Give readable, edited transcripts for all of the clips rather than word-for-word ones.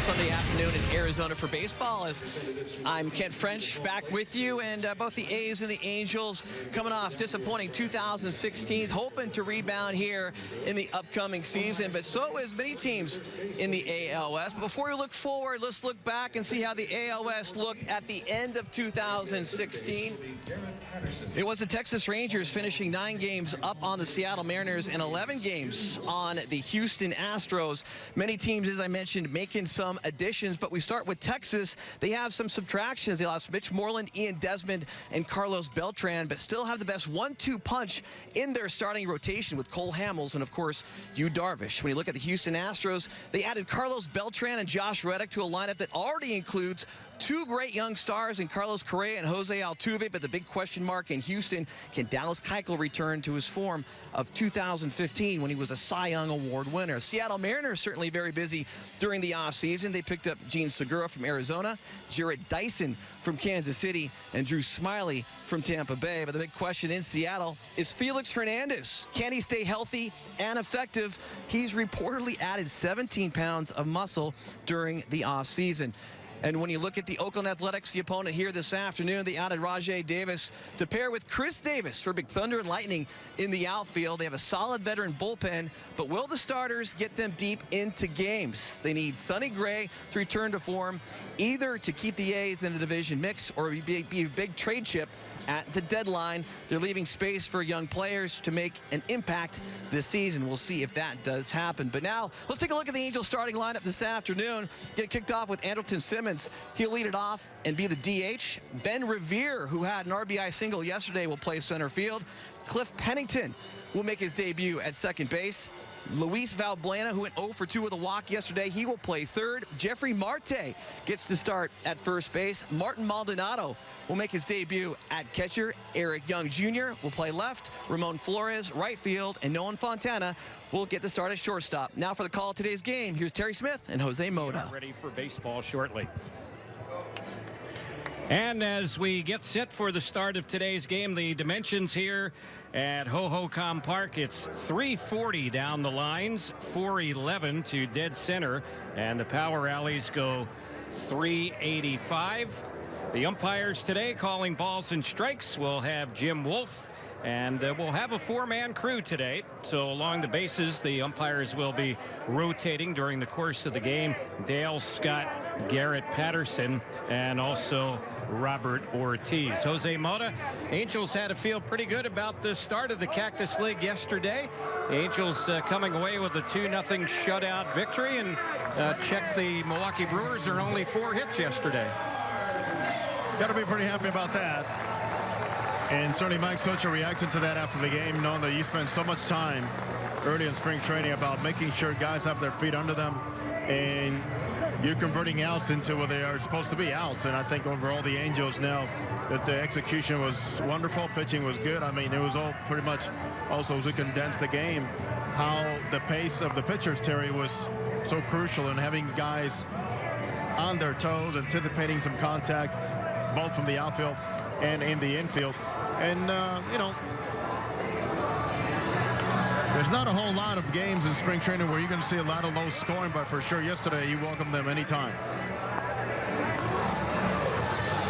Sunday afternoon in Arizona for baseball. As I'm Kent French back with you, and both the A's and the Angels coming off disappointing 2016s, hoping to rebound here in the upcoming season, but so is many teams in the AL West. But before we look forward, let's look back and see how the AL West looked at the end of 2016. It was the Texas Rangers finishing 9 games up on the Seattle Mariners and 11 games on the Houston Astros. Many teams, as I mentioned, making some additions, but we start with Texas. They have some subtractions. They lost Mitch Moreland, Ian Desmond, and Carlos Beltran, but still have the best 1-2 punch in their starting rotation with Cole Hamels and, of course, Yu Darvish. When you look at the Houston Astros, they added Carlos Beltran and Josh Reddick to a lineup that already includes 2 great young stars in Carlos Correa and Jose Altuve, but the big question mark in Houston, can Dallas Keuchel return to his form of 2015 when he was a Cy Young Award winner? Seattle Mariners certainly very busy during the offseason. They picked up Gene Segura from Arizona, Jarrett Dyson from Kansas City, and Drew Smyly from Tampa Bay. But the big question in Seattle is Felix Hernandez. Can he stay healthy and effective? He's reportedly added 17 pounds of muscle during the offseason. And when you look at the Oakland Athletics, the opponent here this afternoon, they added Rajai Davis to pair with Chris Davis for Big Thunder and Lightning in the outfield. They have a solid veteran bullpen, but will the starters get them deep into games? They need Sonny Gray to return to form, either to keep the A's in the division mix or be a big trade chip at the deadline. They're leaving space for young players to make an impact this season. We'll see if that does happen. But now, let's take a look at the Angels starting lineup this afternoon. Get kicked off with Andrelton Simmons. He'll lead it off and be the DH. Ben Revere, who had an RBI single yesterday, will play center field. Cliff Pennington will make his debut at second base. Luis Valbuena, who went 0 for 2 with a walk yesterday, he will play third. Jeffrey Marte gets to start at first base. Martin Maldonado will make his debut at catcher. Eric Young Jr. will play left. Ramon Flores, right field. And Nolan Fontana will get the start at shortstop. Now for the call of today's game, here's Terry Smith and Jose Mota. Ready for baseball shortly. And as we get set for the start of today's game, the dimensions here at Ho-Ho-Com Park, it's 340 down the lines, 411 to dead center, and the power alleys go 385. The umpires today calling balls and strikes. We'll have Jim Wolf, and we'll have a 4-man crew today. So along the bases, the umpires will be rotating during the course of the game. Dale Scott, Garrett Patterson, and also Robert Ortiz. Jose Mota, Angels had to feel pretty good about the start of the Cactus League yesterday. Angels coming away with a 2-0 shutout victory, and check the Milwaukee Brewers are only 4 hits yesterday. Got to be pretty happy about that. And certainly Mike Socha reacted to that after the game, knowing that you spent so much time early in spring training about making sure guys have their feet under them, and you're converting outs into what they are supposed to be, outs. And I think overall the Angels now that the execution was wonderful, pitching was good. I mean, it was all pretty much also as we condensed the game, how the pace of the pitchers, Terry, was so crucial in having guys on their toes, anticipating some contact, both from the outfield and in the infield. And, you know, there's not a whole lot of games in spring training where you're going to see a lot of low scoring, but for sure yesterday you welcome them anytime.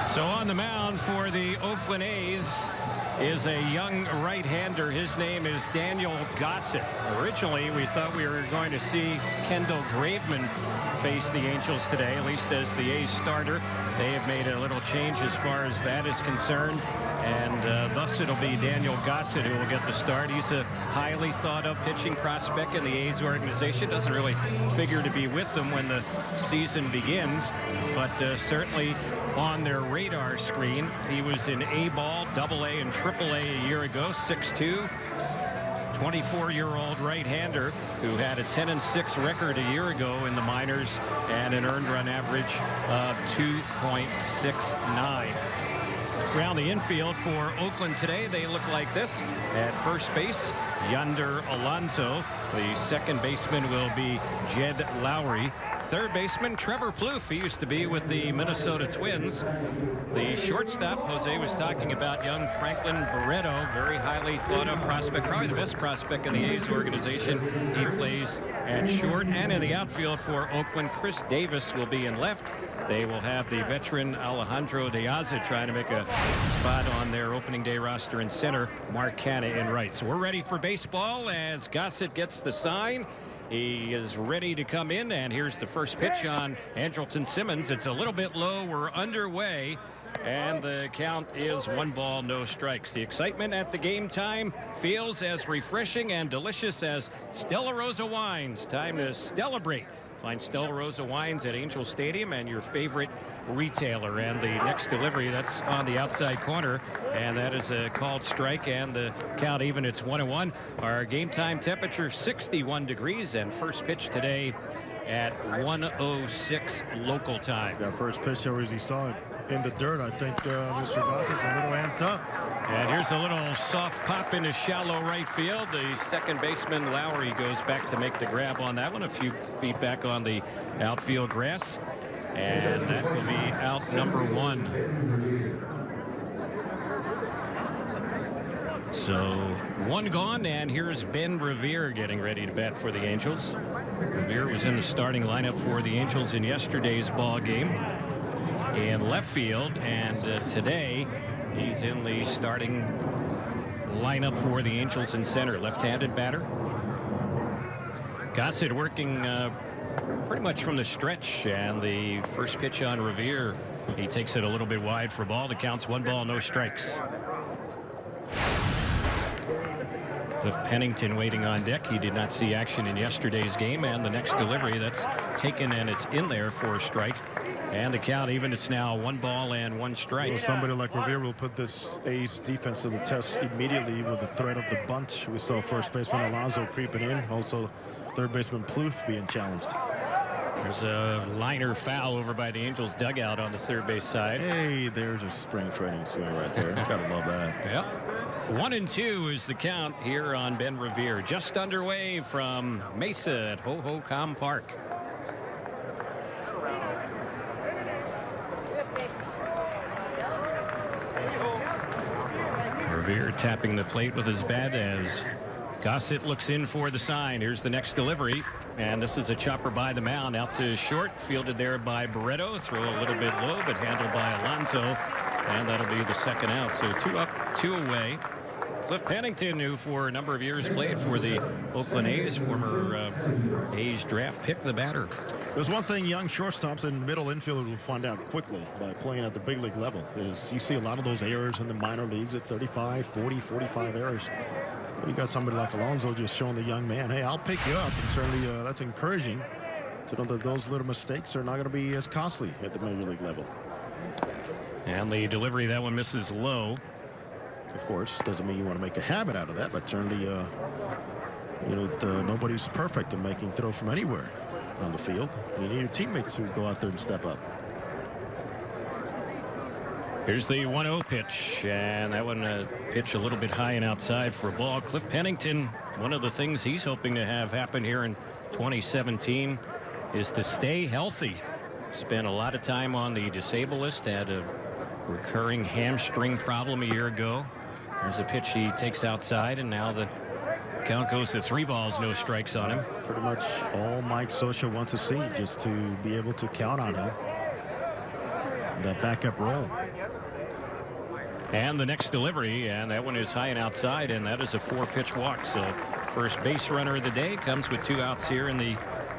So on the mound for the Oakland A's is a young right-hander. His name is Daniel Gossett. Originally, we thought we were going to see Kendall Graveman face the Angels today, at least as the A's starter. They have made a little change as far as that is concerned, and thus it'll be Daniel Gossett who will get the start. He's a highly thought-of pitching prospect in the A's organization. Doesn't really figure to be with them when the season begins, but certainly on their radar screen. He was in A-ball, AA, and AAA a year ago, 6'2". 24-year-old right-hander who had a 10-6 record a year ago in the minors and an earned run average of 2.69. Around the infield for Oakland today, they look like this. At first base, Yonder Alonso. The second baseman will be Jed Lowry. third baseman Trevor Plouffe. He used to be with the Minnesota Twins. The shortstop, Jose was talking about young Franklin Barreto, very highly thought of prospect, probably the best prospect in the A's organization. He plays at short, and in the outfield for Oakland, Chris Davis will be in left. They will have the veteran Alejandro De Aza trying to make a spot on their opening day roster in center, Mark Canha in right. So we're ready for baseball as Gossett gets the sign. He is ready to come in, and here's the first pitch on Andrelton Simmons. It's a little bit low. We're underway, and the count is 1 ball, no strikes. The excitement at the game time feels as refreshing and delicious as Stella Rosa wines. Time to celebrate. Find Stella Rosa wines at Angel Stadium and your favorite retailer. And the next delivery, that's on the outside corner, and that is a called strike, and the count even. It's 1-1. Our game time temperature 61 degrees, and first pitch today at 1:06 local time. That first pitch there, as he saw it in the dirt, I think Mr. Gossett's a little amped up. And here's a little soft pop into shallow right field. The second baseman Lowry goes back to make the grab on that one, a few feet back on the outfield grass, and that will be out number 1. So 1 gone, and here's Ben Revere getting ready to bat for the Angels. Revere was in the starting lineup for the Angels in yesterday's ball game in left field, and today he's in the starting lineup for the Angels in center. Left-handed batter. Gossett working pretty much from the stretch, and the first pitch on Revere, he takes it a little bit wide for ball. The count's 1 ball, no strikes. Cliff Pennington waiting on deck. He did not see action in yesterday's game, and the next delivery, that's taken, and it's in there for a strike. And the count even. It's now 1 ball and 1 strike. Well, somebody like Revere will put this A's defense to the test immediately with the threat of the bunt. We saw first baseman Alonso creeping in. Also, third baseman Plouffe being challenged. There's a liner foul over by the Angels dugout on the third base side. Hey, there's a spring training swing right there. Gotta love that. Yep. 1-2 is the count here on Ben Revere. Just underway from Mesa at Ho-Ho-Com Park. Revere tapping the plate with his bat as Gossett looks in for the sign. Here's the next delivery, and this is a chopper by the mound out to short, fielded there by Barreto. Throw a little bit low, but handled by Alonso, and that'll be the second out. So 2 up, 2 away. Cliff Pennington, who for a number of years played for the Oakland A's, former A's draft pick, the batter. There's one thing young shortstops and middle infielders will find out quickly by playing at the big league level is you see a lot of those errors in the minor leagues at 35, 40, 45 errors. Well, you got somebody like Alonso just showing the young man, hey, I'll pick you up, and certainly that's encouraging to know that those little mistakes are not going to be as costly at the major league level. And the delivery, that one misses low. Of course, doesn't mean you want to make a habit out of that, but certainly, nobody's perfect in making throw from anywhere on the field. You need your teammates who go out there and step up. Here's the 1-0 pitch, and that one pitch a little bit high and outside for a ball. Cliff Pennington, one of the things he's hoping to have happen here in 2017 is to stay healthy. Spent a lot of time on the disabled list, had a recurring hamstring problem a year ago. There's a pitch he takes outside, and now the count goes to 3 balls, no strikes on him. Pretty much all Mike Scioscia wants to see, just to be able to count on him. That backup role. And the next delivery, and that one is high and outside, and that is a 4-pitch walk. So first base runner of the day comes with 2 outs here in the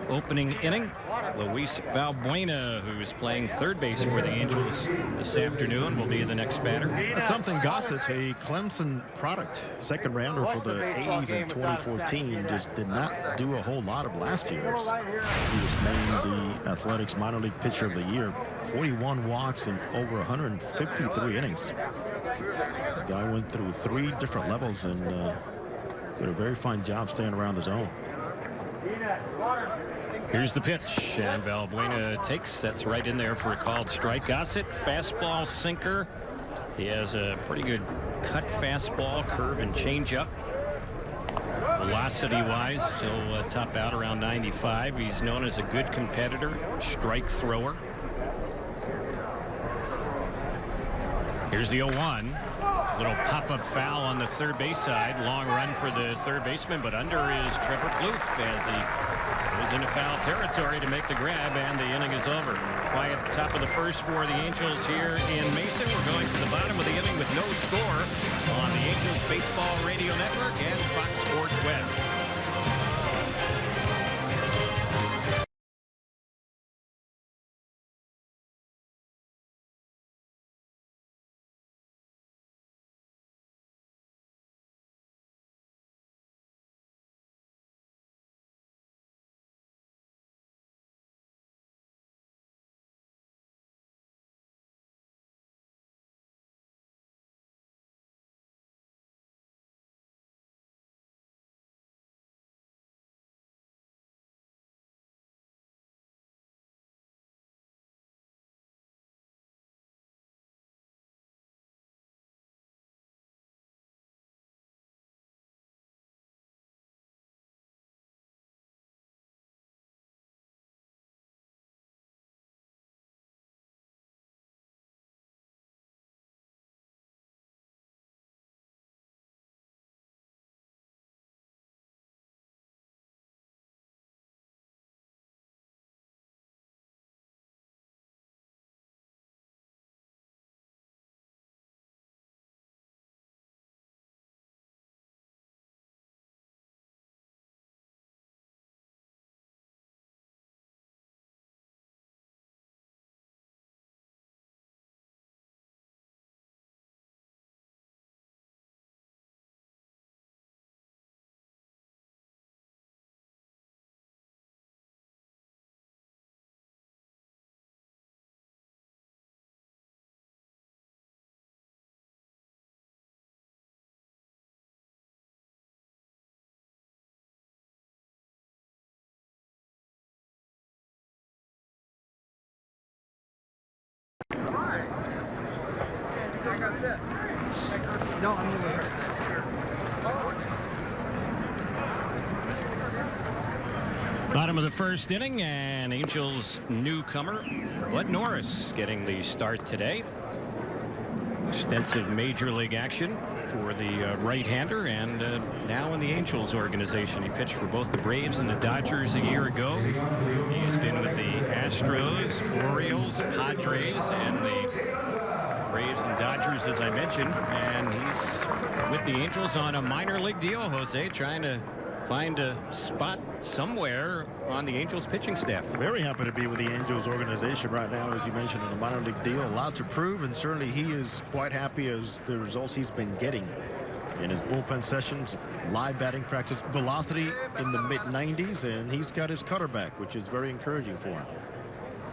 opening inning. Luis Valbuena, who is playing third base for the Angels this afternoon, will be the next batter. That's something Gossett, a Clemson product, second rounder for the A's in 2014, just did not do a whole lot of last year. He was named the Athletics minor league pitcher of the year, 41 walks in over 153 innings. The guy went through 3 different levels and did a very fine job staying around the zone. Here's the pitch, and Valbuena takes. That's right in there for a called strike. Gossett, fastball, sinker. He has a pretty good cut fastball, curve, and changeup. Velocity-wise, he'll top out around 95. He's known as a good competitor, strike thrower. Here's the 0-1. Little pop-up foul on the third base side. Long run for the third baseman, but under is Trevor Plouffe as he goes into foul territory to make the grab, and the inning is over. Quiet top of the first for the Angels here in Mason. We're going to the bottom of the inning with no score on the Angels Baseball Radio Network and Fox Sports West. Bottom of the first inning, and Angels newcomer Bud Norris getting the start today. Extensive major league action for the right-hander, and now in the Angels organization. He pitched for both the Braves and the Dodgers a year ago. He's been with the Astros, Orioles, Padres, and the Braves and Dodgers, as I mentioned, and he's with the Angels on a minor league deal, Jose, trying to find a spot somewhere on the Angels pitching staff. Very happy to be with the Angels organization right now, as you mentioned, in a minor league deal. A lot to prove, and certainly he is quite happy as the results he's been getting in his bullpen sessions, live batting practice, velocity in the mid-90s, and he's got his cutter back, which is very encouraging for him.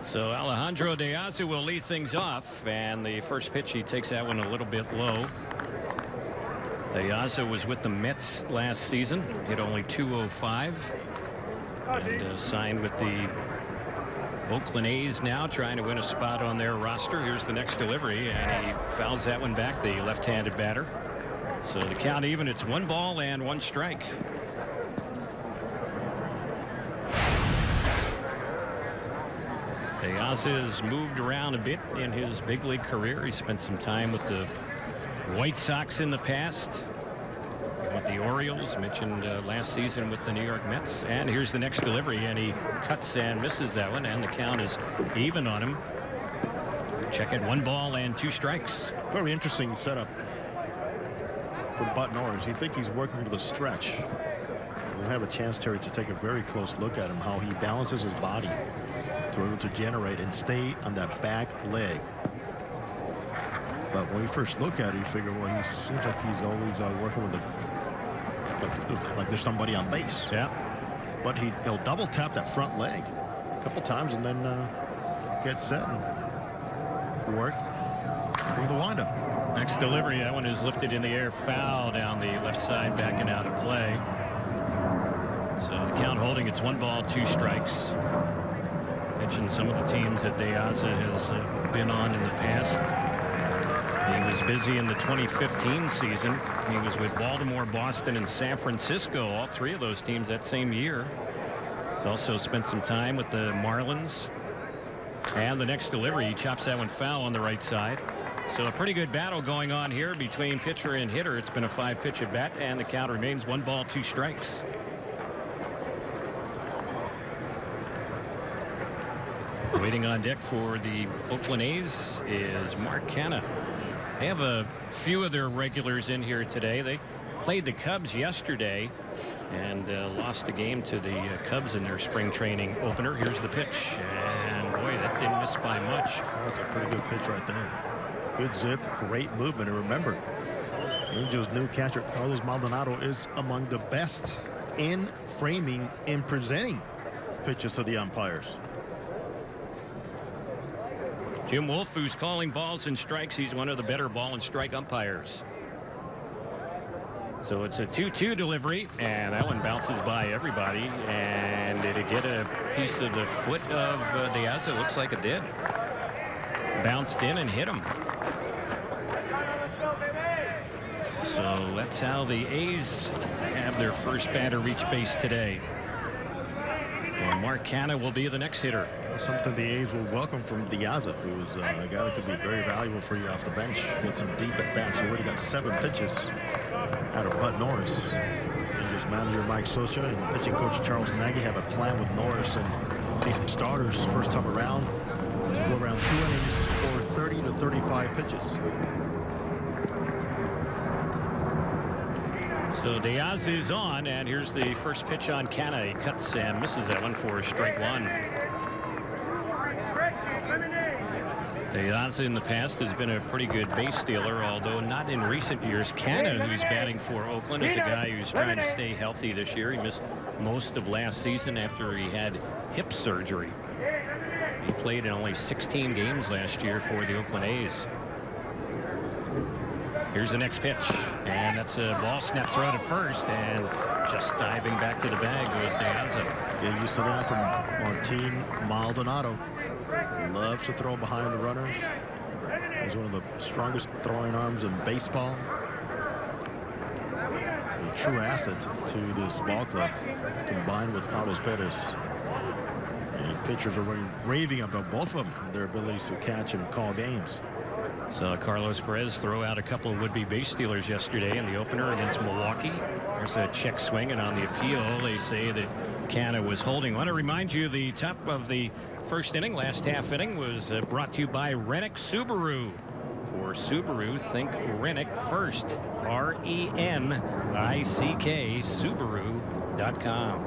So Alejandro De Aza will lead things off, and the first pitch, he takes that one a little bit low. De Aza was with the Mets last season, hit only .205, and signed with the Oakland A's now, trying to win a spot on their roster. Here's the next delivery, and he fouls that one back, the left-handed batter. So the count even, it's 1 ball and 1 strike. De Aza has moved around a bit in his big league career. He spent some time with the White Sox in the past, with the Orioles, mentioned last season with the New York Mets. And here's the next delivery, and he cuts and misses that one, and the count is even on him. Check it, 1 ball and 2 strikes. Very interesting setup for Bud Norris. You think he's working with a stretch. We'll have a chance, Terry, to take a very close look at him, how he balances his body to be able to generate and stay on that back leg. But when you first look at it, you figure, well, he seems like he's always working with like there's somebody on base. Yeah. But he'll double tap that front leg a couple times and then get set and work with the windup. Next delivery, that one is lifted in the air, foul down the left side, backing out of play. So the count holding, it's 1 ball, 2 strikes. Mentioned some of the teams that De Aza has been on in the past. He was busy in the 2015 season. He was with Baltimore, Boston, and San Francisco, all three of those teams that same year. He's also spent some time with the Marlins. And the next delivery, he chops that one foul on the right side. So a pretty good battle going on here between pitcher and hitter. It's been a 5-pitch at bat, and the count remains 1 ball, 2 strikes. Waiting on deck for the Oakland A's is Mark Canha. They have a few of their regulars in here today. They played the Cubs yesterday and lost the game to the Cubs in their spring training opener. Here's the pitch, and boy, that didn't miss by much. That's a pretty good pitch right there. Good zip, great movement. And remember, Angels' new catcher Carlos Maldonado is among the best in framing and presenting pitches to the umpires. Jim Wolf, who's calling balls and strikes, he's one of the better ball and strike umpires. So it's a 2-2 delivery, and that one bounces by everybody. And did it get a piece of the foot of Diaz? It looks like it did. Bounced in and hit him. So that's how the A's have their first batter reach base today. And Mark Canha will be the next hitter. Something the A's will welcome from Diaz, who's a guy that could be very valuable for you off the bench. Get some deep at bats. He already got 7 pitches out of Bud Norris. Angels manager Mike Scioscia and pitching coach Charles Nagy have a plan with Norris and decent starters first time around to go around 2 innings for 30 to 35 pitches. So Diaz is on, and here's the first pitch on Canha. He cuts and misses that one for strike 1. Diaz in the past has been a pretty good base stealer, although not in recent years. Canha, who's batting for Oakland, is a guy who's trying to stay healthy this year. He missed most of last season after he had hip surgery. He played in only 16 games last year for the Oakland A's. Here's the next pitch, and that's a ball snap throw to first, and just diving back to the bag goes Diaz. Get used to that from Martin Maldonado. Loves to throw behind the runners. He's one of the strongest throwing arms in baseball. A true asset to this ball club, combined with Carlos Perez. And pitchers are raving about both of them, their abilities to catch and call games. So Carlos Perez throw out a couple of would-be base stealers yesterday in the opener against Milwaukee. There's a check swing, and on the appeal, they say that Canha was holding. I want to remind you the top of the first inning, last half inning, was brought to you by Rennick Subaru. For Subaru, think Rennick first. R-E-N-I-C-K, Subaru.com.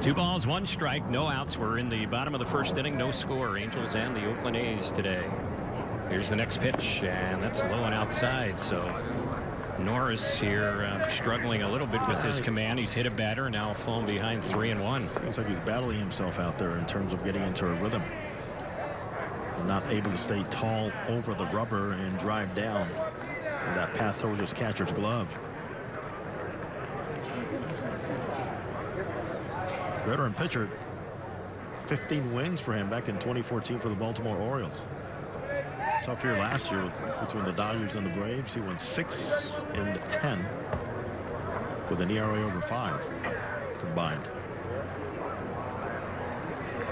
2 balls, 1 strike, no outs. We're in the bottom of the first inning, no score. Angels and the Oakland A's today. Here's the next pitch, and that's low and outside. So Norris here struggling a little bit with his command. He's hit a batter, now falling behind 3-1. Seems like he's battling himself out there in terms of getting into a rhythm. Not able to stay tall over the rubber and drive down. And that path towards his catcher's glove. Veteran pitcher, 15 wins for him back in 2014 for the Baltimore Orioles. Tough year last year between the Dodgers and the Braves. He went 6-10 with an ERA over 5 combined.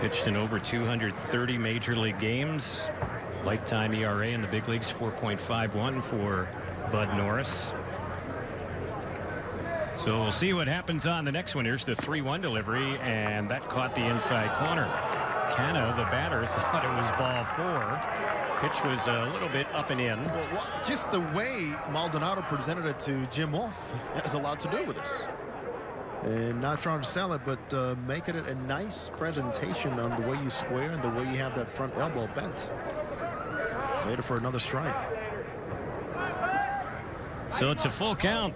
Pitched in over 230 major league games. Lifetime ERA in the big leagues 4.51 for Bud Norris. So we'll see what happens on the next one. Here's the 3-1 delivery, and that caught the inside corner. Canha, the batter, thought it was ball 4. Pitch was a little bit up and in. Well, just the way Maldonado presented it to Jim Wolf has a lot to do with this. And not trying to sell it, but making it a nice presentation on the way you square and the way you have that front elbow bent. Made it for another strike. So it's a full count.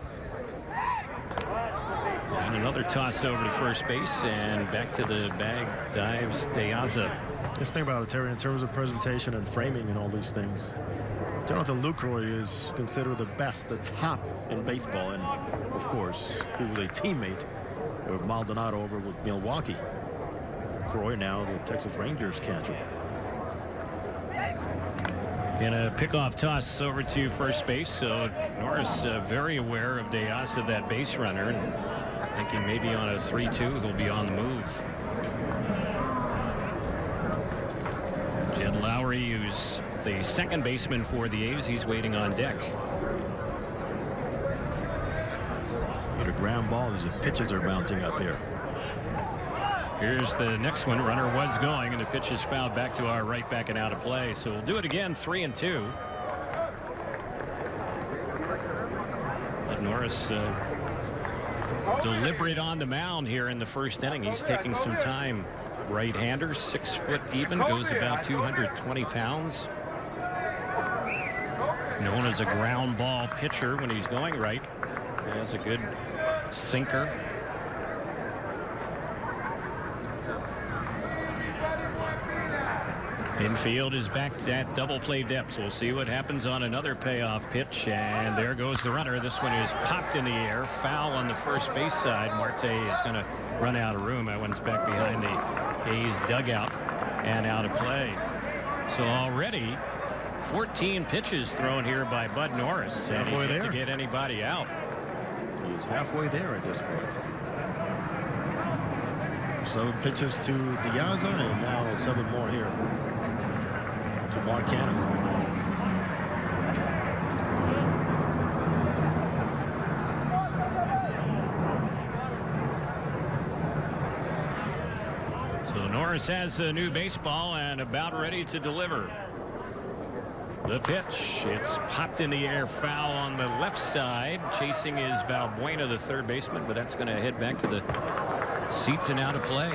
And another toss over to first base, and back to the bag dives Diaz. Just think about it, Terry, in terms of presentation and framing and all these things. Jonathan Lucroy is considered the best, the top in baseball, and of course he was a teammate of Maldonado over with Milwaukee. Lucroy now the Texas Rangers catcher. In a pickoff toss over to first base, so Norris very aware of De Asa, that base runner, and thinking maybe on a 3-2 he'll be on the move. Jed Lowry, who's the second baseman for the A's, he's waiting on deck. Hit a ground ball as the pitches are mounting up here. Here's the next one. Runner was going, and the pitch is fouled back to our right, back and out of play. So we'll do it again, 3-2. But Norris deliberate on the mound here in the first inning. He's taking some time. Right-hander, 6 foot even, goes about 220 pounds. Known as a ground ball pitcher when he's going right. He has a good sinker. Infield is back at double play depth. We'll see what happens on another payoff pitch. And there goes the runner. This one is popped in the air. Foul on the first base side. Marte is going to run out of room. That one's back behind the A's dugout and out of play. So already 14 pitches thrown here by Bud Norris. And he's yet to get anybody out. He's halfway there at this point. 7 pitches to Diaz, and now 7 more here to Mark Cannon. So Norris has a new baseball and about ready to deliver. The pitch, it's popped in the air, foul on the left side. Chasing is Valbuena, the third baseman, but that's going to head back to the seats and out of play.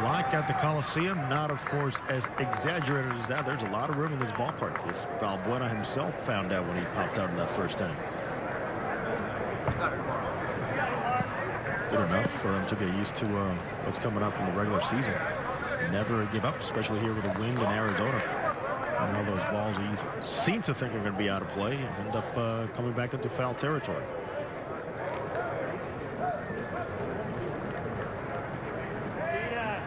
Like at the Coliseum, not of course as exaggerated as that. There's a lot of room in this ballpark. As Valbuena himself found out when he popped out in that first inning. Good enough for them to get used to what's coming up in the regular season. Never give up, especially here with the wind in Arizona. And all those balls you seem to think are going to be out of play and end up coming back into foul territory.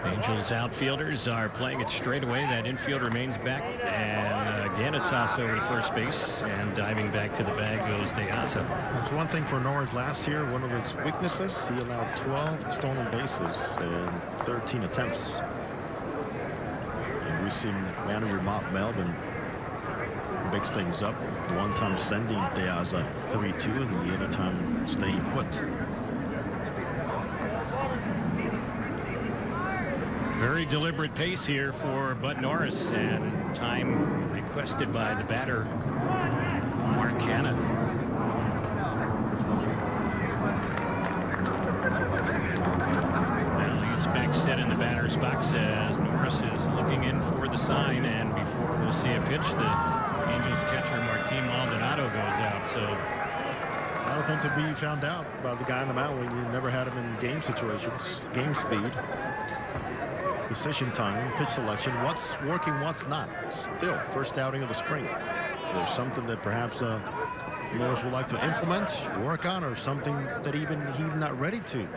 Angels outfielders are playing it straight away. That infield remains back, and again a toss over to first base, and diving back to the bag goes De Asa. That's one thing for Norris last year. One of his weaknesses, he allowed 12 stolen bases in 13 attempts. And we've seen manager Mark Melvin mix things up. One time sending De Asa 3-2, and the other time staying put. Very deliberate pace here for Bud Norris, and time requested by the batter, Mark Cannon. Now he's back set in the batter's box as Norris is looking in for the sign, and before we'll see a pitch, the Angels catcher Martin Maldonado goes out. So a lot of things to be found out about the guy on the mound when you never had him in game situations. Game speed, decision time, pitch selection, what's working, what's not. Still, first outing of the spring. There's something that perhaps Norris would like to implement, work on, or something that even he's not ready to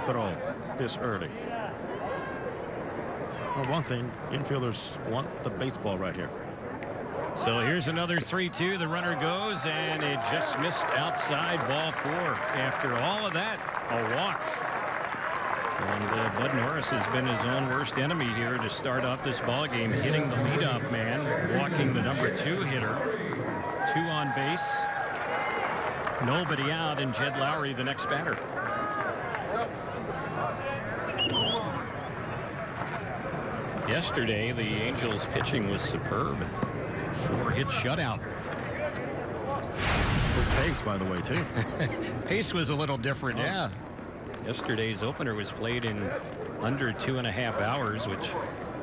throw this early. Well, one thing, infielders want the baseball right here. So here's another 3-2. The runner goes, and it just missed outside, ball 4. After all of that, a walk. And Bud Norris has been his own worst enemy here to start off this ball game, hitting the leadoff man, walking the number 2 hitter. 2 on base, nobody out, and Jed Lowry the next batter. Yesterday, the Angels pitching was superb. 4-hit shutout. Good pace, by the way, too. Pace was a little different, yeah. Yesterday's opener was played in under 2.5 hours, which,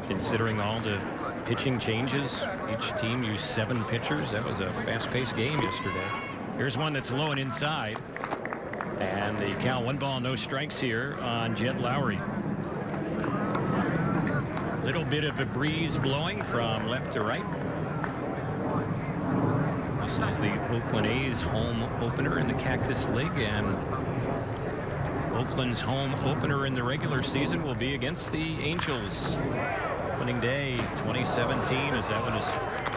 considering all the pitching changes, each team used 7 pitchers. That was a fast-paced game yesterday. Here's one that's low and inside, and the count 1 ball, no strikes here on Jed Lowry. Little bit of a breeze blowing from left to right. This is the Oakland A's home opener in the Cactus League, and Oakland's home opener in the regular season will be against the Angels. Opening day 2017, as that one is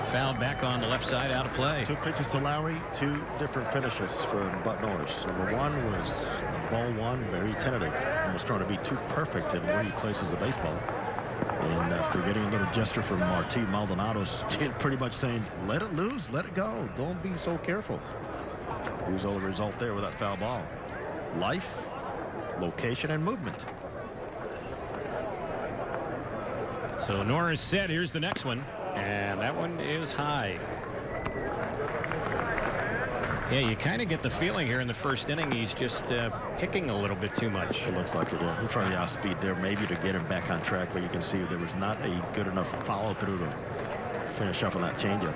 fouled back on the left side, out of play. 2 pitches to Lowry, 2 different finishes for Bud Norris. Number 1 was ball 1, very tentative, almost trying to be too perfect in where he places the baseball. And after getting a little gesture from Marti Maldonado's, pretty much saying, let it loose, let it go, don't be so careful. Here's all the result there with that foul ball. Life, location, and movement. So Norris set. Here's the next one, and that one is high. Yeah, you kind of get the feeling here in the first inning he's just picking a little bit too much. It looks like it. I'm trying to outspeed there, maybe to get him back on track, but you can see there was not a good enough follow through to finish up on that changeup.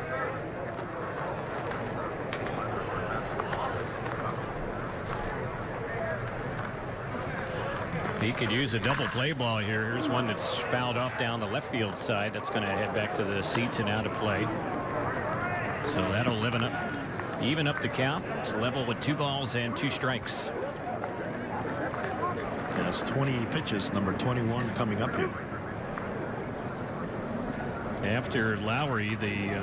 He could use a double play ball here. Here's one that's fouled off down the left field side. That's going to head back to the seats and out of play. So that'll even up the count. It's level with 2 balls and 2 strikes. That's 20 pitches, number 21 coming up here. After Lowry, the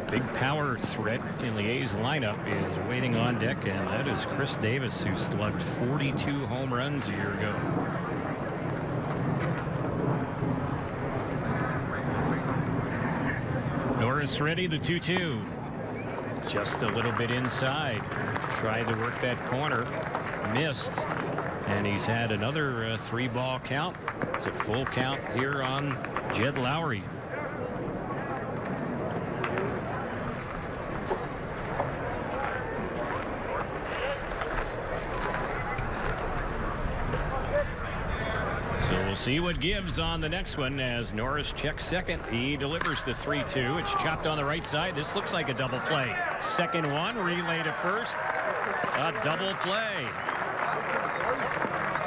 big power threat in the A's lineup is waiting on deck, and that is Chris Davis, who slugged 42 home runs a year ago. Norris ready, the 2-2. Just a little bit inside. Tried to work that corner. Missed. And he's had another 3-ball count. It's a full count here on Jed Lowry. We'll see what gives on the next one as Norris checks second. He delivers the 3-2. It's chopped on the right side. This looks like a double play. Second one, relay to first. A double play.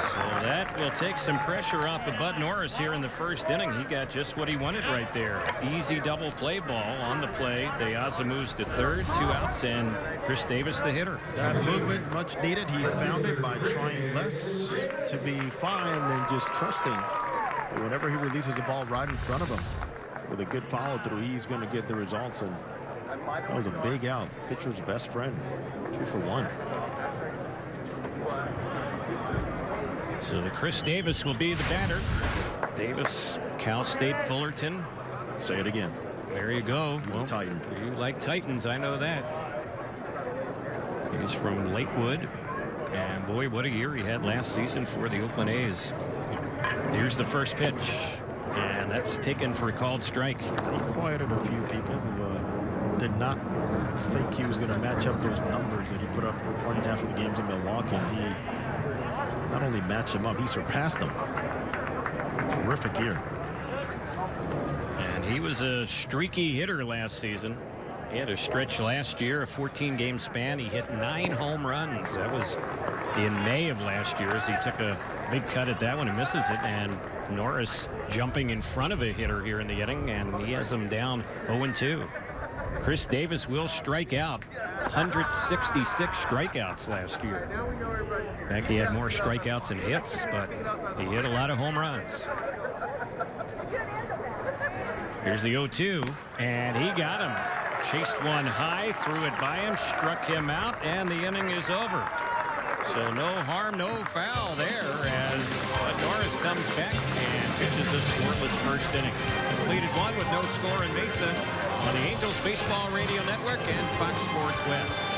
So that will take some pressure off of Bud Norris here in the first inning. He got just what he wanted right there. Easy double play ball on the play. Deaza moves to third, 2 outs, and Chris Davis the hitter. That movement much needed. He found it by trying less to be fine and just trusting that whenever he releases the ball right in front of him with a good follow through, he's going to get the results. And that was a big out. Pitcher's best friend. 2 for 1. So Chris Davis will be the batter. Davis, Cal State Fullerton. Say it again. There you go. He's a Titan. You like Titans, I know that. He's from Lakewood. And boy, what a year he had last season for the Oakland A's. Here's the first pitch. And that's taken for a called strike. He quieted a few people who did not think he was going to match up those numbers that he put up playing half of the games in Milwaukee. And he not only matched them up, he surpassed them. Terrific year. And he was a streaky hitter last season. He had a stretch last year, a 14-game span. He hit 9 home runs. That was in May of last year as he took a big cut at that one and misses it. And Norris jumping in front of a hitter here in the inning, and he has him down 0-2. Chris Davis will strike out. 166 strikeouts last year. In fact, he had more strikeouts than hits, but he hit a lot of home runs. Here's the 0-2, and he got him. Chased one high, threw it by him, struck him out, and the inning is over. So no harm, no foul there as Norris comes back and pitches a scoreless first inning. Completed one with no score in Mesa on the Angels Baseball Radio Network and Fox Sports West.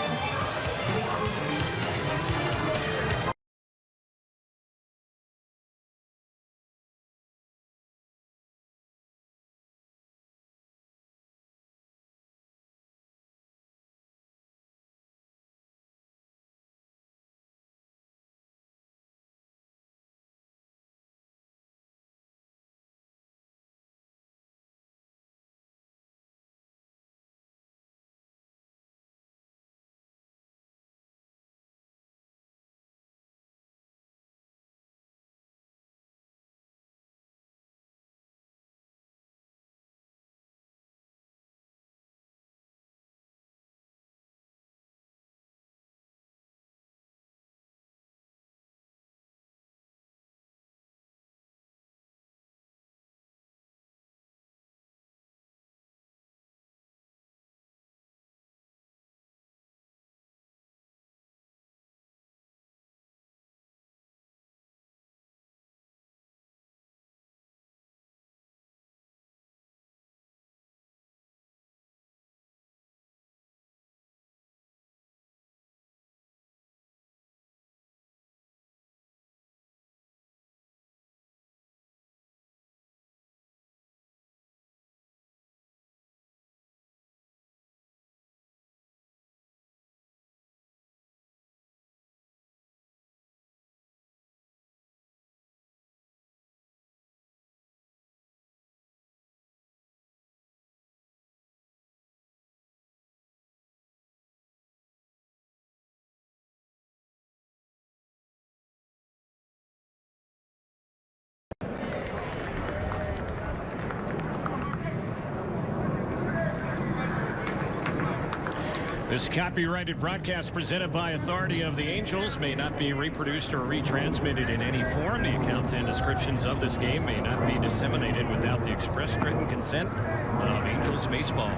This copyrighted broadcast presented by authority of the Angels may not be reproduced or retransmitted in any form. The accounts and descriptions of this game may not be disseminated without the express written consent of Angels baseball.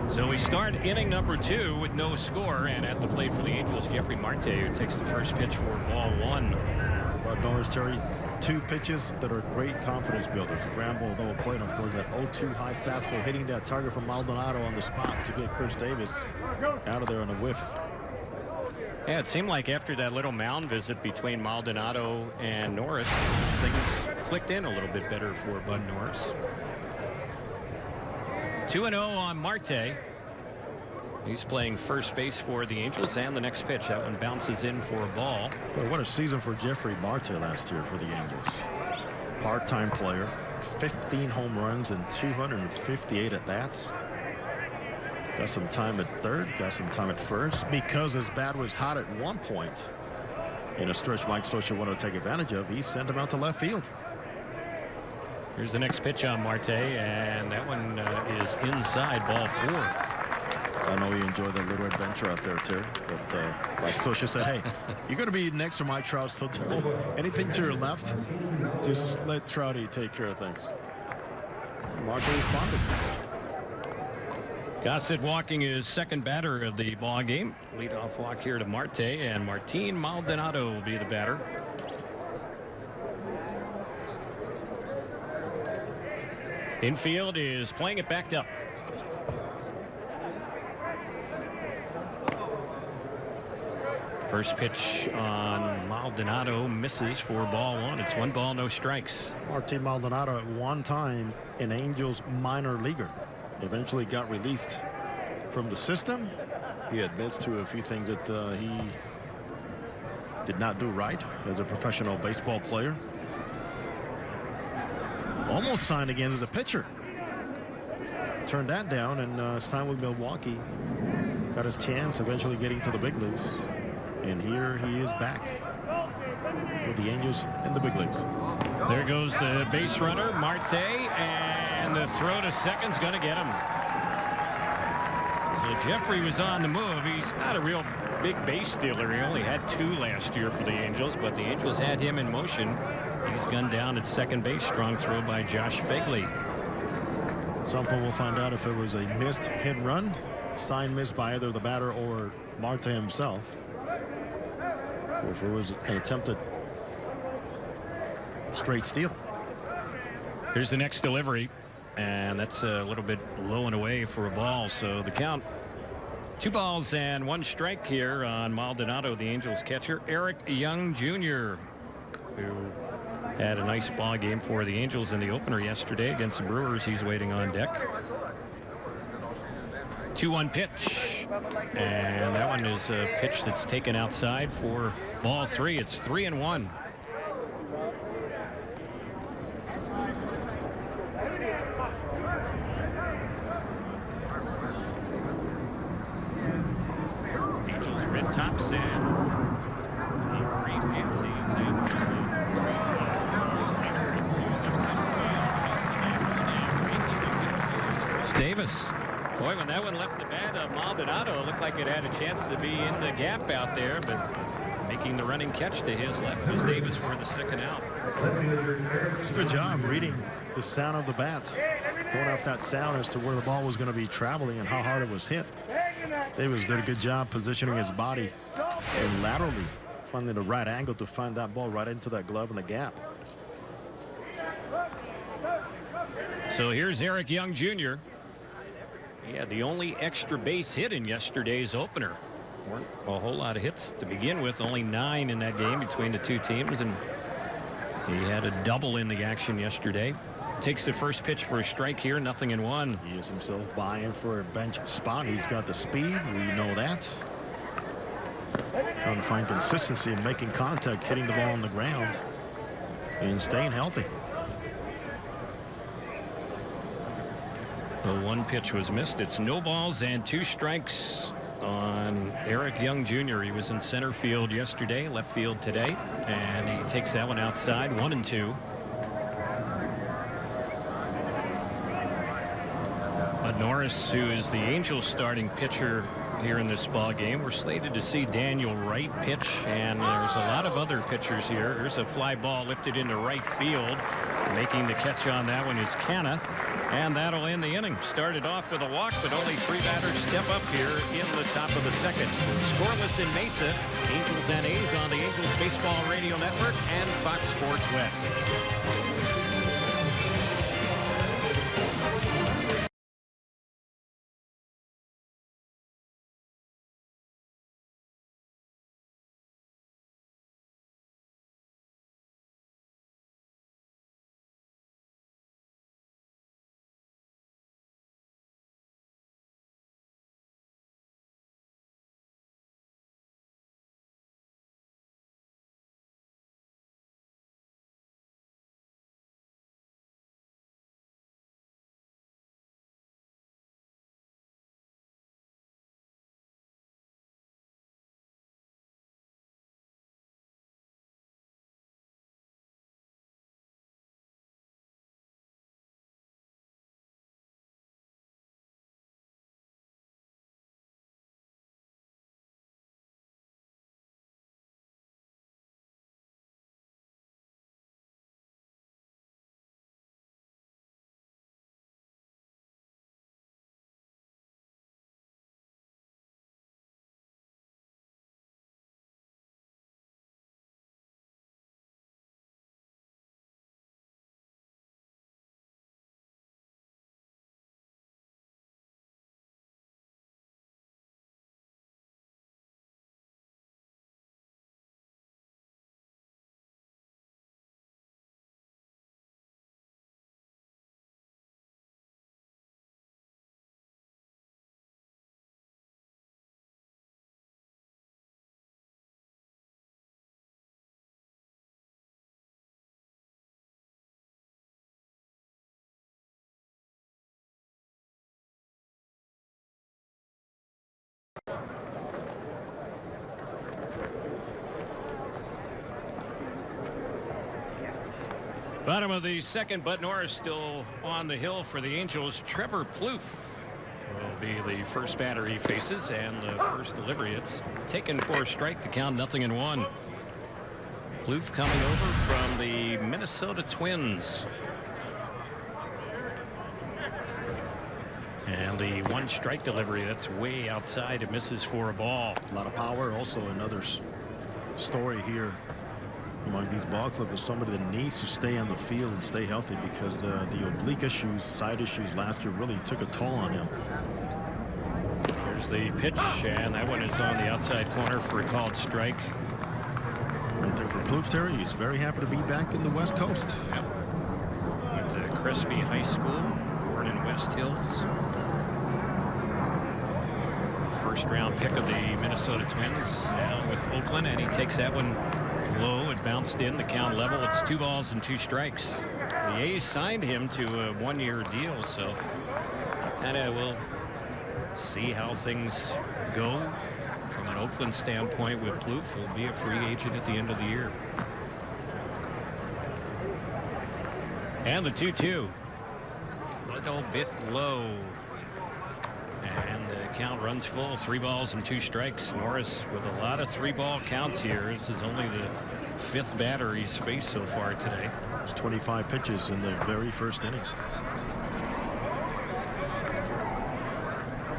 So we start inning number 2 with no score, and at the plate for the Angels, Jeffrey Marte, who takes the first pitch for ball 1. About Norris, Terry, 2 pitches that are great confidence builders. A ground ball double play, and of course that 0-2 high fastball hitting that target from Maldonado on the spot to get Chris Davis out of there on a whiff. Yeah, it seemed like after that little mound visit between Maldonado and Norris, things clicked in a little bit better for Bud Norris. 2-0 on Marte. He's playing first base for the Angels, and the next pitch, that one bounces in for a ball. Well, what a season for Jeffrey Marte last year for the Angels. Part-time player, 15 home runs and 258 at-bats. Got some time at third, got some time at first, because his bat was hot at one point. In a stretch Mike Scioscia wanted to take advantage of, he sent him out to left field. Here's the next pitch on Marte, and that one is inside, ball 4. I know you enjoyed that little adventure out there, too. But like Scioscia said, hey, you're going to be next to Mike Trout, so don't anything to your left. Just let Trouty take care of things. Marte responded. Gossett walking his second batter of the ball game. Leadoff walk here to Marte, and Martin Maldonado will be the batter. Infield is playing it backed up. First pitch on Maldonado misses for ball 1. It's 1 ball, no strikes. Martin Maldonado at one time an Angels minor leaguer. Eventually got released from the system. He admits to a few things that he did not do right as a professional baseball player. Almost signed again as a pitcher. Turned that down and signed with Milwaukee. Got his chance eventually getting to the big leagues. And here he is back with the Angels in the big leagues. There goes the base runner, Marte, and the throw to second's going to get him. So Jeffrey was on the move. He's not a real big base stealer. He only had 2 last year for the Angels, but the Angels had him in motion. He's gunned down at second base. Strong throw by Josh Fagley. Some people will find out if it was a missed hit run, sign missed by either the batter or Marte himself, or if it was an attempted straight steal. Here's the next delivery, and that's a little bit low and away for a ball. So the count, 2 balls and 1 strike here on Maldonado, the Angels catcher. Eric Young Jr., who had a nice ball game for the Angels in the opener yesterday against the Brewers. He's waiting on deck. 2-1 pitch, and that one is a pitch that's taken outside for ball 3. It's 3-1. Angels red tops and green pansies and Davis. Boy, when that one left the bat of Maldonado, it looked like it had a chance to be in the gap out there, but making the running catch to his left was Davis for the second out. It's a good job reading the sound of the bat, going off that sound as to where the ball was going to be traveling and how hard it was hit. Davis did a good job positioning his body and laterally finding the right angle to find that ball right into that glove in the gap. So here's Eric Young Jr. He had the only extra base hit in yesterday's opener. Weren't a whole lot of hits to begin with, only 9 in that game between the 2 teams, and he had a double in the action yesterday. Takes the first pitch for a strike here, 0-1. He is himself vying for a bench spot. He's got the speed, we know that. Trying to find consistency in making contact, hitting the ball on the ground, and staying healthy. The 1 pitch was missed. It's no balls and 2 strikes on Eric Young Jr. He was in center field yesterday, left field today, and he takes that one outside, 1-2. Norris, who is the Angels starting pitcher here in this ball game. We're slated to see Daniel Wright pitch, and there's a lot of other pitchers here. There's a fly ball lifted into right field. Making the catch on that one is Canna, and that'll end the inning. Started off with a walk, but only 3 batters step up here in the top of the second. Scoreless in Mesa. Angels and A's on the Angels Baseball Radio Network and Fox Sports West. Bottom of the second, Bud Norris still on the hill for the Angels. Trevor Plouffe will be the first batter he faces, and the first delivery. It's taken for a strike to count 0-1. Plouffe coming over from the Minnesota Twins. And the one strike delivery, that's way outside. It misses for a ball. A lot of power. Also another story here among these ball clubs is somebody that needs to stay on the field and stay healthy, because the oblique issues, side issues last year really took a toll on him. Here's the pitch, and that one is on the outside corner for a called strike. One thing for Plouffe, Terry, he's very happy to be back in the West Coast. Yep. Went to Crespi High School, born in West Hills. First round pick of the Minnesota Twins, now with Oakland, and he takes that one low. It bounced in, the count level. It's 2 balls and 2 strikes. The A's signed him to a 1-year deal, so kind of will see how things go from an Oakland standpoint with Plouffe. He'll be a free agent at the end of the year. And the 2-2. A little bit low. And the count runs full. 3 balls and 2 strikes. Norris with a lot of 3-ball counts here. This is only the 5th batter he's faced so far today. It's 25 pitches in the very first inning.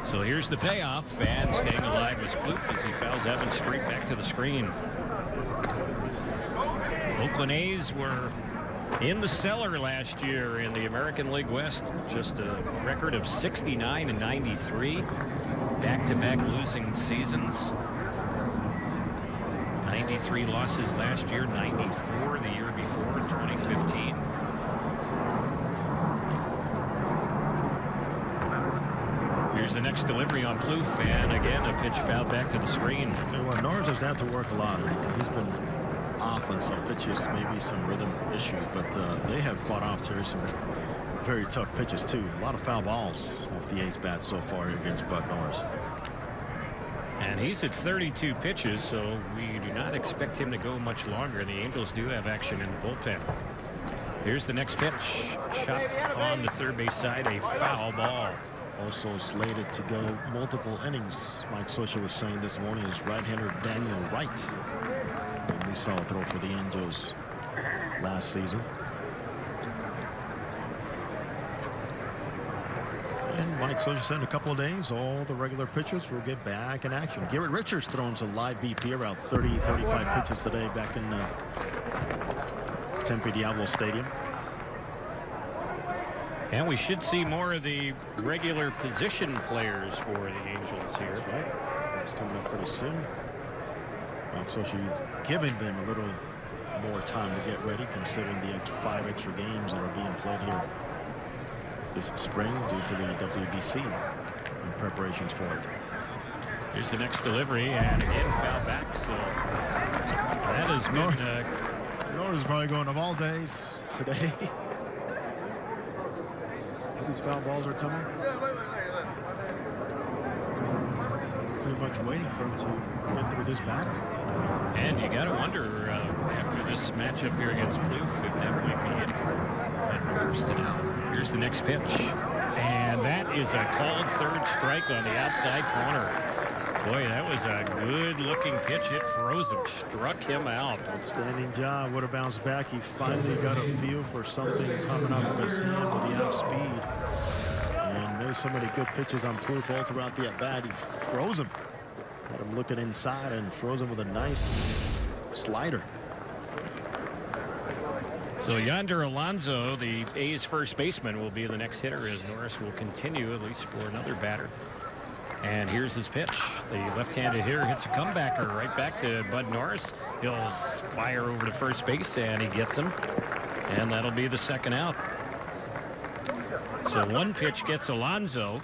So here's the payoff, and staying alive was Plouffe as he fouls that one straight back to the screen. Oakland A's were in the cellar last year in the American League West. Just a record of 69 and 93. Back-to-back losing seasons. 93 losses last year, 94 the year before in 2015. Here's the next delivery on Plouffe, and again a pitch fouled back to the screen. Well, Norris has had to work a lot. He's been off on some pitches, maybe some rhythm issues, but they have fought off Terry some very tough pitches too. A lot of foul balls off the A's bat so far against Bud Norris. And he's at 32 pitches, so we do not expect him to go much longer. The Angels do have action in the bullpen. Here's the next pitch. Chopped on the third base side, a foul ball. Also slated to go multiple innings. Mike Scioscia was saying this morning is right-hander Daniel Wright. And we saw a throw for the Angels last season. And Mike Scioscia said in a couple of days, all the regular pitchers will get back in action. Garrett Richards thrown to live BP around 30-35 pitches today back in Tempe Diablo Stadium. And we should see more of the regular position players for the Angels here. That's right. It's coming up pretty soon. Mike Scioscia giving them a little more time to get ready, considering the 5 extra games that are being played here this spring due to the WBC and preparations for it. Here's the next delivery, and again foul back. So that has been. Nora's probably going of all days today. These foul balls are coming. Pretty much waiting for him to get through this battle. And you got to wonder after this matchup here against Bloof if that might be it for now. Here's the next pitch, and that is a called third strike on the outside corner. Boy, that was a good-looking pitch. It froze him, struck him out. Outstanding job. Would have bounced back. He finally got a feel for something coming off of his hand with the off-speed. And there's so many good pitches on Plouffe all throughout the at-bat. He froze him. Had him looking inside and froze him with a nice slider. So Yonder Alonso, the A's first baseman, will be the next hitter as Norris will continue at least for another batter. And here's his pitch. The left-handed hitter hits a comebacker right back to Bud Norris. He'll fire over to first base, and he gets him. And that'll be the second out. So one pitch gets Alonso.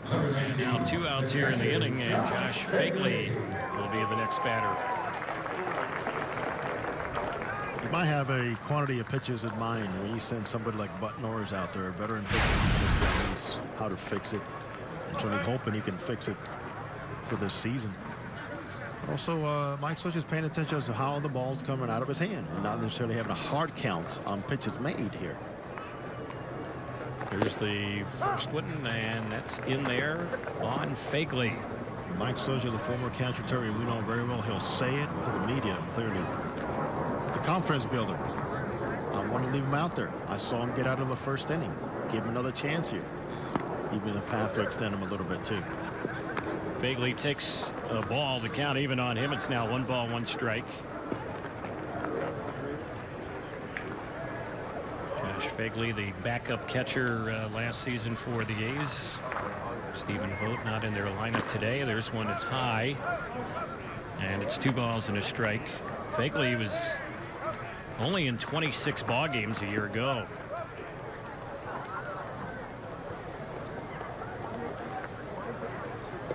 And now 2 outs here in the inning, and Josh Fagley will be the next batter. You might have a quantity of pitches in mind when you send somebody like Bud Norris out there, a veteran pitcher who knows how to fix it. I'm certainly hoping he can fix it for this season. Also, Mike Scioscia is paying attention to how the ball's coming out of his hand and not necessarily having a hard count on pitches made here. Here's the first one, and that's in there on Fagley. Mike Scioscia, the former catcher Terry, we know very well. He'll say it to the media clearly. The conference builder. I want to leave him out there. I saw him get out of the first inning. Give him another chance here. Even if I have to extend him a little bit too. Fagley takes a ball. The count even on him. It's now 1 ball, 1 strike. Josh Fagley, the backup catcher last season for the A's. Stephen Vogt not in their lineup today. There's one that's high, and it's 2 balls and a strike. Fagley was only in 26 ball games a year ago.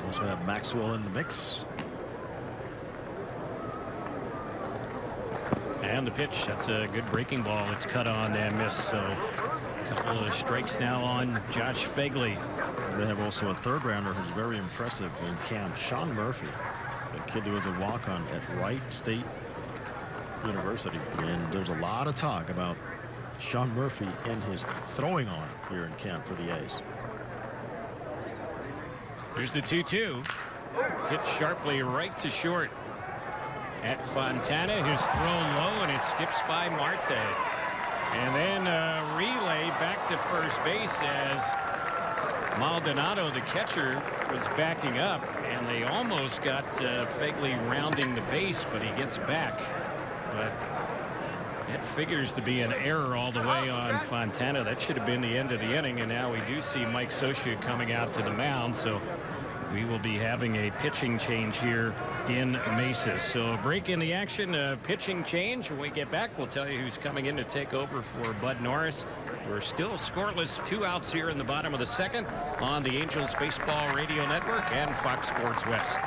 Also have Maxwell in the mix. And the pitch, that's a good breaking ball. It's cut on and missed. So a couple of strikes now on Josh Fagley. They have also a third rounder who's very impressive in camp, Sean Murphy, a kid who was a walk-on at Wright State University. And there's a lot of talk about Sean Murphy and his throwing arm here in camp for the A's. Here's the 2-2. Hit sharply right to short at Fontana. His throw low, and it skips by Marte. And then a relay back to first base as Maldonado, the catcher, was backing up, and they almost got Fagley rounding the base, but he gets back. But it figures to be an error all the way on Fontana. That should have been the end of the inning, and now we do see Mike Scioscia coming out to the mound. So we will be having a pitching change here in Mesa. So a break in the action, a pitching change. When we get back, we'll tell you who's coming in to take over for Bud Norris. We're still scoreless, 2 outs here in the bottom of the second on the Angels Baseball Radio Network and Fox Sports West.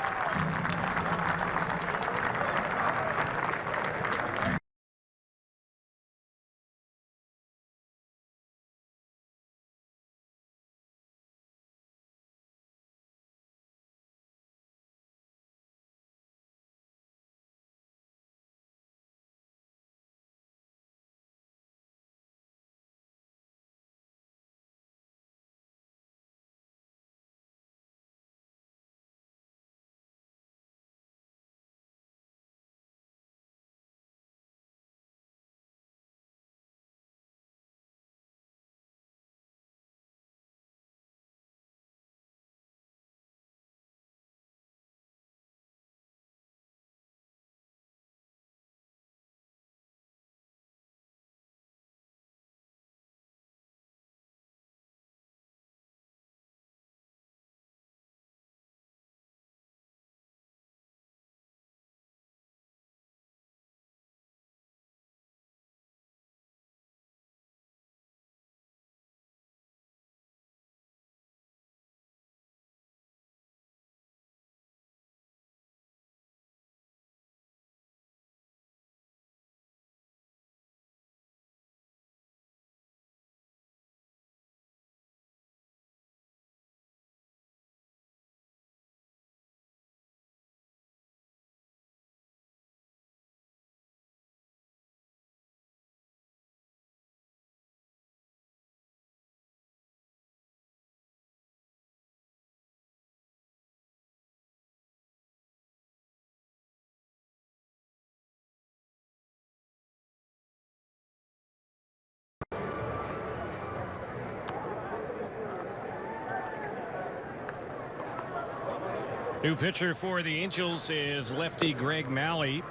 New pitcher for the Angels is lefty Greg Mahle.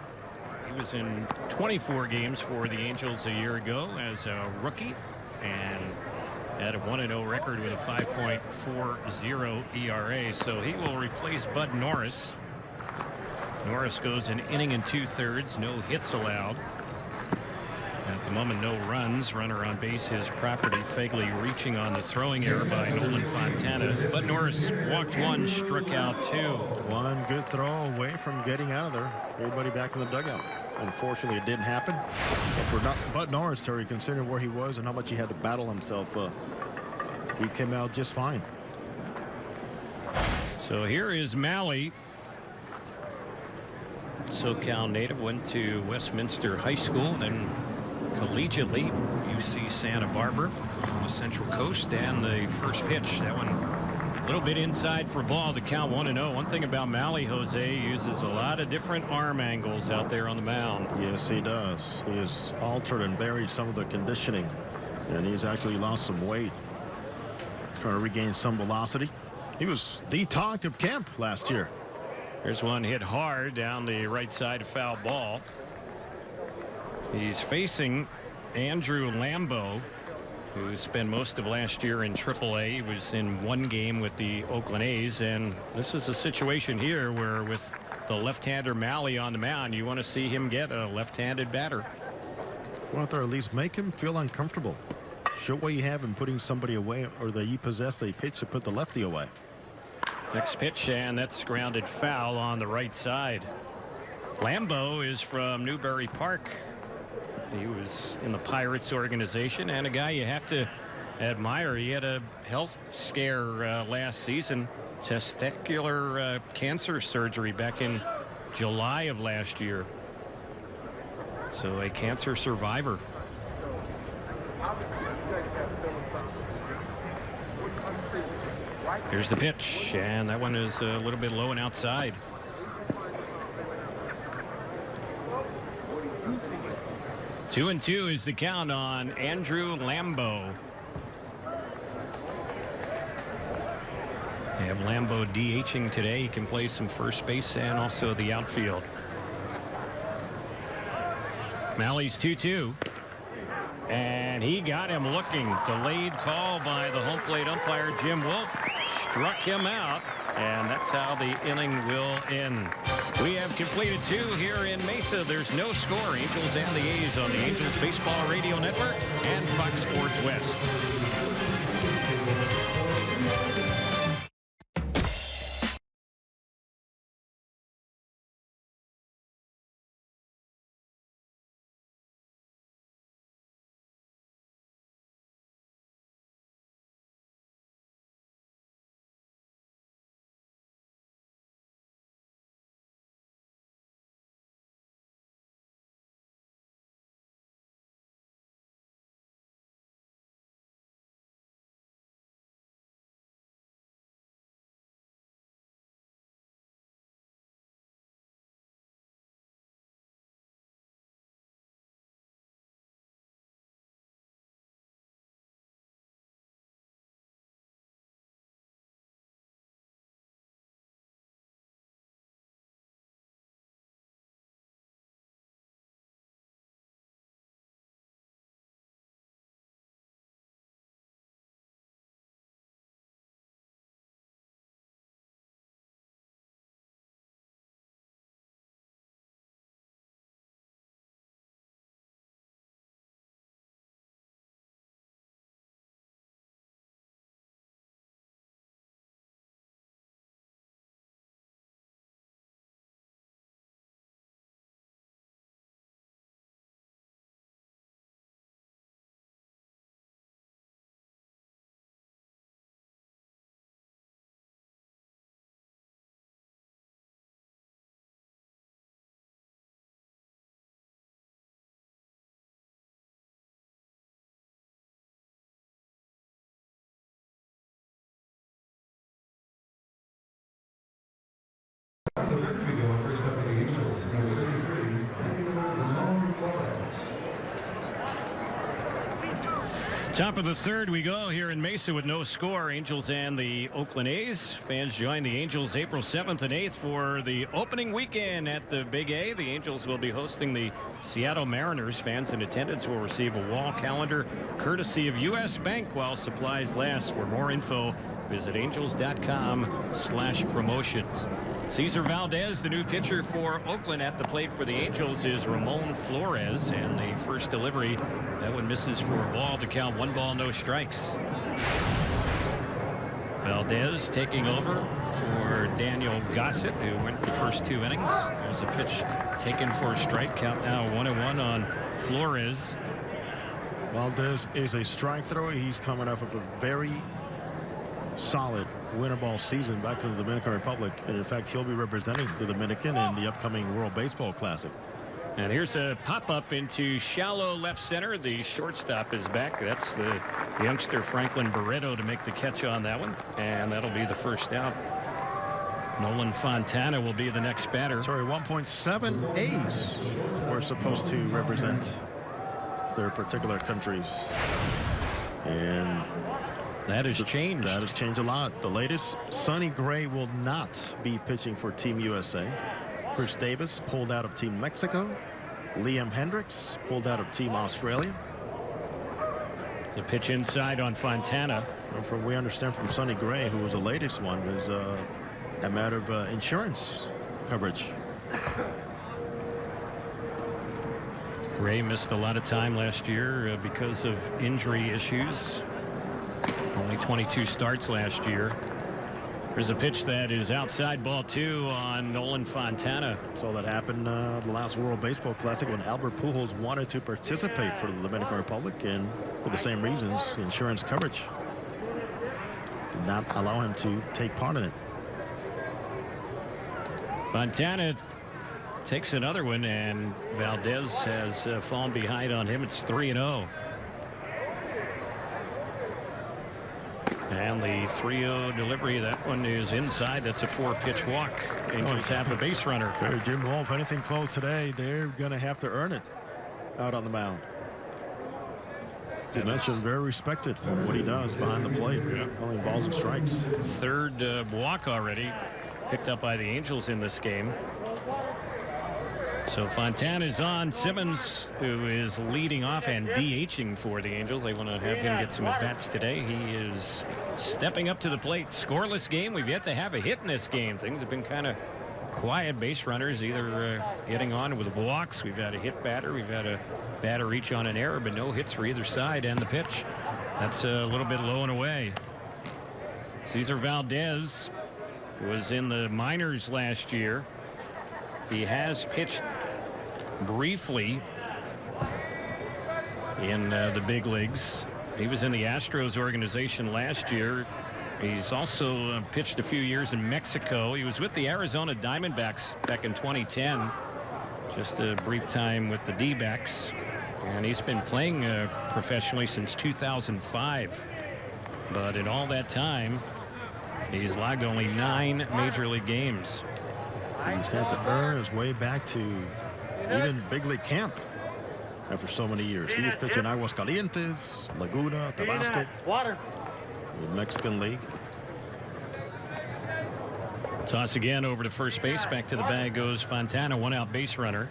He was in 24 games for the Angels a year ago as a rookie and had a 1-0 record with a 5.40 ERA. So he will replace Bud Norris. Norris goes an inning and 2/3, no hits allowed. At the moment, no runs. Runner on base, his property. Fagley reaching on the throwing error by Nolan Fontana. Bud Norris walked one, struck out two. One good throw away from getting out of there. Everybody back in the dugout. Unfortunately, it didn't happen. But for Bud Norris, Terry, considering where he was and how much he had to battle himself, he came out just fine. So here is Mahle. SoCal native, went to Westminster High School, then collegiately UC Santa Barbara on the Central Coast. And the first pitch, that one a little bit inside for ball to count 1-0. One thing about Mahle, Jose, uses a lot of different arm angles out there on the mound. Yes, he does. He has altered and varied some of the conditioning, and he's actually lost some weight, trying to regain some velocity. He was the talk of camp last year. There's one hit hard down the right side, foul ball. He's facing Andrew Lambeau, who spent most of last year in AAA. He was in one game with the Oakland A's, and this is a situation here where with the left-hander Mahle on the mound, you want to see him get a left-handed batter. Want to at least make him feel uncomfortable. Show what you have in putting somebody away, or that you possess a pitch to put the lefty away. Next pitch, and that's grounded foul on the right side. Lambeau is from Newbury Park. He was in the Pirates organization, and a guy you have to admire. He had a health scare last season, testicular cancer surgery back in July of last year. So a cancer survivor. Here's the pitch, and that one is a little bit low and outside. Two and two is the count on Andrew Lambeau. They have Lambeau DHing today. He can play some first base and also the outfield. Mahle's 2-2. And he got him looking. Delayed call by the home plate umpire, Jim Wolf. Struck him out. And that's how the inning will end. We have completed two here in Mesa. There's no score. Angels and the A's on the Angels Baseball Radio Network and Fox Sports West. Top of the third we go here in Mesa with no score. Angels and the Oakland A's. Fans join the Angels April 7th and 8th for the opening weekend at the Big A. The Angels will be hosting the Seattle Mariners. Fans in attendance will receive a wall calendar courtesy of U.S. Bank while supplies last. For more info, visit angels.com/promotions. Cesar Valdez, the new pitcher for Oakland, at the plate for the Angels is Ramon Flores, and the first delivery, that one misses for a ball to count 1 ball, no strikes. Valdez taking over for Daniel Gossett, who went the first 2 innings. There's a pitch taken for a strike. Count now 1-1 on Flores. Valdez is a strike thrower. He's coming off of a very solid winter ball season back to the Dominican Republic, and in fact he'll be representing the Dominican in the upcoming World Baseball Classic. And here's a pop-up into shallow left center. The shortstop is back. That's the youngster Franklin Barreto to make the catch on that one, and that'll be the first out. Nolan Fontana will be the next batter. Sorry, 1.7 A's were supposed to represent their particular countries, and that has changed. That has changed a lot. The latest, Sonny Gray will not be pitching for Team USA. Chris Davis pulled out of Team Mexico. Liam Hendricks pulled out of Team Australia. The pitch inside on Fontana. And from we understand from Sonny Gray, who was the latest one, was a matter of insurance coverage. Gray missed a lot of time last year because of injury issues. Only 22 starts last year. There's a pitch that is outside, ball 2 on Nolan Fontana. So that happened the last World Baseball Classic when Albert Pujols wanted to participate for the Dominican Republic, and for the same reasons, insurance coverage did not allow him to take part in it. Fontana takes another one, and Valdez has fallen behind on him. It's 3-0. And the 3-0 delivery, that one is inside. That's a 4-pitch walk. Angels have a base runner. Jim Wolf, anything close today, they're going to have to earn it out on the mound. You mentioned very respected what he does behind the plate, calling balls and strikes. Third walk already picked up by the Angels in this game. So Fontana is on. Simmons, who is leading off and DHing for the Angels. They want to have him get some at-bats today. He is stepping up to the plate. Scoreless game. We've yet to have a hit in this game. Things have been kind of quiet. Base runners either getting on with walks. We've had a hit batter. We've had a batter reach on an error, but no hits for either side. And the pitch, that's a little bit low and away. Cesar Valdez was in the minors last year. He has pitched briefly in the big leagues. He was in the Astros organization last year. He's also pitched a few years in Mexico. He was with the Arizona Diamondbacks back in 2010. Just a brief time with the D-backs. And he's been playing professionally since 2005. But in all that time, he's logged only 9 major league games. He's had to earn his way back to even big league camp after so many years. He was pitching Aguascalientes, Laguna, Tabasco, the Mexican League. Toss again over to first base. Back to the bag goes Fontana, 1-out base runner.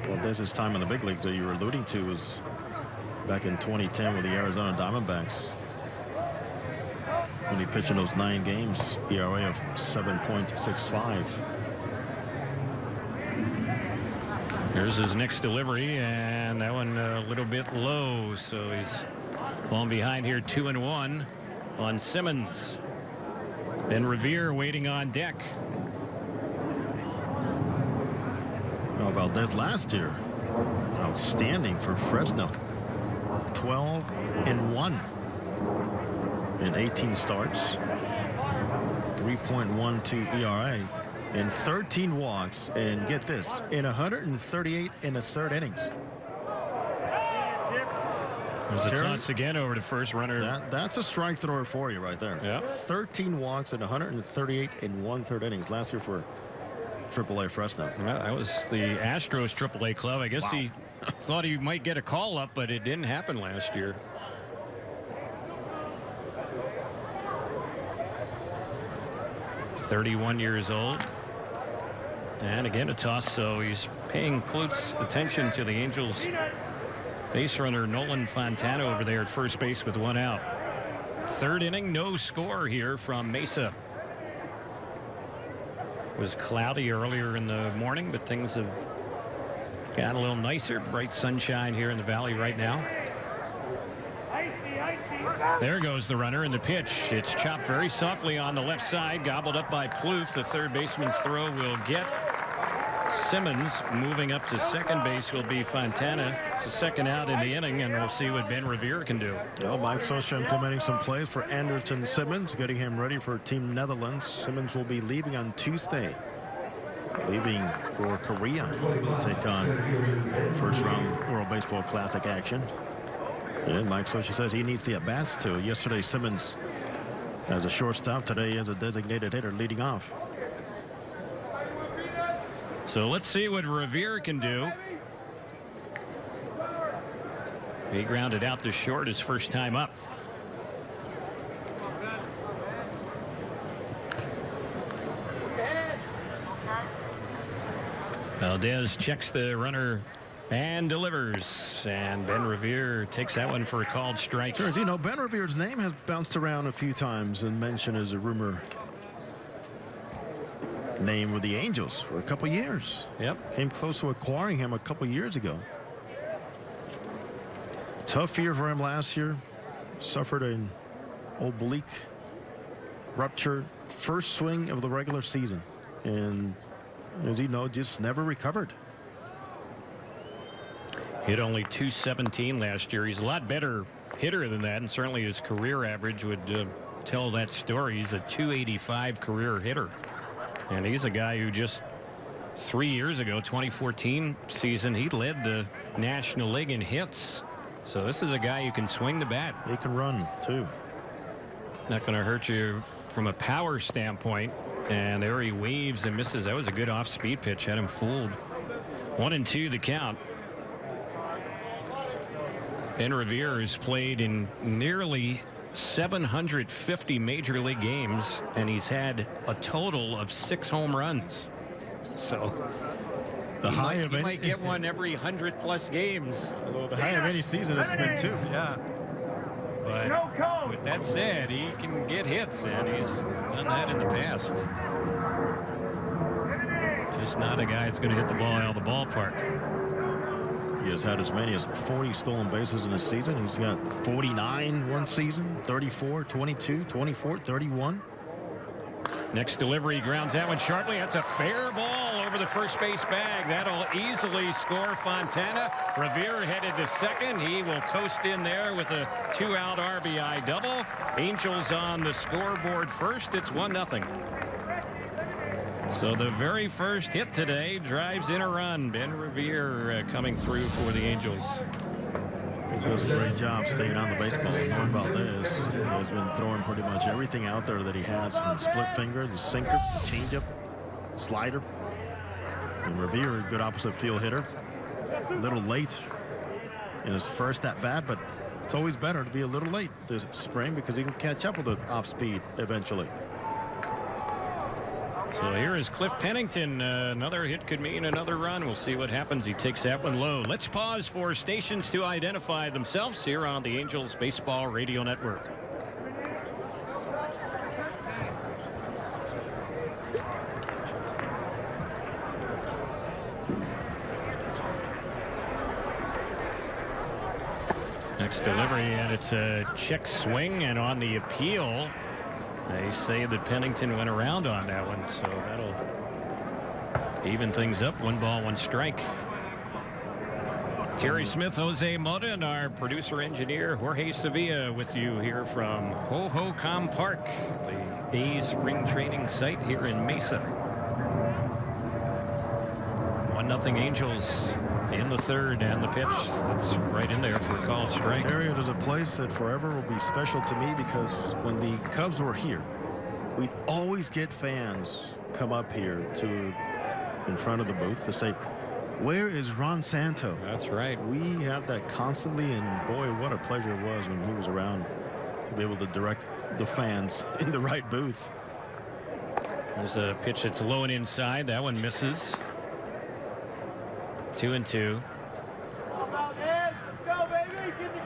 Well, this is time in the big leagues that you were alluding to was back in 2010 with the Arizona Diamondbacks. When he pitched in those 9 games, ERA of 7.65. Here's his next delivery, and that one a little bit low, so he's falling behind here. 2-1 on Simmons. Then Revere waiting on deck. Well, Valdez last year, outstanding for Fresno. 12-1 in 18 starts. 3.12 ERA. In 13 walks, and get this, in 138 in the 3rd innings. There's a toss again over to first runner. That's a strike thrower for you right there. Yeah. 13 walks in 138 in 1/3 innings last year for AAA Fresno. Well, that was the Astros AAA club. I guess he thought he might get a call up, but it didn't happen last year. 31 years old. And again, a toss, so he's paying close attention to the Angels base runner Nolan Fontana over there at first base with one out. Third inning, no score here from Mesa. It was cloudy earlier in the morning, but things have got a little nicer. Bright sunshine here in the valley right now. There goes the runner, and the pitch. It's chopped very softly on the left side, gobbled up by Plouffe. The third baseman's throw will get Simmons. Moving up to second base will be Fontana. It's a second out in the inning, and we'll see what Ben Revere can do. Well, Mike Scioscia implementing some plays for Anderson Simmons, getting him ready for Team Netherlands. Simmons will be leaving on Tuesday, leaving for Korea to take on first round World Baseball Classic action. And Mike Scioscia says he needs the at-bats too. Yesterday, Simmons as a shortstop. Today as a designated hitter leading off. So let's see what Revere can do. He grounded out to short his first time up. Valdez checks the runner and delivers, and Ben Revere takes that one for a called strike. Sure, you know, Ben Revere's name has bounced around a few times and mentioned as a rumor name with the Angels for a couple years. Yep. Came close to acquiring him a couple years ago. Tough year for him last year. Suffered an oblique rupture first swing of the regular season, and as you know, just never recovered. Hit only .217 last year. He's a lot better hitter than that, and certainly his career average would tell that story. He's a .285 career hitter, and he's a guy who just 3 years ago, 2014 season, he led the National League in hits. So this is a guy who can swing the bat. He can run too. Not going to hurt you from a power standpoint. And there he waves and misses. That was a good off-speed pitch. Had him fooled. 1-2 the count. Ben Revere has played in nearly 750 major league games, and he's had a total of 6 home runs. So the high of he might get one every 100+ games. Well, the high of any season it's been 2. Yeah. But with that said, he can get hits, and he's done that in the past. Just not a guy that's going to hit the ball out of the ballpark. He has had as many as 40 stolen bases in a season. He's got 49 one season, 34, 22, 24, 31. Next delivery, grounds that one sharply. That's a fair ball over the first base bag. That'll easily score Fontana. Revere headed to second. He will coast in there with a 2-out RBI double. Angels on the scoreboard first. It's 1-0. So the very first hit today drives in a run. Ben Revere coming through for the Angels. He does a great job staying on the baseball. Norman Valdez has been throwing pretty much everything out there that he has, from the split finger, the sinker, the changeup, slider. And Revere, a good opposite field hitter. A little late in his first at bat, but it's always better to be a little late this spring because he can catch up with the off speed eventually. So here is Cliff Pennington. Another hit could mean another run. We'll see what happens. He takes that one low. Let's pause for stations to identify themselves here on the Angels Baseball Radio Network. Next delivery, and it's a check swing, and on the appeal, they say that Pennington went around on that one, so that'll even things up. 1 ball, 1 strike. Terry Smith, Jose Mota, and our producer engineer Jorge Sevilla with you here from Ho-Ho-Com Park, the A's spring training site here in Mesa. 1-0 Angels in the third, and the pitch that's right in there for a called strike. Terry, it is a place that forever will be special to me because when the Cubs were here, we'd always get fans come up here to in front of the booth to say, "Where is Ron Santo?" That's right. We have that constantly, and boy, what a pleasure it was when he was around to be able to direct the fans in the right booth. There's a pitch that's low and inside. That one misses. 2-2.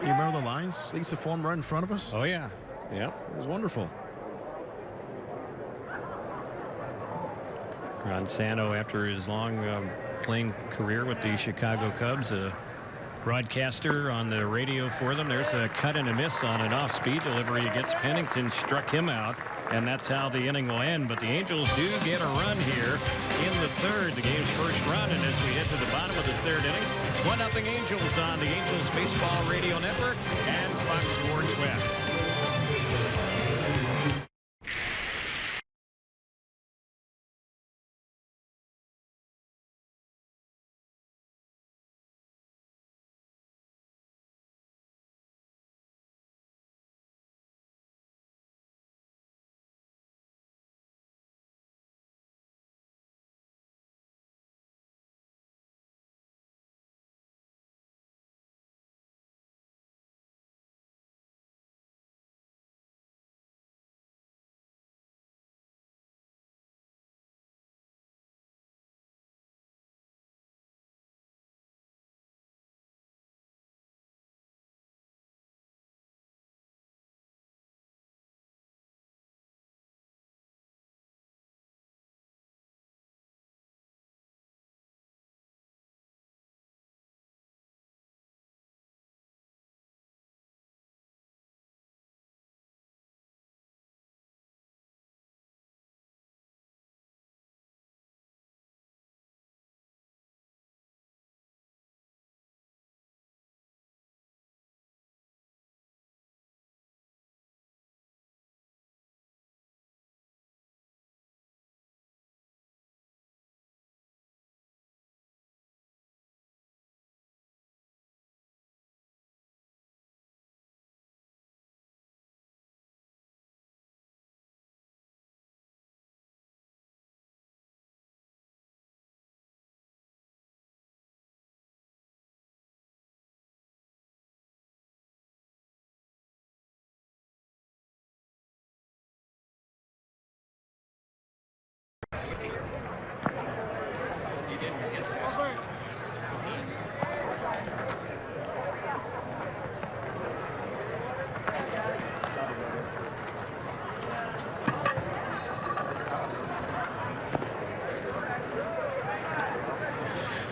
You remember the lines they used to form right in front of us? Oh, yeah. Yeah. It was wonderful. Ron Santo, after his long playing career with the Chicago Cubs, a broadcaster on the radio for them. There's a cut and a miss on an off-speed delivery against Pennington. Struck him out, and that's how the inning will end. But the Angels do get a run here in the third, the game's first run. And as we head to the bottom of the third inning, 1-0 Angels on the Angels Baseball Radio Network and Fox Sports West.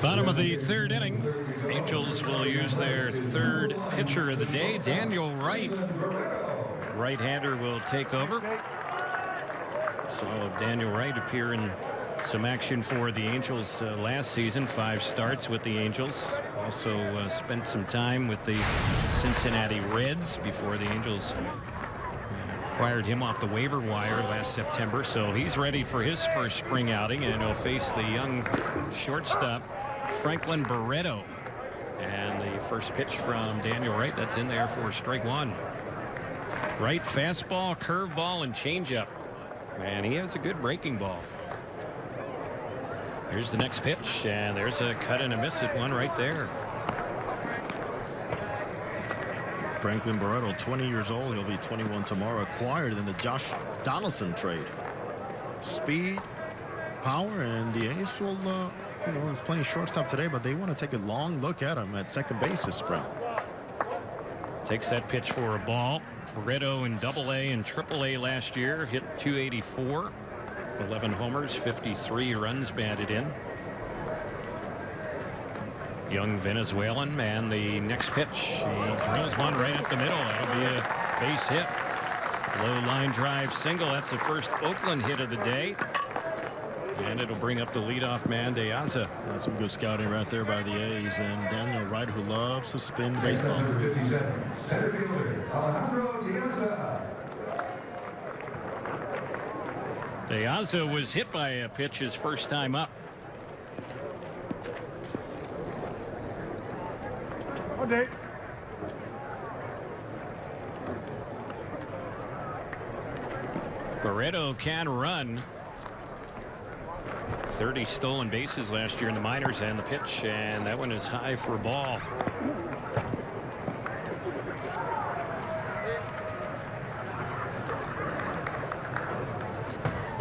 Bottom of the third inning. Angels will use their third pitcher of the day, Daniel Wright. Right-hander will take over. So Daniel Wright appear in some action for the Angels last season. 5 starts with the Angels. Also spent some time with the Cincinnati Reds before the Angels acquired him off the waiver wire last September. So he's ready for his first spring outing, and he'll face the young shortstop Franklin Barreto. And the first pitch from Daniel Wright, that's in there for strike one. Right fastball, curveball, and changeup. And he has a good breaking ball. Here's the next pitch, and there's a cut and a miss at one right there. Franklin Barreto, 20 years old. He'll be 21 tomorrow. Acquired in the Josh Donaldson trade. Speed, power, and the A's will, he's playing shortstop today, but they want to take a long look at him at second base this spring. Takes that pitch for a ball. Barreto in Double-A and Triple-A last year hit .284, 11 homers, 53 runs batted in. Young Venezuelan, and the next pitch, he drills one right up the middle. That'll be a base hit. Low line drive single. That's the first Oakland hit of the day. And it'll bring up the leadoff man, De Aza. That's some good scouting right there by the A's. And Daniel Wright, who loves to spin baseball. De Aza was hit by a pitch his first time up. Okay. Barreto can run. 30 stolen bases last year in the minors, and the pitch, and that one is high for a ball.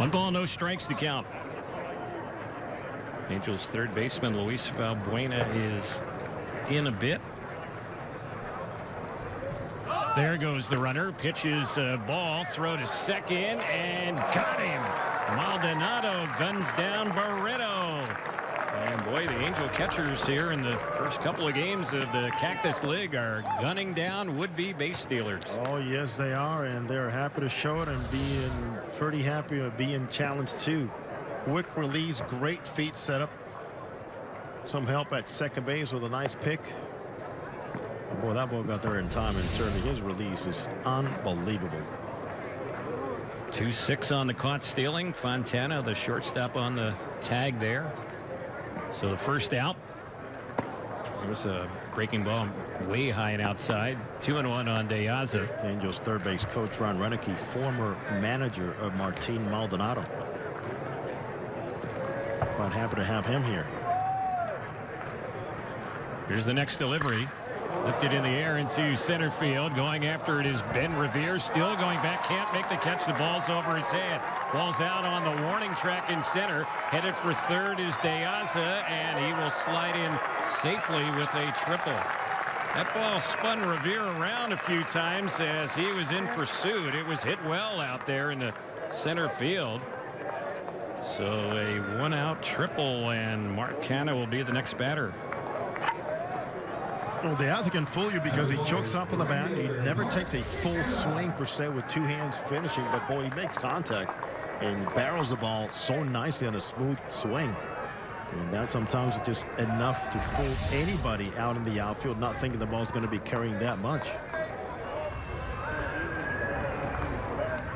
1 ball, no strikes to count. Angels third baseman Luis Valbuena is in a bit. There goes the runner. Pitches a ball. Throw to second and got him. Maldonado guns down Barreto. And boy, the Angel catchers here in the first couple of games of the Cactus League are gunning down would-be base stealers. Oh, yes, they are, and they're happy to show it and being pretty happy with being challenged too. Quick release, great feet setup. Some help at second base with a nice pick. Boy, that ball got there in time, and certainly his release is unbelievable. 2-6 on the caught stealing. Fontana, the shortstop, on the tag there. So the first out. There was a breaking ball way high and outside. 2-1 on De Aza. Angels third base coach Ron Renicky, former manager of Martin Maldonado. Quite happy to have him here. Here's the next delivery. Lifted in the air into center field. Going after it is Ben Revere. Still going back. Can't make the catch. The ball's over his head. Ball's out on the warning track in center. Headed for third is De Aza, and he will slide in safely with a triple. That ball spun Revere around a few times as he was in pursuit. It was hit well out there in the center field. So a one-out triple, and Mark Canha will be the next batter. Well, De Aza can fool you because he chokes up on the bat. He never takes a full swing per se with two hands finishing, but boy, he makes contact and barrels the ball so nicely on a smooth swing. And that sometimes is just enough to fool anybody out in the outfield, not thinking the ball's going to be carrying that much.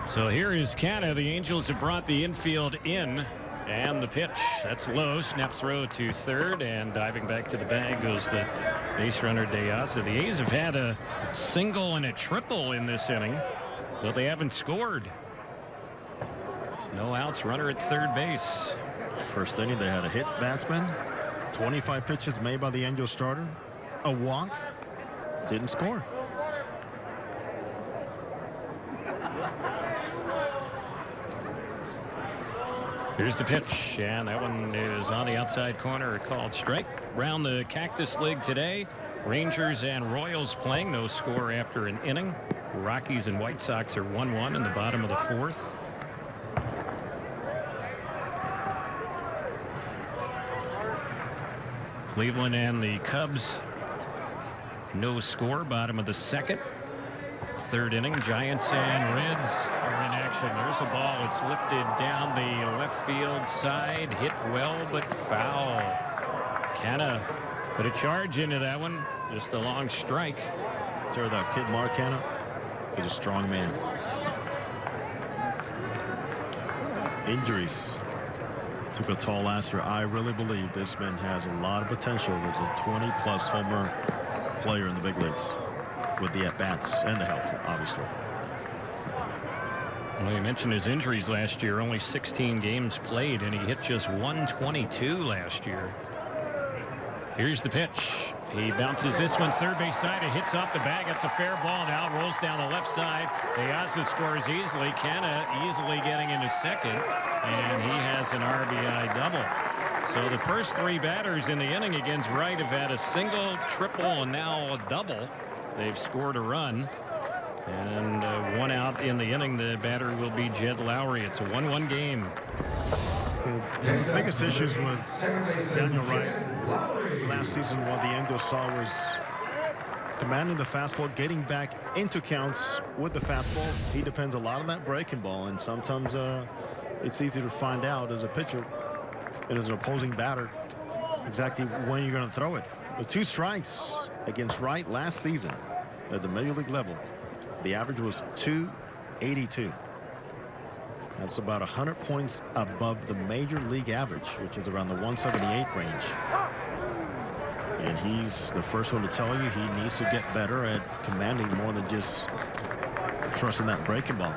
So here is Canha. The Angels have brought the infield in. And the pitch, that's low. Snap throw to third, and diving back to the bag goes the base runner De Aza. The A's have had a single and a triple in this inning, but they haven't scored. No outs, runner at third base. First inning, they had a hit batsman, 25 pitches made by the Angel starter, a walk, didn't score. Here's the pitch, and that one is on the outside corner, called strike. Round the Cactus League today, Rangers and Royals playing. No score after an inning. Rockies and White Sox are 1-1 in the bottom of the fourth. Cleveland and the Cubs, no score, bottom of the second. Third inning, Giants and Reds are in action. There's a ball. It's lifted down the left field side. Hit well, but foul. Canha put a charge into that one. Just a long strike. Tell that kid Mark Canha, he's a strong man. Injuries took a toll last year. I really believe this man has a lot of potential as a 20-plus homer player in the big leagues, with the at-bats and the health, obviously. Well, you mentioned his injuries last year. Only 16 games played, and he hit just 122 last year. Here's the pitch. He bounces this one third base side. It hits off the bag. It's a fair ball now. Rolls down the left side. De Aza scores easily. Canha easily getting into second, and he has an RBI double. So the first three batters in the inning against Wright have had a single, triple, and now a double. They've scored a run, and one out in the inning. The batter will be Jed Lowry. It's a 1-1 game. The biggest issues with Daniel Wright last season, what the Angels saw was commanding the fastball, getting back into counts with the fastball. He depends a lot on that breaking ball, and sometimes it's easy to find out as a pitcher and as an opposing batter exactly when you're going to throw it. With 2 strikes against Wright last season at the major league level, the average was .282. That's about 100 points above the major league average, which is around the 178 range. And he's the first one to tell you he needs to get better at commanding more than just trusting that breaking ball.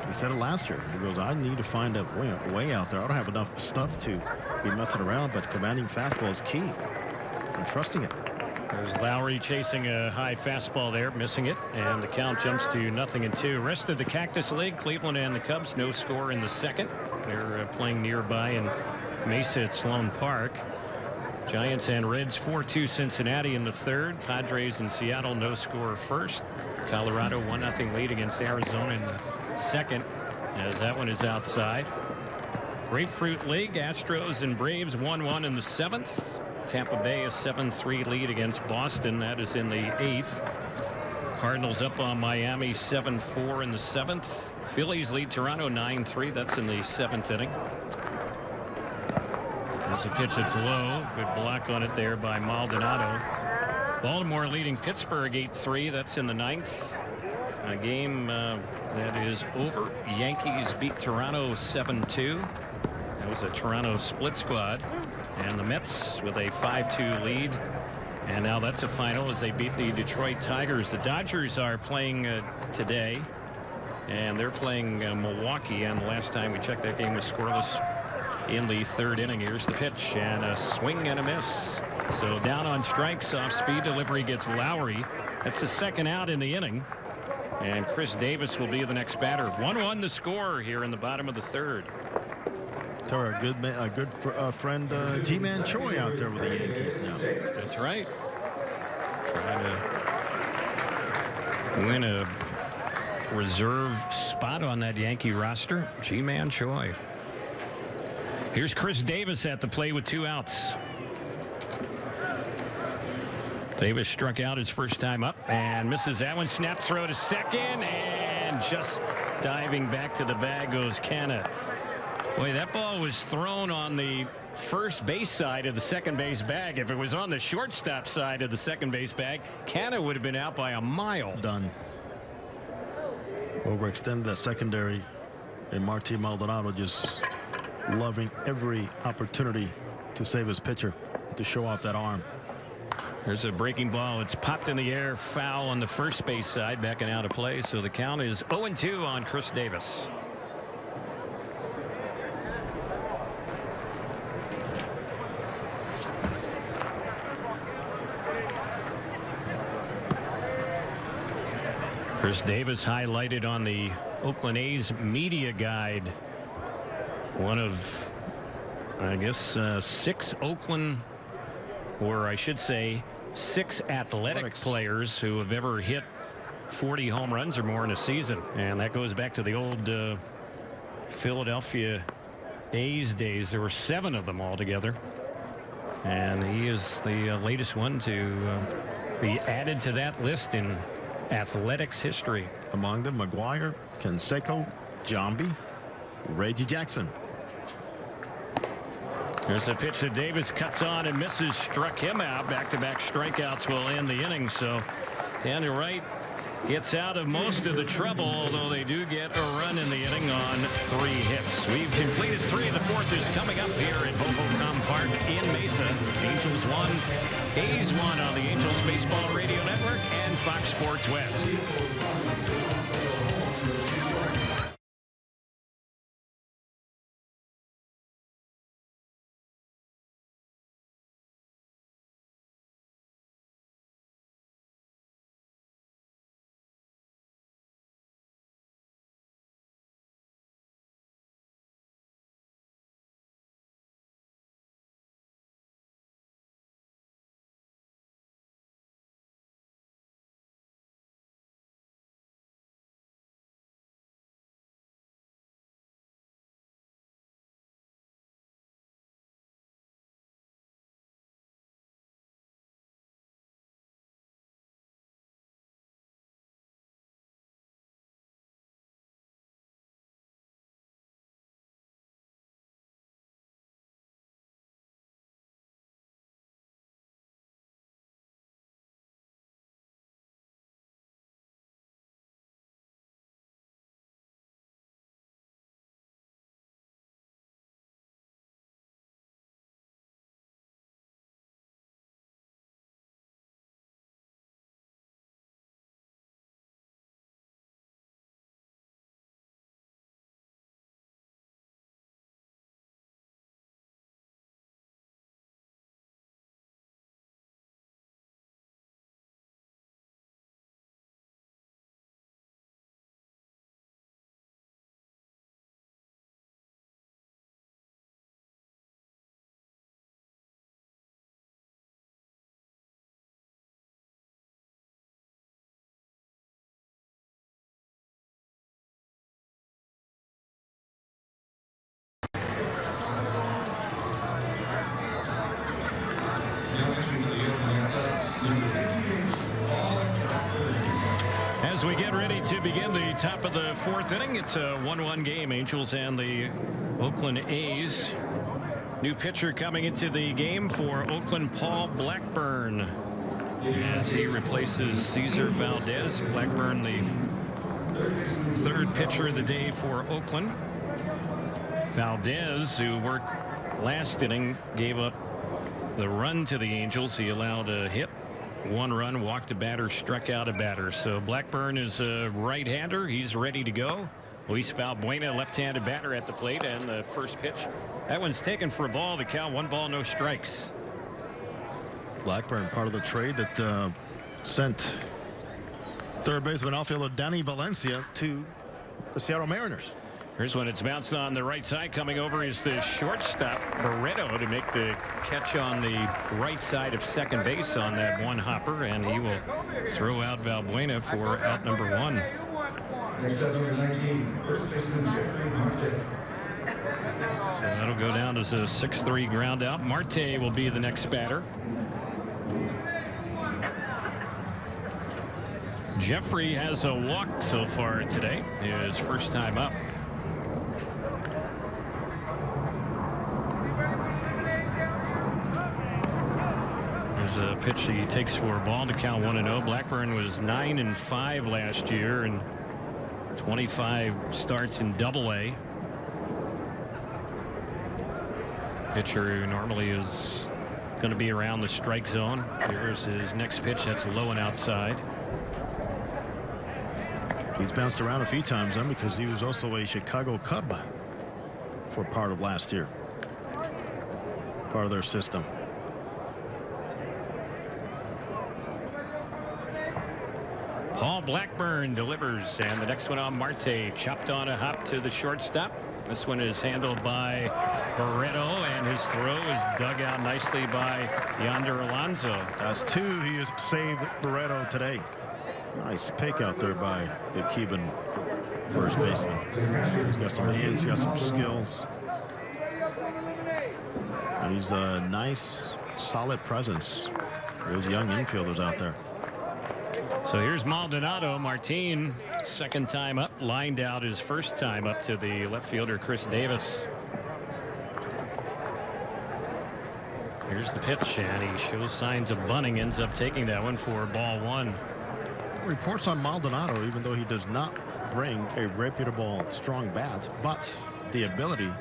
He said it last year. He goes, I need to find a way out there. I don't have enough stuff to be messing around, but commanding fastball is key and trusting it. There's Lowry chasing a high fastball there, missing it, and the count jumps to 0-2. Rest of the Cactus League, Cleveland and the Cubs, no score in the second. They're playing nearby in Mesa at Sloan Park. Giants and Reds 4-2 Cincinnati in the third. Padres and Seattle no score first. Colorado 1-0 lead against Arizona in the second, as that one is outside. Grapefruit League, Astros and Braves 1-1 in the seventh. Tampa Bay a 7-3 lead against Boston. That is in the eighth. Cardinals up on Miami 7-4 in the seventh. Phillies lead Toronto 9-3. That's in the seventh inning. There's a pitch that's low. Good block on it there by Maldonado. Baltimore leading Pittsburgh 8-3. That's in the ninth. A game that is over. Yankees beat Toronto 7-2. That was a Toronto split squad. And the Mets with a 5-2 lead. And now that's a final as they beat the Detroit Tigers. The Dodgers are playing today. And they're playing Milwaukee. And the last time we checked, that game was scoreless in the third inning. Here's the pitch, and a swing and a miss. So down on strikes, off speed delivery gets Lowry. That's the second out in the inning. And Chris Davis will be the next batter. 1-1 the score here in the bottom of the third. Our good friend G-Man Choi out there with the Yankees now. That's right. Trying to win a reserve spot on that Yankee roster. G-Man Choi. Here's Chris Davis at the plate with 2 outs. Davis struck out his first time up and misses that one. Snap throw to second, and just diving back to the bag goes Canna. Boy, that ball was thrown on the first base side of the second base bag. If it was on the shortstop side of the second base bag, Canna would have been out by a mile. Done. Overextended that secondary, and Martín Maldonado just loving every opportunity to save his pitcher, to show off that arm. There's a breaking ball. It's popped in the air, foul on the first base side, backing out of play. So the count is 0-2 on Chris Davis. Chris Davis highlighted on the Oakland A's media guide. One of, I guess, 6 Oakland, or I should say 6 athletic players who have ever hit 40 home runs or more in a season. And that goes back to the old Philadelphia A's days. There were 7 of them altogether. And he is the latest one to be added to that list in athletics history. Among them, McGuire, Canseco, Jambi, Reggie Jackson. There's a pitch that Davis cuts on and misses. Struck him out. Back-to-back strikeouts will end the inning. So Daniel Wright gets out of most of the trouble, although they do get a run in the inning on 3 hits. We've completed 3. The 4th is coming up here at Hohokam Park in Mesa. Angels 1, A's 1 on the Angels Baseball Radio Network and Fox Sports West. As we get ready to begin the top of the 4th inning, it's a 1-1 game. Angels and the Oakland A's. New pitcher coming into the game for Oakland, Paul Blackburn, as he replaces Cesar Valdez. Blackburn, the 3rd pitcher of the day for Oakland. Valdez, who worked last inning, gave up the run to the Angels. He allowed a hit, 1 run, walked a batter, struck out a batter. So Blackburn is a right-hander. He's ready to go. Luis Valbuena, left-handed batter at the plate, and the first pitch, that one's taken for a ball. The count, 1 ball, no strikes. Blackburn, part of the trade that sent third baseman outfielder Danny Valencia to the Seattle Mariners. Here's when it's bounced on the right side. Coming over is the shortstop, Barreto, to make the catch on the right side of second base on that one hopper, and he will throw out Valbuena for out number 1. Next up, number 19, first baseman Jeffrey Marte. So that'll go down as a 6-3 ground out. Marte will be the next batter. Jeffrey has a walk so far today, his first time up. There's a pitch he takes for a ball to count 1-0. Blackburn was 9-5 last year and 25 starts in Double-A. Pitcher who normally is going to be around the strike zone. Here's his next pitch. That's low and outside. He's bounced around a few times then, because he was also a Chicago Cub for part of last year. Part of their system. Paul Blackburn delivers, and the next one on Marte, chopped on a hop to the shortstop. This one is handled by Barreto, and his throw is dug out nicely by Yonder Alonso. That's 2 he has saved Barreto today. Nice pick out there by the Cuban first baseman. He's got some hands, he's got some skills. And he's a nice, solid presence. Those young infielders out there. So here's Maldonado. Martin, second time up, lined out his first time up to the left fielder Chris Davis. Here's the pitch, and he shows signs of bunting, ends up taking that one for ball 1. Reports on Maldonado, even though he does not bring a reputable strong bat, but the ability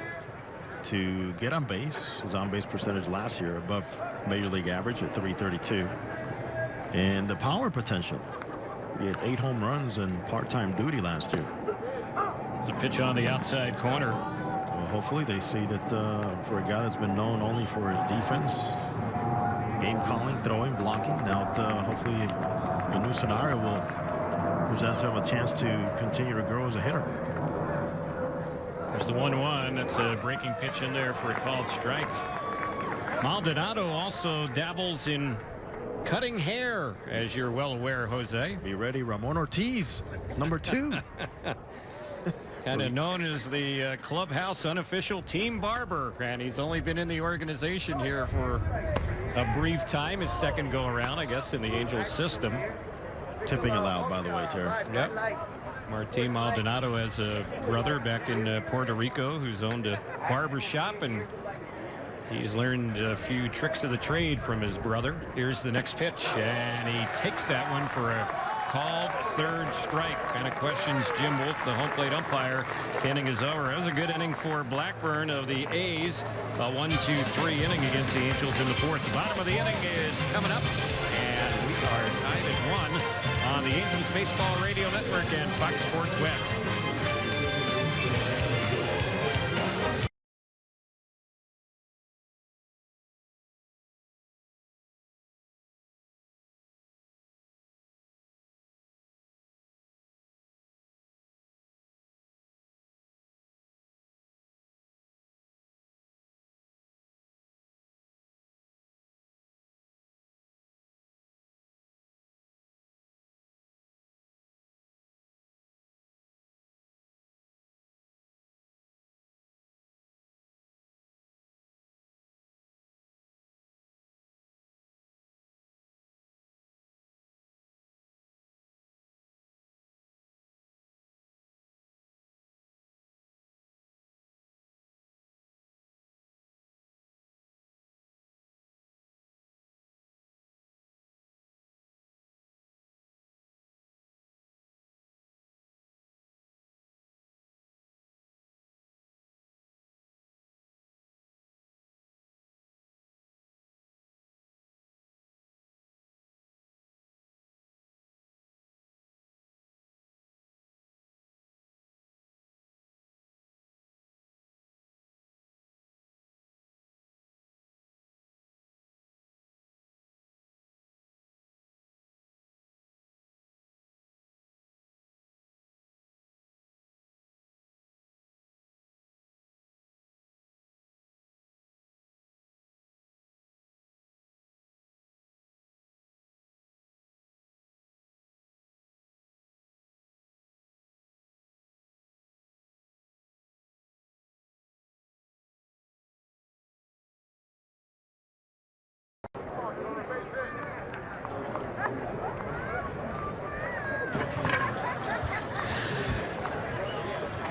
to get on base. His on-base percentage last year above Major League average at .332. And the power potential. He had 8 home runs in part-time duty last year. The pitch on the outside corner. Well, hopefully they see that for a guy that's been known only for his defense, game calling, throwing, blocking, now hopefully a new scenario will present him a chance to continue to grow as a hitter. There's the 1-1. That's a breaking pitch in there for a called strike. Maldonado also dabbles in cutting hair, as you're well aware, Jose. Be ready, Ramon Ortiz, number 2. Kind of known as the clubhouse unofficial team barber, and he's only been in the organization here for a brief time, his second go around, I guess, in the Angels system. Tipping allowed, by the way, Terry. Yep. Martin Maldonado has a brother back in Puerto Rico who's owned a barber shop, and he's learned a few tricks of the trade from his brother. Here's the next pitch, and he takes that one for a called third strike. Kind of questions Jim Wolf, the home plate umpire. Inning is over. That was a good inning for Blackburn of the A's. A 1-2-3 inning against the Angels in the 4th. The bottom of the inning is coming up, and we are tied at 1 on the Angels Baseball Radio Network and Fox Sports West.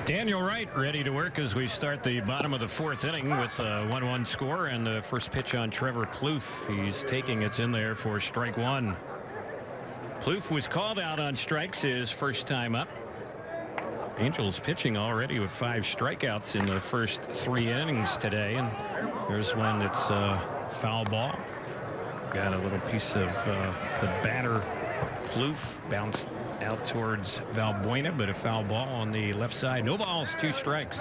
Daniel Wright ready to work as we start the bottom of the fourth inning with a 1-1 score, and the first pitch on Trevor Plouffe. He's taking it's in there for strike one. Plouffe was called out on strikes his first time up. Angels pitching already with 5 strikeouts in the first 3 innings today, and there's one that's foul ball. Got a little piece of the batter. Plouffe bounced out towards Valbuena, but a foul ball on the left side. No balls, 2 strikes.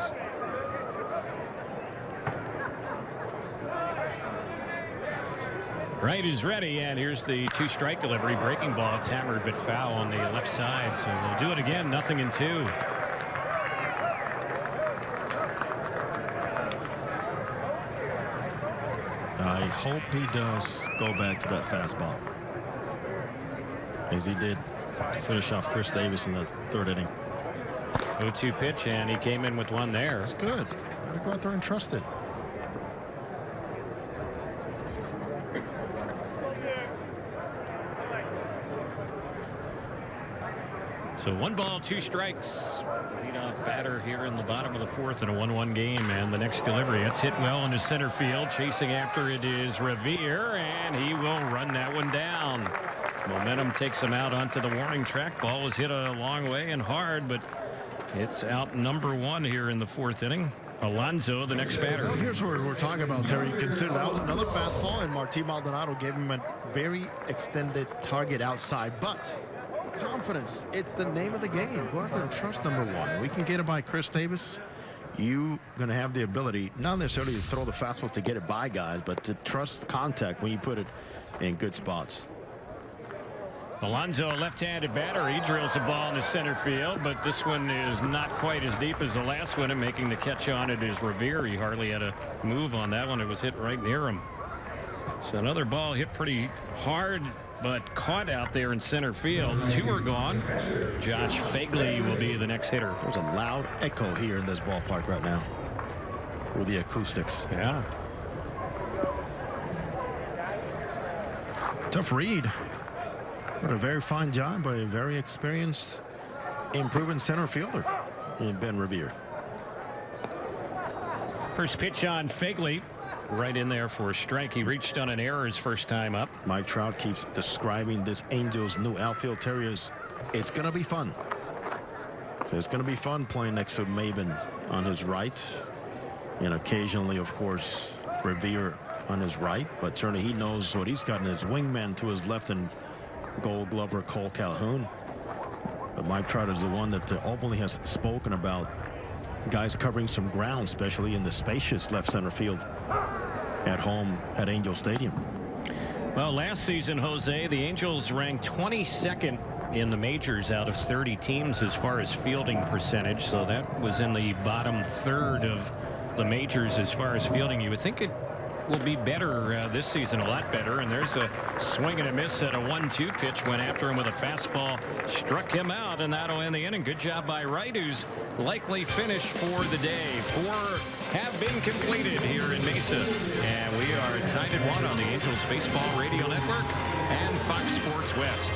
Wright is ready, and here's the 2-strike delivery. Breaking ball, it's hammered but foul on the left side, so they'll do it again. 0-2. I hope he does go back to that fastball, as he did to finish off Chris Davis in the 3rd inning. 0-2 pitch, and he came in with one there. That's good. Gotta go out there and trust it. So 1 ball, 2 strikes. Leadoff batter here in the bottom of the 4th in a 1-1 game, and the next delivery, it's hit well into center field. Chasing after it is Revere, and he will run that one down. Momentum takes him out onto the warning track. Ball is hit a long way and hard, but it's out number 1 here in the 4th inning. Alonso, the next batter. Well, here's what we're talking about, Terry. You consider that was another fastball, and Martin Maldonado gave him a very extended target outside, but confidence, it's the name of the game. Go out there and trust number 1. We can get it by Chris Davis. You're going to have the ability, not necessarily to throw the fastball to get it by guys, but to trust contact when you put it in good spots. Alonso, left-handed batter. He drills the ball in the center field, but this one is not quite as deep as the last one, and making the catch on it is Revere. He hardly had a move on that one. It was hit right near him. So another ball hit pretty hard, but caught out there in center field. 2 are gone. Josh Fagley will be the next hitter. There's a loud echo here in this ballpark right now with the acoustics. Yeah. Tough read. But a very fine job by a very experienced, improving center fielder in Ben Revere. First pitch on Fagley. Right in there for a strike. He reached on an error his first time up. Mike Trout keeps describing this Angels' new outfield terriers. It's going to be fun. So it's going to be fun playing next to Maben on his right. And occasionally, of course, Revere on his right. But certainly he knows what he's got in his wingman to his left and Gold Glover Cole Calhoun. But Mike Trout is the one that openly has spoken about guys covering some ground, especially in the spacious left center field at home at Angel Stadium. Well, last season, Jose, the Angels ranked 22nd in the majors out of 30 teams as far as fielding percentage. So that was in the bottom 1/3 of the majors as far as fielding. You would think it will be better this season, a lot better. And there's a swing and a miss at a 1-2 pitch. Went after him with a fastball, struck him out, and that'll end the inning. Good job by Wright, who's likely finished for the day. 4 have been completed here in Mesa, and we are tied at 1 on the Angels Baseball Radio Network and Fox Sports West.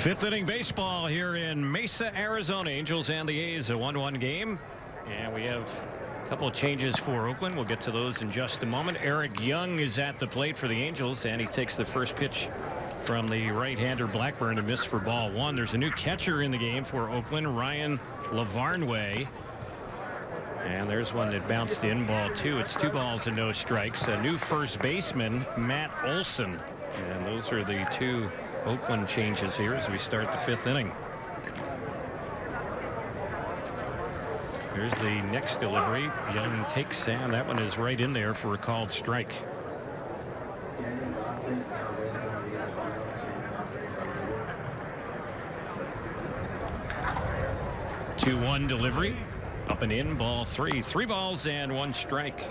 Fifth inning baseball here in Mesa, Arizona. Angels and the A's, a 1-1 game. And we have a couple of changes for Oakland. We'll get to those in just a moment. Eric Young is at the plate for the Angels, and he takes the first pitch from the right-hander Blackburn to miss for ball one. There's a new catcher in the game for Oakland, Ryan Lavarnway. And there's one that bounced in, ball two. It's 2 balls and no strikes. A new first baseman, Matt Olson. And those are the 2 Oakland changes here as we start the 5th inning. Here's the next delivery. Young takes, and that one is right in there for a called strike. Two 2-1 delivery. Up and in, ball 3. 3 balls and 1 strike.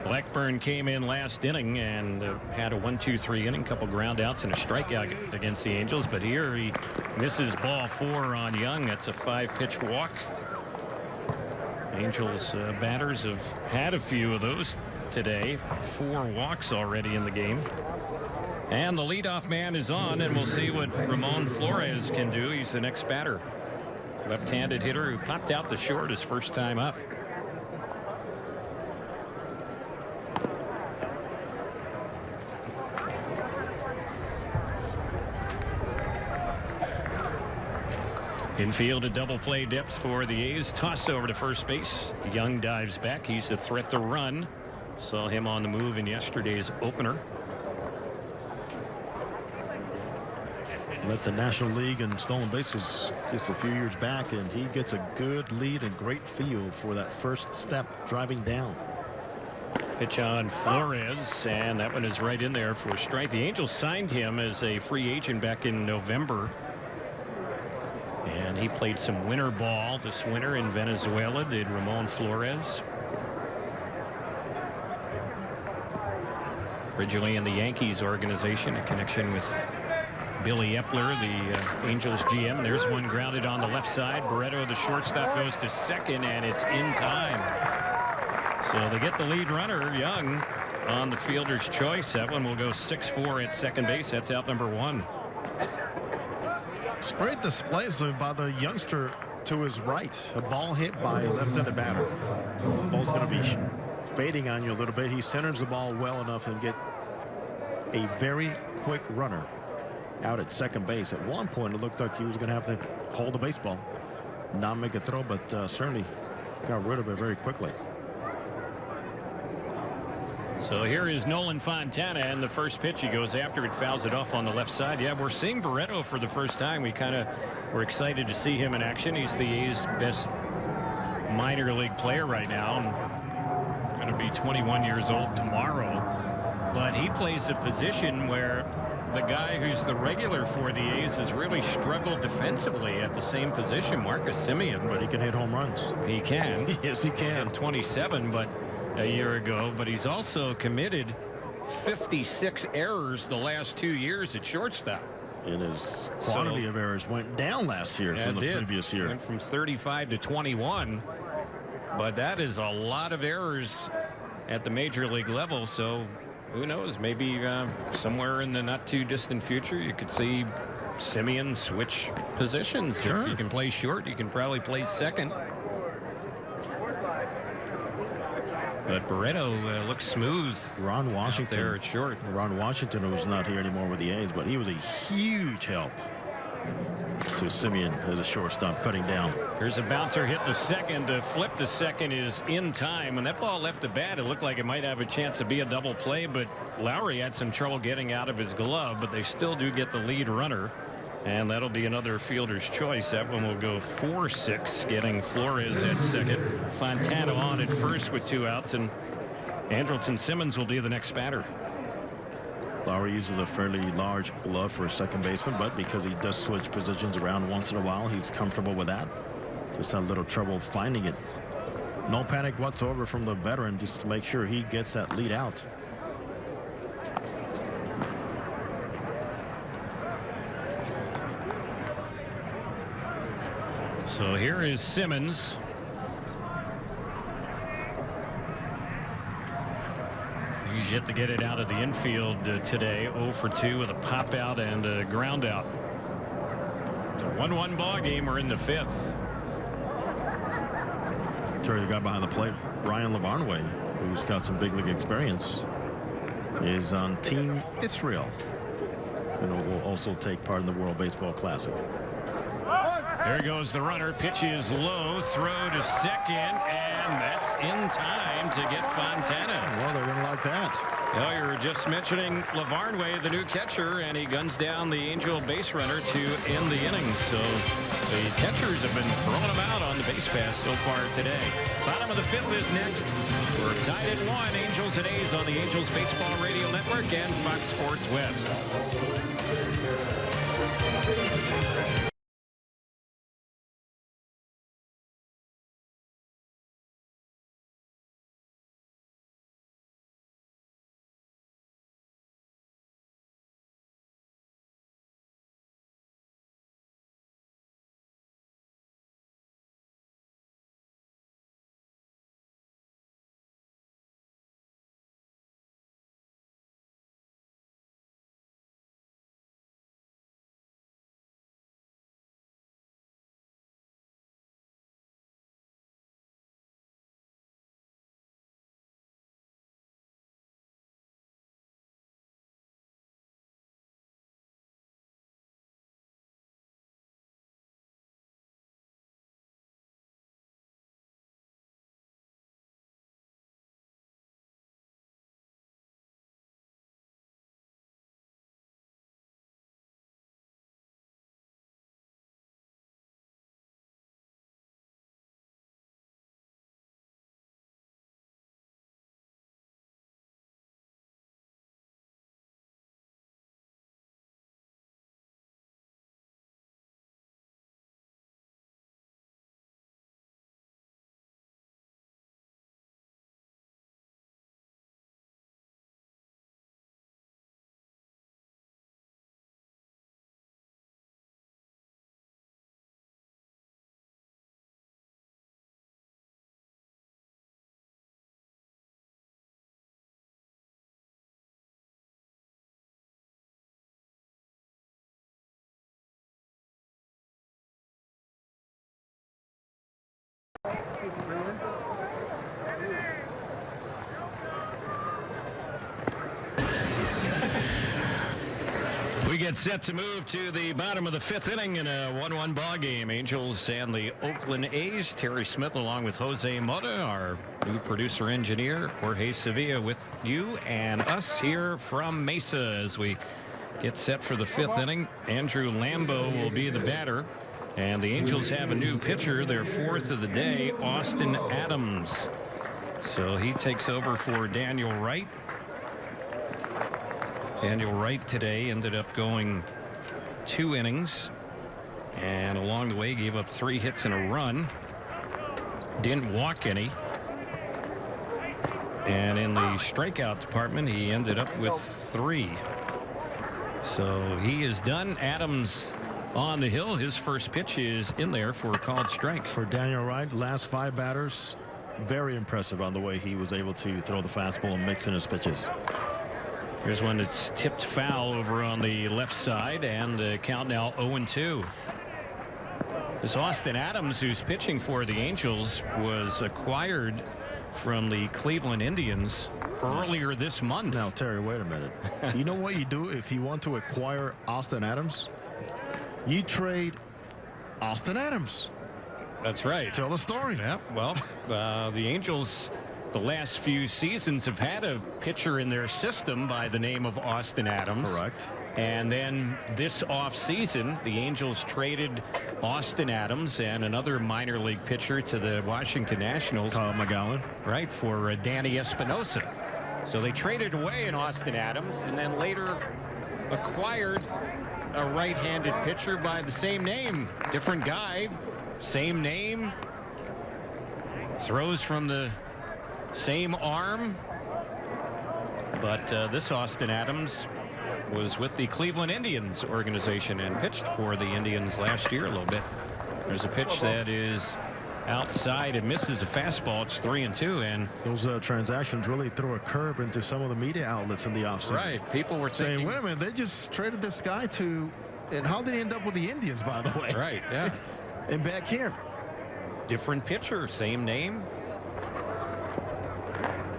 Blackburn came in last inning and had a 1-2-3 inning, couple ground outs and a strikeout against the Angels, but here he misses ball 4 on Young. That's a 5-pitch walk. Angels batters have had a few of those today. 4 walks already in the game. And the leadoff man is on, and we'll see what Ramon Flores can do. He's the next batter. Left-handed hitter who popped out the short his first time up. Infield, a double play depth for the A's. Toss over to first base. Young dives back. He's a threat to run. Saw him on the move in yesterday's opener. Led the National League in stolen bases just a few years back, and he gets a good lead and great feel for that first step driving down. Pitch on Flores, and that one is right in there for a strike. The Angels signed him as a free agent back in November. And he played some winter ball this winter in Venezuela, did Ramon Flores. Originally in the Yankees organization, a connection with Billy Epler, the Angels GM. There's one grounded on the left side. Barreto, the shortstop, goes to second, and it's in time. So they get the lead runner, Young, on the fielder's choice. That one will go 6-4 at second base. That's out number 1. It's great displays by the youngster to his right. A ball hit by a left-handed batter. Ball's going to be fading on you a little bit. He centers the ball well enough and get a very quick runner out at second base. At one point, it looked like he was going to have to hold the baseball, not make a throw, but certainly got rid of it very quickly. So here is Nolan Fontana, and the first pitch he goes after it, fouls it off on the left side. Yeah, we're seeing Barreto for the first time. We kind of were excited to see him in action. He's the A's best minor league player right now, and going to be 21 years old tomorrow. But he plays a position where the guy who's the regular for the A's has really struggled defensively at the same position, Marcus Semien. But he can hit home runs. He can. Yes, he can. 27, but a year ago, but he's also committed 56 errors the last 2 years at shortstop. And his quantity of errors went down last year from the previous year. Went from 35 to 21, but that is a lot of errors at the major league level. So who knows, maybe somewhere in the not too distant future you could see Semien switch positions. Sure. If you can play short, you can probably play second. But Barreto looks smooth. Ron Washington there at short. Ron Washington was not here anymore with the A's, but he was a huge help to Semien as a shortstop cutting down. Here's a bouncer hit to second. The flip to second is in time. When that ball left the bat, it looked like it might have a chance to be a double play, but Lowry had some trouble getting out of his glove, but they still do get the lead runner. And that'll be another fielder's choice. That one will go 4-6, getting Flores at second. Fontana on at first with 2 outs, and Andrelton Simmons will be the next batter. Lowry uses a fairly large glove for a second baseman, but because he does switch positions around once in a while, he's comfortable with that. Just had a little trouble finding it. No panic whatsoever from the veteran, just to make sure he gets that lead out. So here is Simmons. He's He's yet to get it out of the infield today. 0 for 2 with a pop out and a ground out. It's a 1-1 ball game. We're in the 5th. The guy behind the plate, Ryan Lavarnway, who's got some big league experience, is on Team Israel and will also take part in the World Baseball Classic. There goes the runner. Pitch is low. Throw to second, and that's in time to get Fontana. Well, they're going to like that. Well, you were just mentioning Lavarnway, the new catcher, and he guns down the Angel base runner to end the inning. So the catchers have been throwing them out on the base pass so far today. Bottom of the 5th is next. We're tied at 1. Angels and A's on the Angels Baseball Radio Network and Fox Sports West. We get set to move to the bottom of the 5th inning in a 1-1 ball game. Angels and the Oakland A's. Terry Smith along with Jose Mota, our new producer engineer, Jorge Sevilla with you and us here from Mesa as we get set for the 5th inning. Andrew Lambo will be the batter. And the Angels have a new pitcher, their 4th of the day, Austin Adams. So he takes over for Daniel Wright. Daniel Wright today ended up going 2 innings. And along the way gave up 3 hits and a run. Didn't walk any. And in the strikeout department, he ended up with 3. So he is done. Adams on the hill. His first pitch is in there for a called strike. For Daniel Wright, last 5 batters, very impressive on the way he was able to throw the fastball and mix in his pitches. Here's one that's tipped foul over on the left side, and the count now 0-2. This Austin Adams, who's pitching for the Angels, was acquired from the Cleveland Indians earlier this month. Now, Terry, wait a minute. You know what you do if you want to acquire Austin Adams? You trade Austin Adams. That's right. Tell the story. Yeah, well, the Angels the last few seasons have had a pitcher in their system by the name of Austin Adams. Correct. And then this offseason, the Angels traded Austin Adams and another minor league pitcher to the Washington Nationals. Kyle McGowan. Right, for Danny Espinosa. So they traded away an Austin Adams and then later acquired a right-handed pitcher by the same name. Different guy, same name. Throws from the same arm. But this Austin Adams was with the Cleveland Indians organization and pitched for the Indians last year a little bit. There's a pitch that is outside and misses a fastball. It's 3-2, and those transactions really throw a curve into some of the media outlets in the offseason. Right, people were saying, thinking, wait a minute, they just traded this guy to, and how did he end up with the Indians, by the way? Right, yeah. And back here, different pitcher, same name.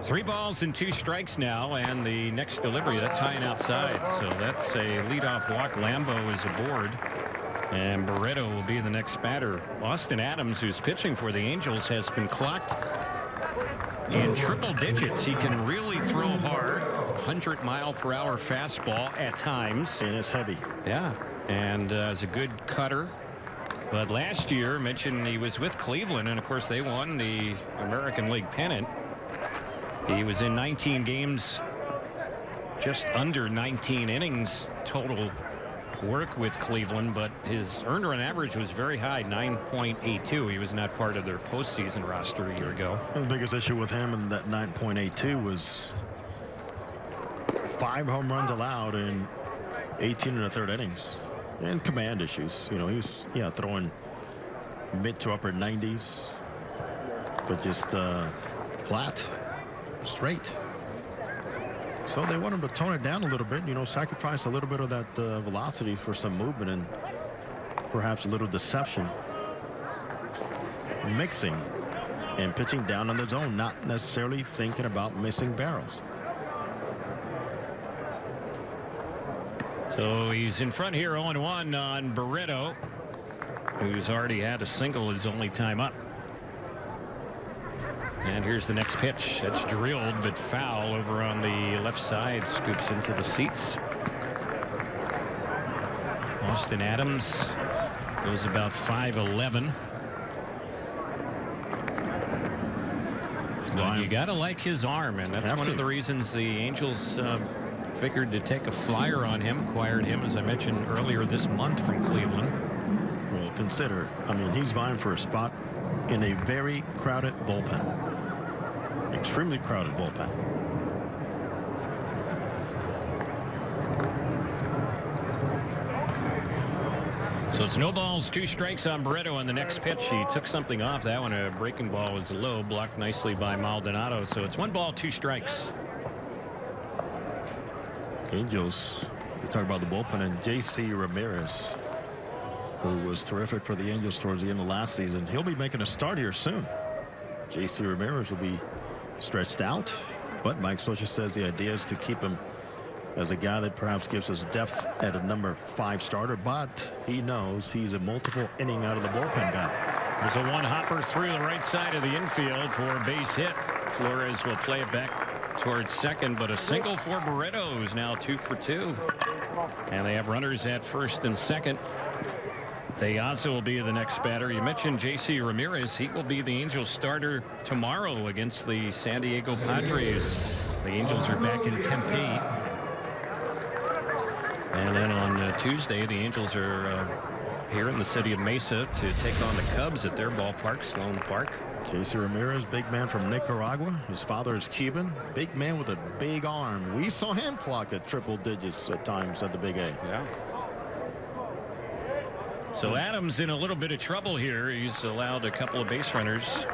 3 balls and 2 strikes now, and the next delivery, that's high and outside. So that's a leadoff walk. Lambo is aboard, and Barreto will be the next batter. Austin Adams, who's pitching for the Angels, has been clocked in triple digits. He can really throw hard. 100-mile-per-hour fastball at times. And it's heavy. Yeah, and is a good cutter. But last year, mentioned he was with Cleveland, and of course they won the American League pennant. He was in 19 games, just under 19 innings total work with Cleveland, but his earned run average was very high, 9.82. He was not part of their postseason roster a year ago. And the biggest issue with him in that 9.82 was 5 home runs allowed in 18 1/3 innings, and command issues. You know, he was throwing mid to upper 90s, but just flat. Straight. So they want him to tone it down a little bit, you know, sacrifice a little bit of that velocity for some movement and perhaps a little deception. Mixing and pitching down on the zone, not necessarily thinking about missing barrels. So he's in front here, 0-1 on Barreto, who's already had a single his only time up. And here's the next pitch. That's drilled, but foul over on the left side. Scoops into the seats. Austin Adams goes about 5'11". Well, you got to like his arm, and that's one of the reasons the Angels figured to take a flyer on him. Acquired him, as I mentioned earlier, this month from Cleveland. Well, consider, I mean, he's vying for a spot in a very crowded bullpen. Extremely crowded bullpen. So it's no balls, 2 strikes on Barreto on the next pitch. He took something off that one. A breaking ball was low, blocked nicely by Maldonado. So it's 1 ball, 2 strikes. Angels, we talk about the bullpen, and J.C. Ramirez, who was terrific for the Angels towards the end of last season. He'll be making a start here soon. J.C. Ramirez will be stretched out, but Mike Scioscia says the idea is to keep him as a guy that perhaps gives us depth at a number 5 starter, but he knows he's a multiple inning out of the bullpen guy. There's a 1-hopper through the right side of the infield for a base hit. Flores will play it back towards second, but a single for Barreto, who's now 2 for 2. And they have runners at first and second. Diaz will be the next batter. You mentioned J.C. Ramirez. He will be the Angels starter tomorrow against the San Diego Padres. The Angels are back in Tempe. And then on Tuesday, the Angels are here in the city of Mesa to take on the Cubs at their ballpark, Sloan Park. J.C. Ramirez, big man from Nicaragua. His father is Cuban. Big man with a big arm. We saw him clock at triple digits at times at the Big A. Yeah. So Adams in a little bit of trouble here. He's allowed a couple of base runners.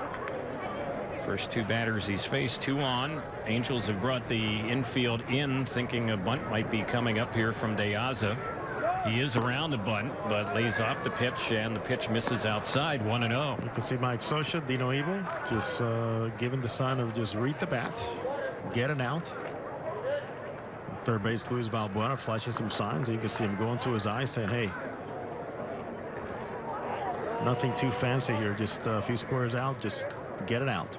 First 2 batters he's faced, 2 on. Angels have brought the infield in, thinking a bunt might be coming up here from Diaz. He is around the bunt, but lays off the pitch, and the pitch misses outside, 1-0. You can see Mike Scioscia, Dino Evil, just giving the sign of just read the bat, get an out. Third base Luis Valbuena flashing some signs. You can see him going to his eyes saying, hey, nothing too fancy here. Just a few squares out. Just get it out.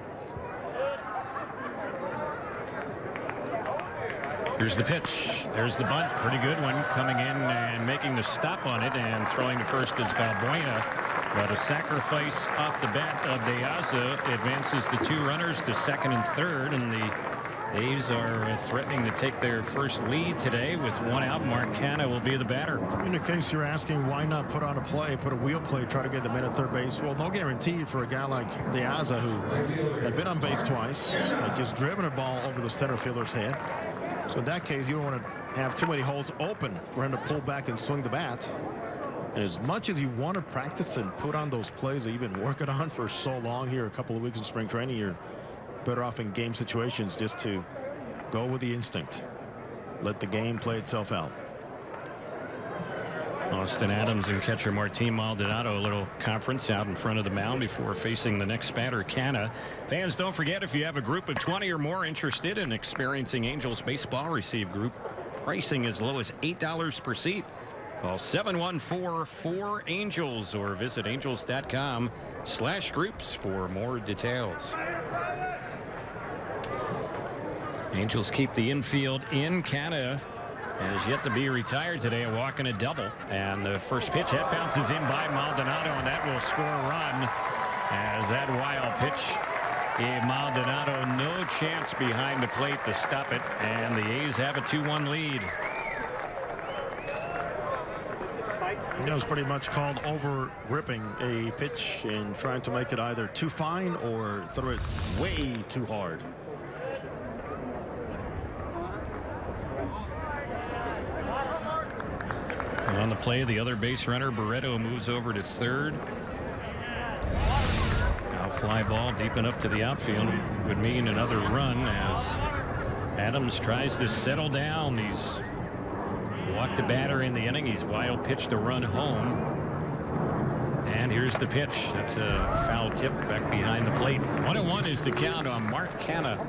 Here's the pitch. There's the bunt. Pretty good one. Coming in and making the stop on it and throwing to first is Valbuena. But a sacrifice off the bat of Diaz advances the 2 runners to second and third. And the A's are threatening to take their first lead today with 1 out. Mark Canha will be the batter. In the case you're asking, why not put on a play, put a wheel play, try to get the man at third base? Well, no guarantee for a guy like Diaz, who had been on base twice, had just driven a ball over the center fielder's head. So in that case, you don't want to have too many holes open for him to pull back and swing the bat. And as much as you want to practice and put on those plays that you've been working on for so long here, a couple of weeks in spring training, you're better off in game situations just to go with the instinct. Let the game play itself out. Austin Adams and catcher Martin Maldonado, a little conference out in front of the mound before facing the next batter, Canna. Fans, don't forget, if you have a group of 20 or more interested in experiencing Angels baseball, receive group pricing as low as $8 per seat. Call 714-4-ANGELS or visit angels.com/groups for more details. Angels keep the infield in. Canna has yet to be retired today, a walk and a double. And the first pitch, that bounces in by Maldonado, and that will score a run as that wild pitch gave Maldonado no chance behind the plate to stop it, and the A's have a 2-1 lead. It was pretty much called over gripping a pitch and trying to make it either too fine or throw it way too hard. On the play, the other base runner, Barreto, moves over to third. Now fly ball deep enough to the outfield would mean another run as Adams tries to settle down. He's walked the batter in the inning. He's wild pitched a run home. And here's the pitch. That's a foul tip back behind the plate. 1-1 is the count on Mark Canna.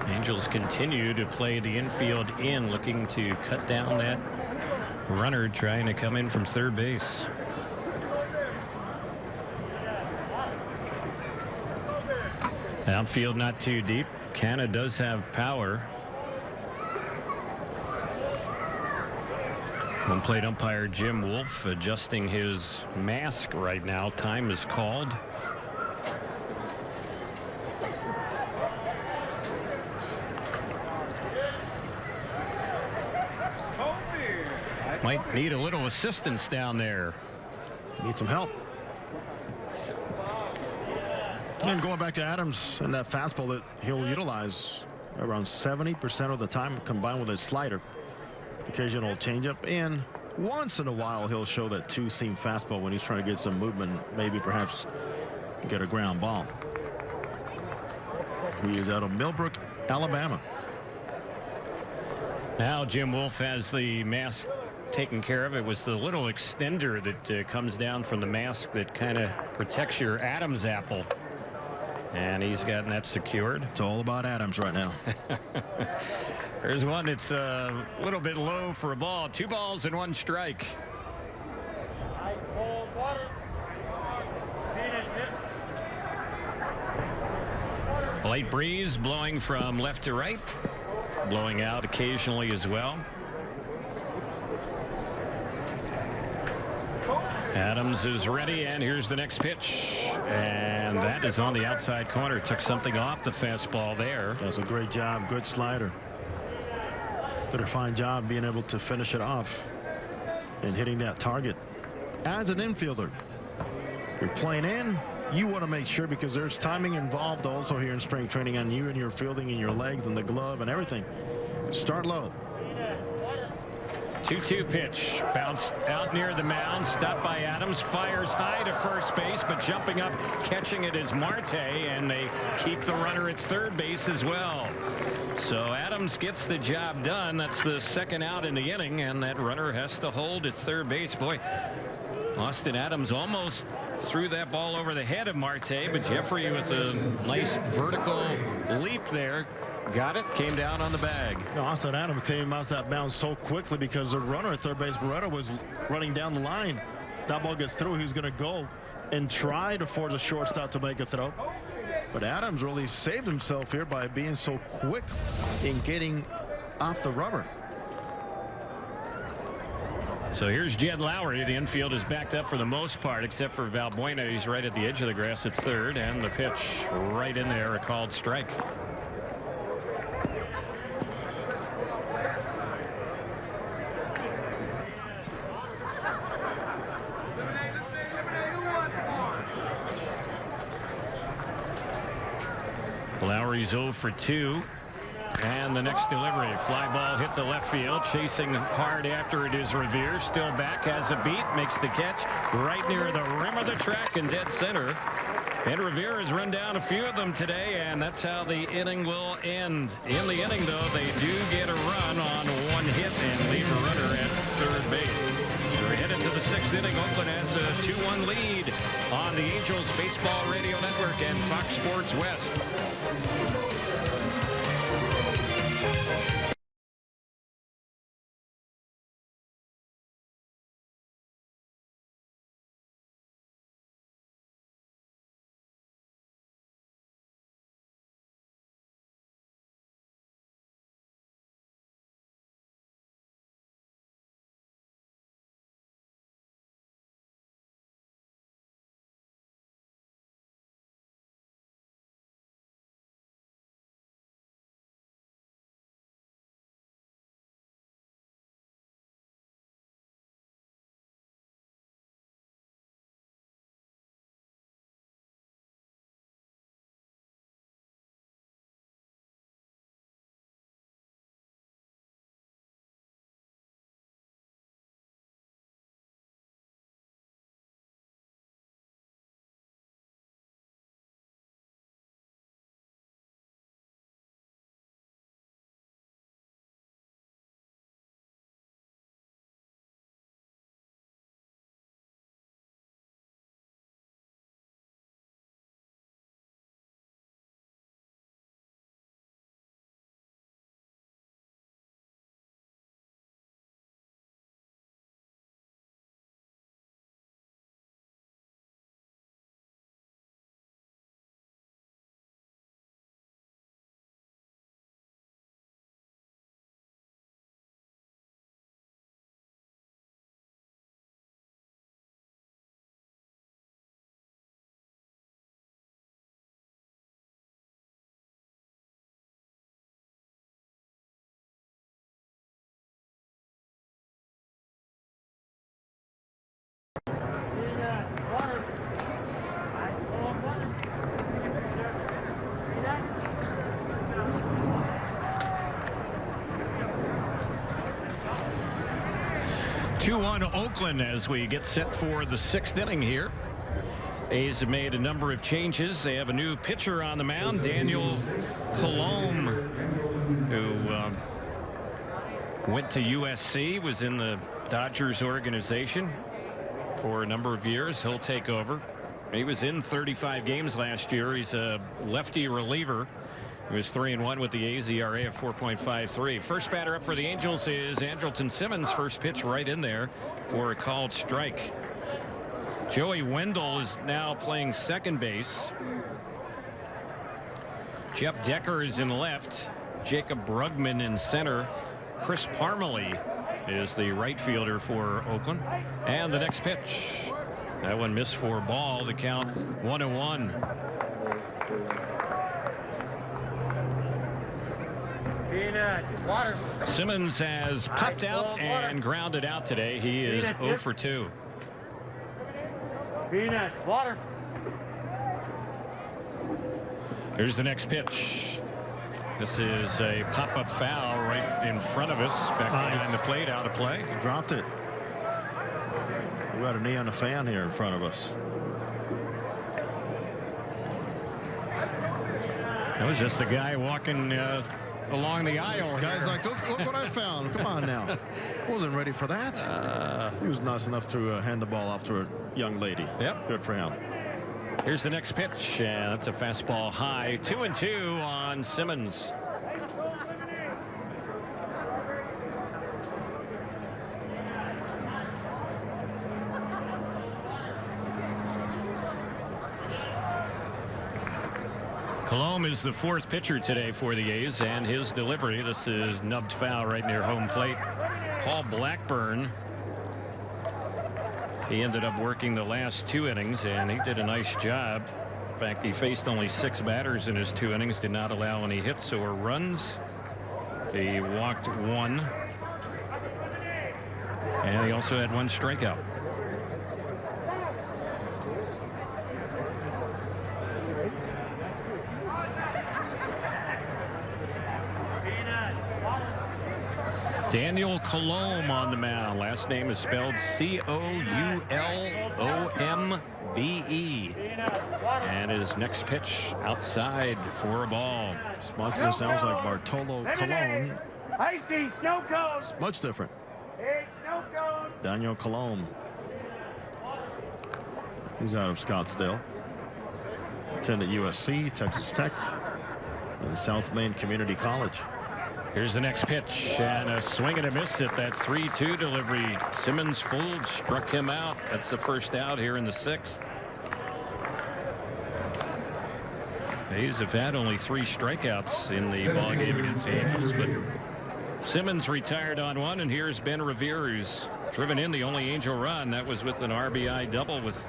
Angels continue to play the infield in, looking to cut down that runner trying to come in from third base. Outfield not too deep. Canna does have power. Home plate umpire Jim Wolf adjusting his mask right now. Time is called. Might need a little assistance down there. Need some help. And going back to Adams and that fastball that he'll utilize around 70% of the time, combined with his slider. Occasional changeup, and once in a while he'll show that two-seam fastball when he's trying to get some movement, maybe perhaps get a ground ball. He is out of Millbrook, Alabama. Now Jim Wolf has the mask taken care of. It was the little extender that comes down from the mask that kind of protects your Adams apple. And he's gotten that secured. It's all about Adams right now. There's one that's a little bit low for a ball. 2 balls and 1 strike. Light breeze blowing from left to right. Blowing out occasionally as well. Adams is ready, and here's the next pitch, and that is on the outside corner. Took something off the fastball there. That's a great job. Good slider. Did a fine job being able to finish it off and hitting that target. As an infielder, you're playing in, you want to make sure, because there's timing involved also here in spring training on you and your fielding and your legs and the glove and everything. Start low. 2-2 pitch, bounced out near the mound, stopped by Adams, fires high to first base, but jumping up, catching it is Marte, and they keep the runner at third base as well. So Adams gets the job done. That's the second out in the inning, and that runner has to hold at third base. Boy, Austin Adams almost threw that ball over the head of Marte, but Jeffrey with a nice vertical leap there got it, came down on the bag. No, Austin Adams came out that mound so quickly because the runner at third base, Barreto, was running down the line. That ball gets through, he's going to go and try to force a shortstop to make a throw. But Adams really saved himself here by being so quick in getting off the rubber. So here's Jed Lowry. The infield is backed up for the most part, except for Valbuena. He's right at the edge of the grass at third, and the pitch right in there, a called strike. Lowry's 0 for 2. And the next delivery, fly ball hit to left field. Chasing hard after it is Revere. Still back, has a beat, makes the catch right near the rim of the track in dead center. And Revere has run down a few of them today, and that's how the inning will end. In the inning, though, they do get a run on one hit and leave a runner at third base. We're headed to the 6th inning. Oakland has a 2-1 lead on the Angels Baseball Radio Network and Fox Sports West. Two-one Oakland as we get set for the 6th inning here. A's have made a number of changes. They have a new pitcher on the mound, Daniel Colomb, who went to USC, was in the Dodgers organization for a number of years. He'll take over. He was in 35 games last year. He's a lefty reliever. He was 3-1 with the A's ERA of 4.53. First batter up for the Angels is Andrelton Simmons. First pitch right in there for a called strike. Joey Wendell is now playing second base. Jeff Decker is in left. Jacob Brugman in center. Chris Parmalee is the right fielder for Oakland. And the next pitch. That one missed for a ball to count 1-1. Simmons has popped out and grounded out today. He is 0 for 2. Peanuts, water. Here's the next pitch. This is a pop-up foul right in front of us. Back behind the plate, out of play. Dropped it. We got a knee on the fan here in front of us. That was just a guy walking along the aisle. Guy's like, look what I found. Come on now. Wasn't ready for that. He was nice enough to hand the ball off to a young lady. Yep. Good for him. Here's the next pitch. That's a fastball high. 2-2 on Simmons. Colomb is the 4th pitcher today for the A's, and his delivery. This is nubbed foul right near home plate. Paul Blackburn. He ended up working the last 2 innings, and he did a nice job. In fact, he faced only 6 batters in his 2 innings, did not allow any hits or runs. He walked 1, and he also had 1 strikeout. Daniel Colombe on the mound. Last name is spelled C-O-U-L-O-M-B-E. And his next pitch outside for a ball. As much as it sounds like Bartolo Colon, I see snow cone. it's much different. Hey, snow cone. Daniel Colombe. He's out of Scottsdale. Attended USC, Texas Tech, and South Maine Community College. Here's the next pitch, and a swing and a miss at that 3-2 delivery. Simmons fooled, struck him out. That's the first out here in the 6th. A's have had only 3 strikeouts in the ball game against the Angels, but Simmons retired on one, and here's Ben Revere, who's driven in the only Angel run. That was with an RBI double with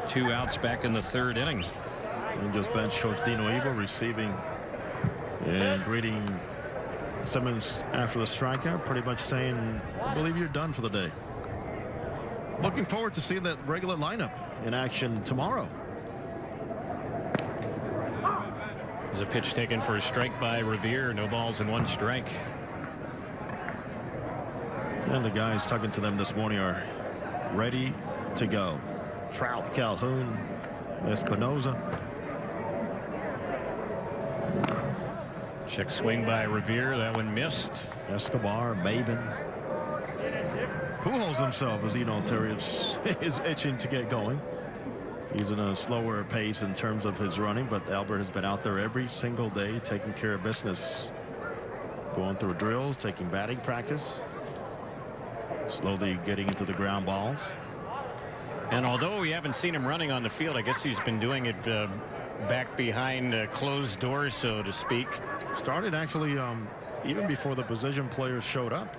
2 outs back in the 3rd inning. Angels bench coach Dino Evil receiving and greeting Simmons after the strikeout, pretty much saying, I believe you're done for the day. Looking forward to seeing that regular lineup in action tomorrow. There's a pitch taken for a strike by Revere. No balls and 1 strike. And the guys talking to them this morning are ready to go. Trout, Calhoun, Espinoza. Check swing by Revere. That one missed. Escobar, Maben. Pujols himself, as you know, Terry, is itching to get going. He's in a slower pace in terms of his running, but Albert has been out there every single day taking care of business. Going through drills, taking batting practice. Slowly getting into the ground balls. And although we haven't seen him running on the field, I guess he's been doing it back behind closed doors, so to speak. Started actually even before the position players showed up.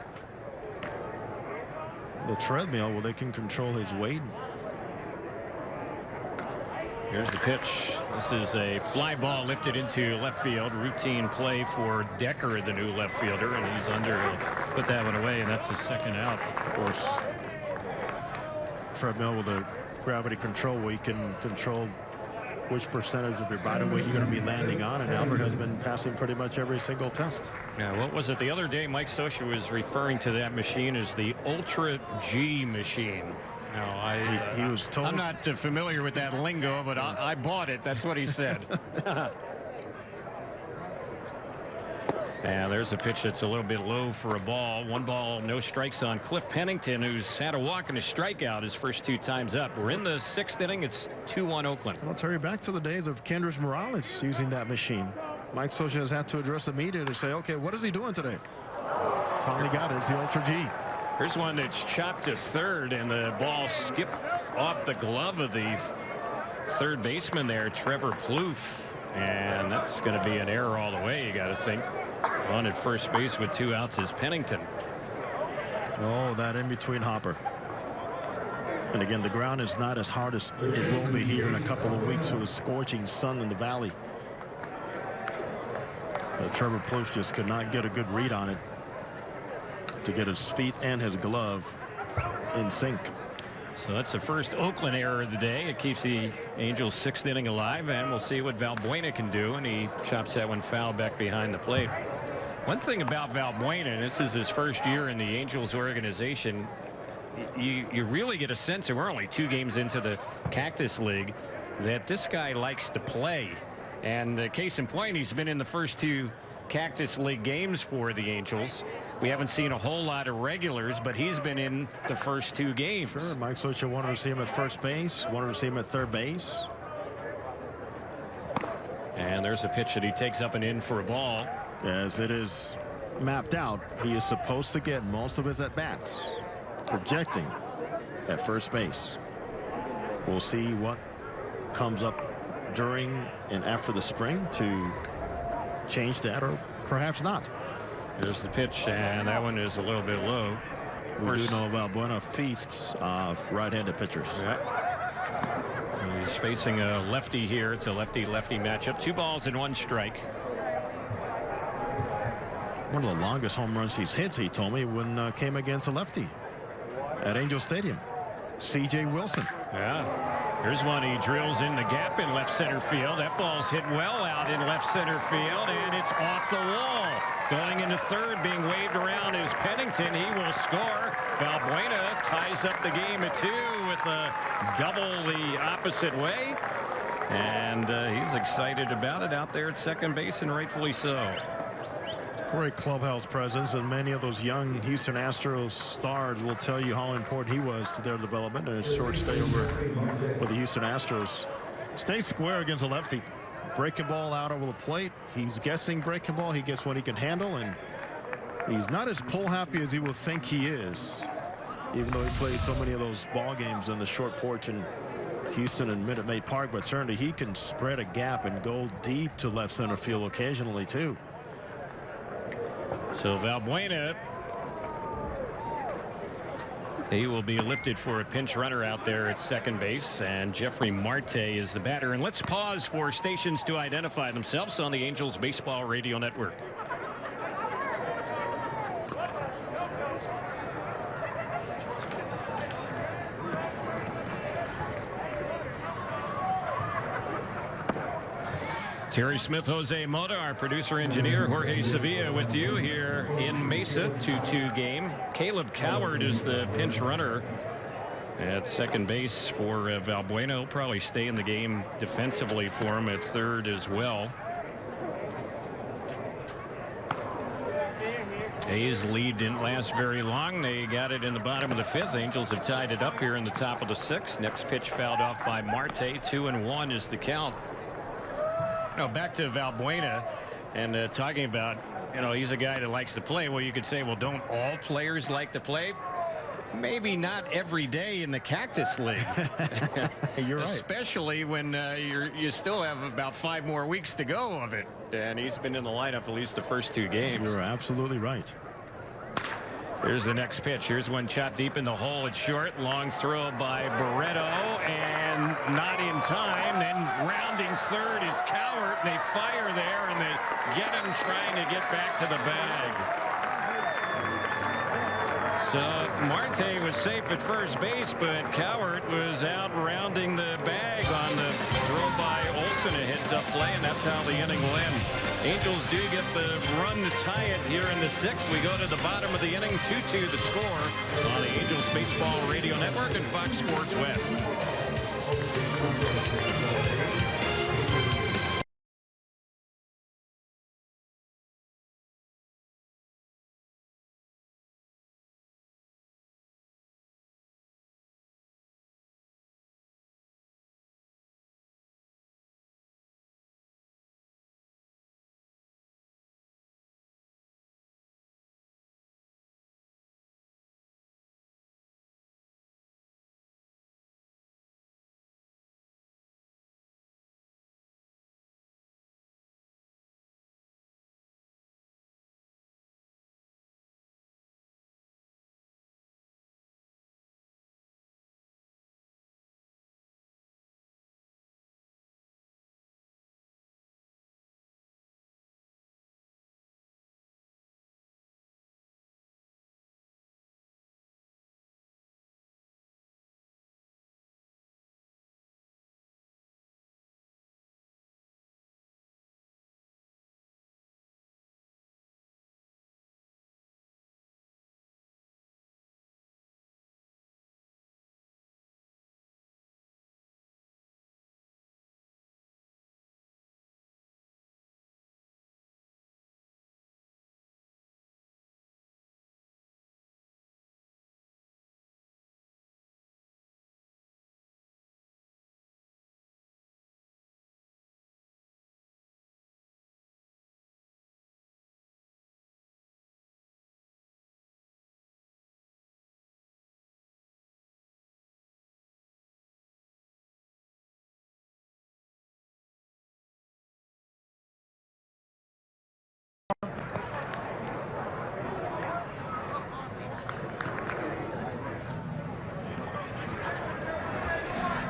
The treadmill where they can control his weight. Here's the pitch. This is a fly ball lifted into left field. Routine play for Decker, the new left fielder, and he's under. He'll put that one away, and that's his 2nd out. Of course, treadmill with a gravity control where you can control which percentage of your body weight you're going to be landing on, and Albert has been passing pretty much every single test. Yeah, what was it the other day? Mike Scioscia was referring to that machine as the Ultra G machine. No, he was told. I'm not familiar with that lingo, but I bought it. That's what he said. And there's a pitch that's a little bit low for a ball. 1 ball, no strikes on Cliff Pennington, who's had a walk and a strikeout his first 2 times up. We're in the 6th inning. It's 2-1 Oakland. I'll tell you, back to the days of Kendrys Morales using that machine. Mike Scioscia has had to address the media to say, okay, what is he doing today? Finally got it. It's the Ultra G. Here's one that's chopped to third, and the ball skipped off the glove of the 3rd baseman there, Trevor Plouffe. And that's going to be an error all the way, you got to think. On at first base with 2 outs is Pennington. Oh, that in between hopper. And again, the ground is not as hard as it will be here in a couple of weeks with a scorching sun in the valley. But Trevor Plouffe just could not get a good read on it to get his feet and his glove in sync. So that's the first Oakland error of the day. It keeps the Angels' 6th inning alive, and we'll see what Valbuena can do, and he chops that one foul back behind the plate. One thing about Valbuena, and this is his first year in the Angels organization, you really get a sense, and we're only 2 games into the Cactus League, that this guy likes to play. And case in point, he's been in the first 2 Cactus League games for the Angels. We haven't seen a whole lot of regulars, but he's been in the first 2 games. Sure, Mike Scioscia wanted to see him at first base, wanted to see him at 3rd base. And there's a pitch that he takes up and in for a ball. As it is mapped out, he is supposed to get most of his at-bats, projecting at first base. We'll see what comes up during and after the spring to change that, or perhaps not. There's the pitch, and that one is a little bit low. We do know about Valbuena feasts of right-handed pitchers. Yeah. He's facing a lefty here. It's a lefty-lefty matchup. 2 balls and 1 strike. One of the longest home runs he's hit, he told me, when came against a lefty at Angel Stadium. C.J. Wilson. Yeah. Here's one. He drills in the gap in left center field. That ball's hit well out in left center field, and it's off the wall. going into third, being waved around is Pennington. He will score. Valbuena ties up the game at 2 with a double the opposite way. And he's excited about it out there at second base, and rightfully so. Great clubhouse presence, and many of those young Houston Astros stars will tell you how important he was to their development and his short stay over with the Houston Astros. Stay square against a lefty. Breaking ball out over the plate. He's guessing breaking ball. He gets what he can handle, and he's not as pull happy as he would think he is, even though he played so many of those ball games in the short porch in Houston and Minute Maid Park. But certainly he can spread a gap and go deep to left center field occasionally too. So Valbuena, he will be lifted for a pinch runner out there at second base, and Jeffrey Marte is the batter. And let's pause for stations to identify themselves on the Angels Baseball Radio Network. Terry Smith, Jose Mota, our producer engineer Jorge Sevilla with you here in Mesa. 2-2 game. Caleb Coward is the pinch runner at second base for Valbuena. He'll probably stay in the game defensively for him at third as well. A's lead didn't last very long. They got it in the bottom of the 5th. Angels have tied it up here in the top of the 6th. Next pitch fouled off by Marte. 2-1 is the count. Now back to Valbuena, and talking about, he's a guy that likes to play. Well, you could say, well, don't all players like to play? Maybe not every day in the Cactus League. You're right. Especially when you still have about 5 more weeks to go of it. And he's been in the lineup at least the first 2 games. You're absolutely right. Here's the next pitch. Here's one chopped deep in the hole at short. Long throw by Barreto, and not in time. Then rounding third is Cowart. They fire there, and they get him trying to get back to the bag. So Marte was safe at first base, but Cowart was out rounding the bag on the throw by Olsen, a heads-up play, and that's how the inning will end. Angels do get the run to tie it here in the 6th. We go to the bottom of the inning, 2-2 the score on the Angels Baseball Radio Network and Fox Sports West.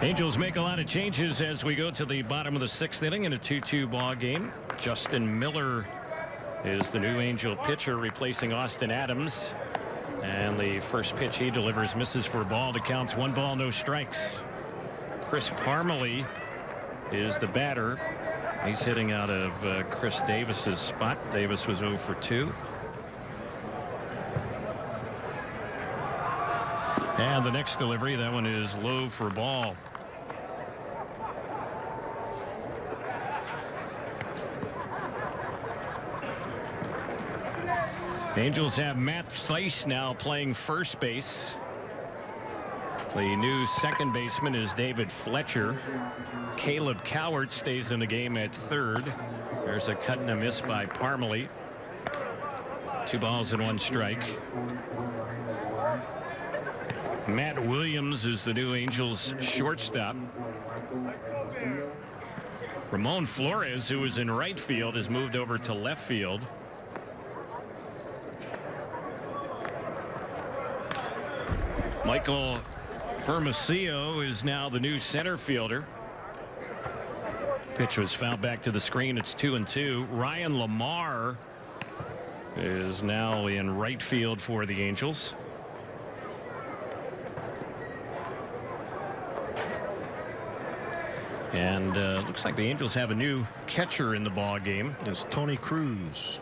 Angels make a lot of changes as we go to the bottom of the 6th inning in a 2-2 ball game. Justin Miller is the new Angel pitcher, replacing Austin Adams. And the first pitch he delivers misses for a ball. The count's 1 ball, no strikes. Chris Parmelee is the batter. He's hitting out of Chris Davis's spot. Davis was 0 for 2. And the next delivery, that one is low for ball. Angels have Matt Thaiss now playing first base. The new second baseman is David Fletcher. Caleb Cowart stays in the game at third. There's a cut and a miss by Parmalee. 2 balls and 1 strike. Matt Williams is the new Angels shortstop. Ramon Flores, who was in right field, has moved over to left field. Michael Hermosillo is now the new center fielder. Pitch was fouled back to the screen. It's 2-2. Ryan Lamar is now in right field for the Angels. And looks like the Angels have a new catcher in the ball game. It's Tony Cruz.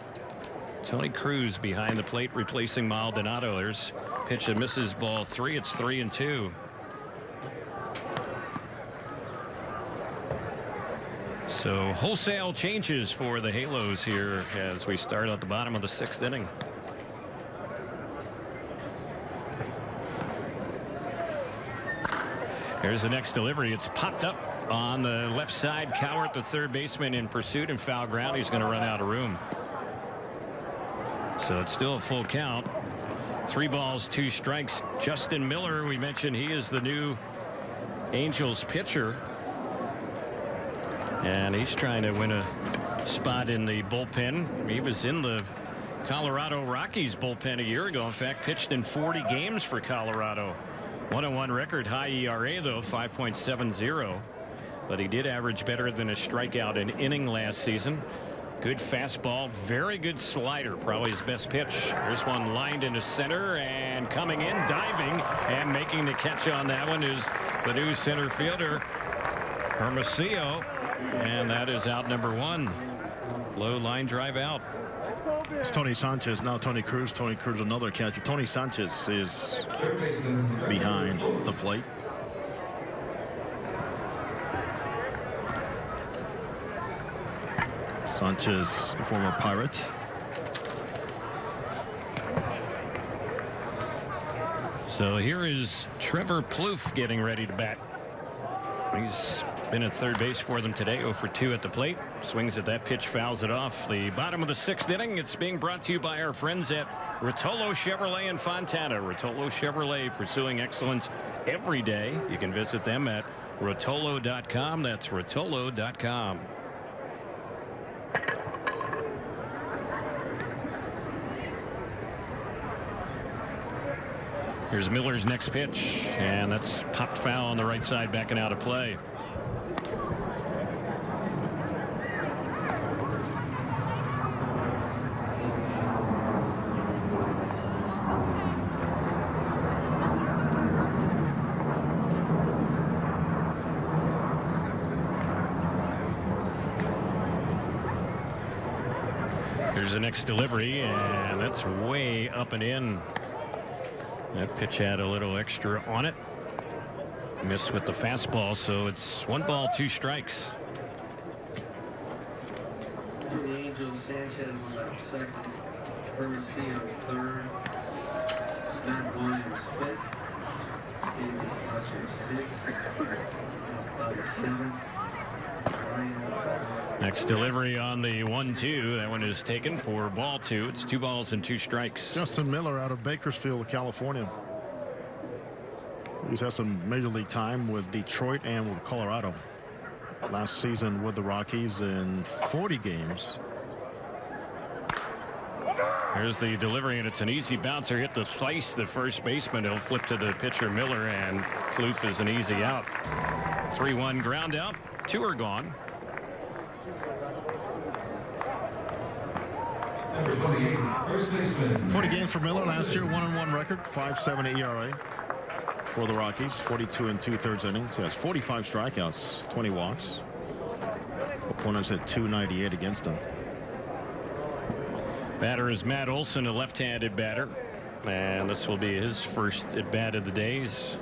Tony Cruz behind the plate, replacing Maldonado. There's pitch that misses, ball 3. It's 3-2. So wholesale changes for the Halos here as we start at the bottom of the 6th inning. Here's the next delivery. It's popped up on the left side. Cowart, the third baseman, in pursuit and foul ground. He's going to run out of room. So it's still a full count. 3 balls, 2 strikes. Justin Miller, we mentioned he is the new Angels pitcher. And he's trying to win a spot in the bullpen. He was in the Colorado Rockies bullpen a year ago. In fact, pitched in 40 games for Colorado. 1-1 record, high ERA though, 5.70. But he did average better than a strikeout an inning last season. Good fastball, very good slider, probably his best pitch. There's one lined into center and coming in, diving and making the catch on that one is the new center fielder Hermosillo, and that is out number 1. Low line drive out. It's Tony Sanchez, now Tony Cruz. Tony Cruz, another catcher. Tony Sanchez is behind the plate. Sanchez, a former Pirate. So here is Trevor Plouffe getting ready to bat. He's been at third base for them today, 0 for 2 at the plate. Swings at that pitch, fouls it off. The bottom of the 6th inning. It's being brought to you by our friends at Rotolo Chevrolet in Fontana. Rotolo Chevrolet, pursuing excellence every day. You can visit them at rotolo.com. That's rotolo.com. Here's Miller's next pitch, and that's popped foul on the right side, backing out of play. Here's the next delivery, and that's way up and in. That pitch had a little extra on it. Missed with the fastball, so it's 1 ball, 2 strikes. For the Angels, Sanchez on second, Hermosillo third, Matt Williams fifth, David Fletcher sixth, seventh, Next delivery on the 1-2. That one is taken for ball 2. It's 2 balls and 2 strikes. Justin Miller out of Bakersfield, California. He's had some major league time with Detroit and with Colorado. Last season with the Rockies in 40 games. Here's the delivery, and it's an easy bouncer. Hit the slice, the first baseman. He'll flip to the pitcher Miller, and Plouffe is an easy out. 3-1 ground out. 2 are gone. Number 28, first baseman. 40 games for Miller last year, 1-1 record, 5.70 ERA for the Rockies. 42 2/3 innings. He has 45 strikeouts, 20 walks. Opponents at 298 against him. Batter is Matt Olson, a left-handed batter, and this will be his first at bat of the day. He's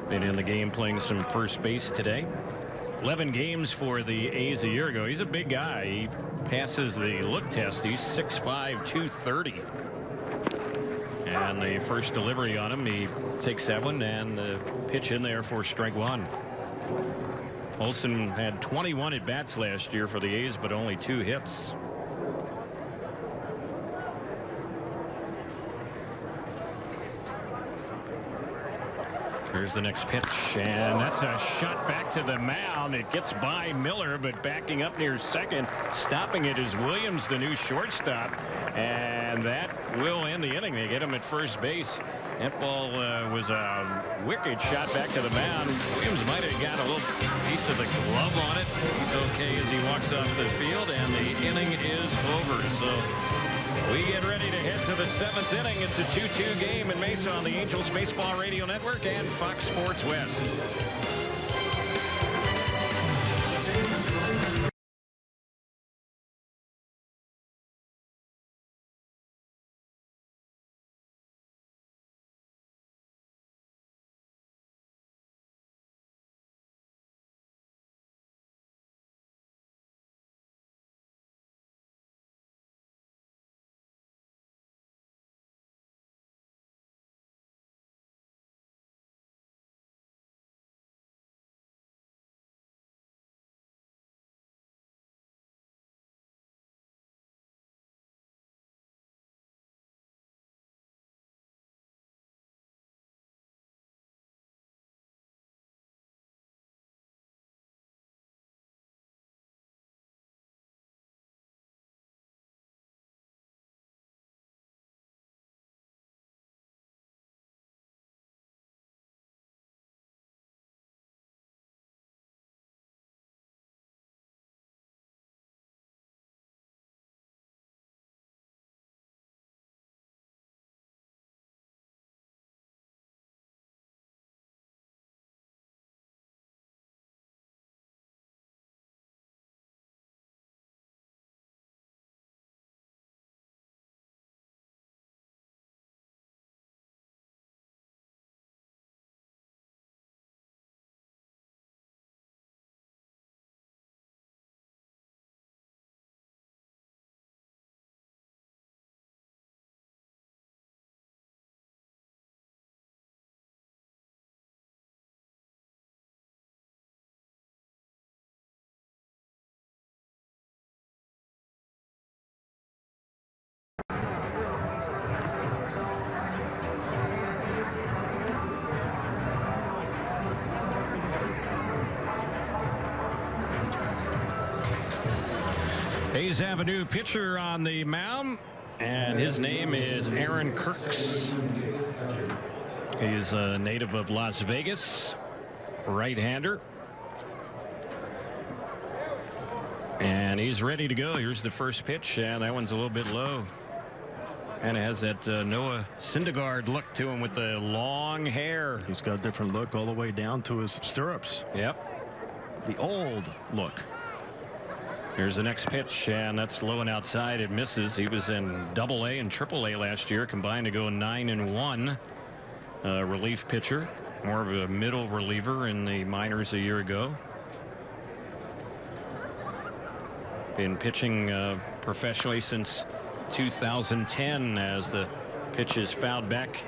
been in the game playing some first base today. 11 games for the A's a year ago. He's a big guy. He passes the look test. He's 6'5", 230. And the first delivery on him, he takes that one and the pitch in there for strike one. Olson had 21 at bats last year for the A's, but only 2 hits. Here's the next pitch, and that's a shot back to the mound. It gets by Miller, but backing up near second. Stopping it is Williams, the new shortstop, and that will end the inning. They get him at first base. That ball was a wicked shot back to the mound. Williams might have got a little piece of the glove on it. He's okay as he walks off the field, and the inning is over. So we get ready to head to the 7th inning. It's a 2-2 game in Mesa on the Angels Baseball Radio Network and Fox Sports West. Hayes Avenue pitcher on the mound, and his name is Aaron Kirks. He's a native of Las Vegas, right-hander. And he's ready to go. Here's the first pitch, and that one's a little bit low. And it has that Noah Syndergaard look to him with the long hair. He's got a different look all the way down to his stirrups. Yep. The old look. Here's the next pitch, and that's low and outside. It misses. He was in AA and AAA last year, combined to go 9-1. Relief pitcher, more of a middle reliever in the minors a year ago. Been pitching professionally since 2010 as the pitch is fouled back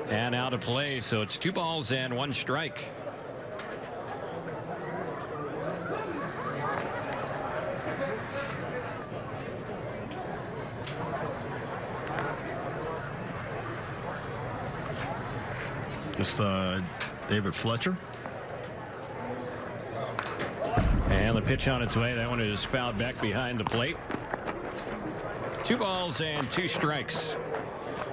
and out of play. So it's 2 balls and 1 strike. It's David Fletcher. And the pitch on its way. That one is fouled back behind the plate. 2 balls and 2 strikes.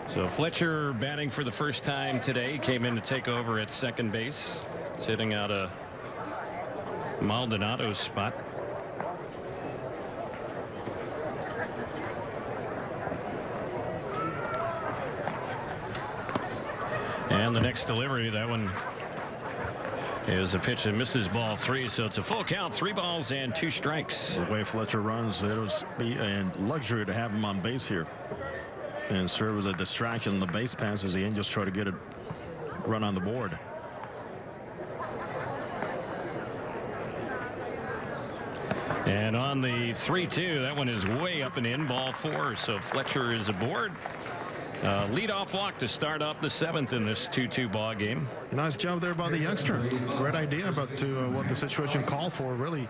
So Fletcher batting for the first time today. Came in to take over at second base, sitting out of Maldonado's spot. And the next delivery, that one Is a pitch that misses ball 3, so it's a full count, 3 balls and 2 strikes. The way Fletcher runs, it was a luxury to have him on base here and serve as a distraction on the base pass as the Angels try to get a run on the board. And on the 3-2, that one is way up and in, ball 4, so Fletcher is aboard. Leadoff walk to start off the 7th in this 2-2 ball game. Nice job there by the youngster. Great idea about what the situation called for. Really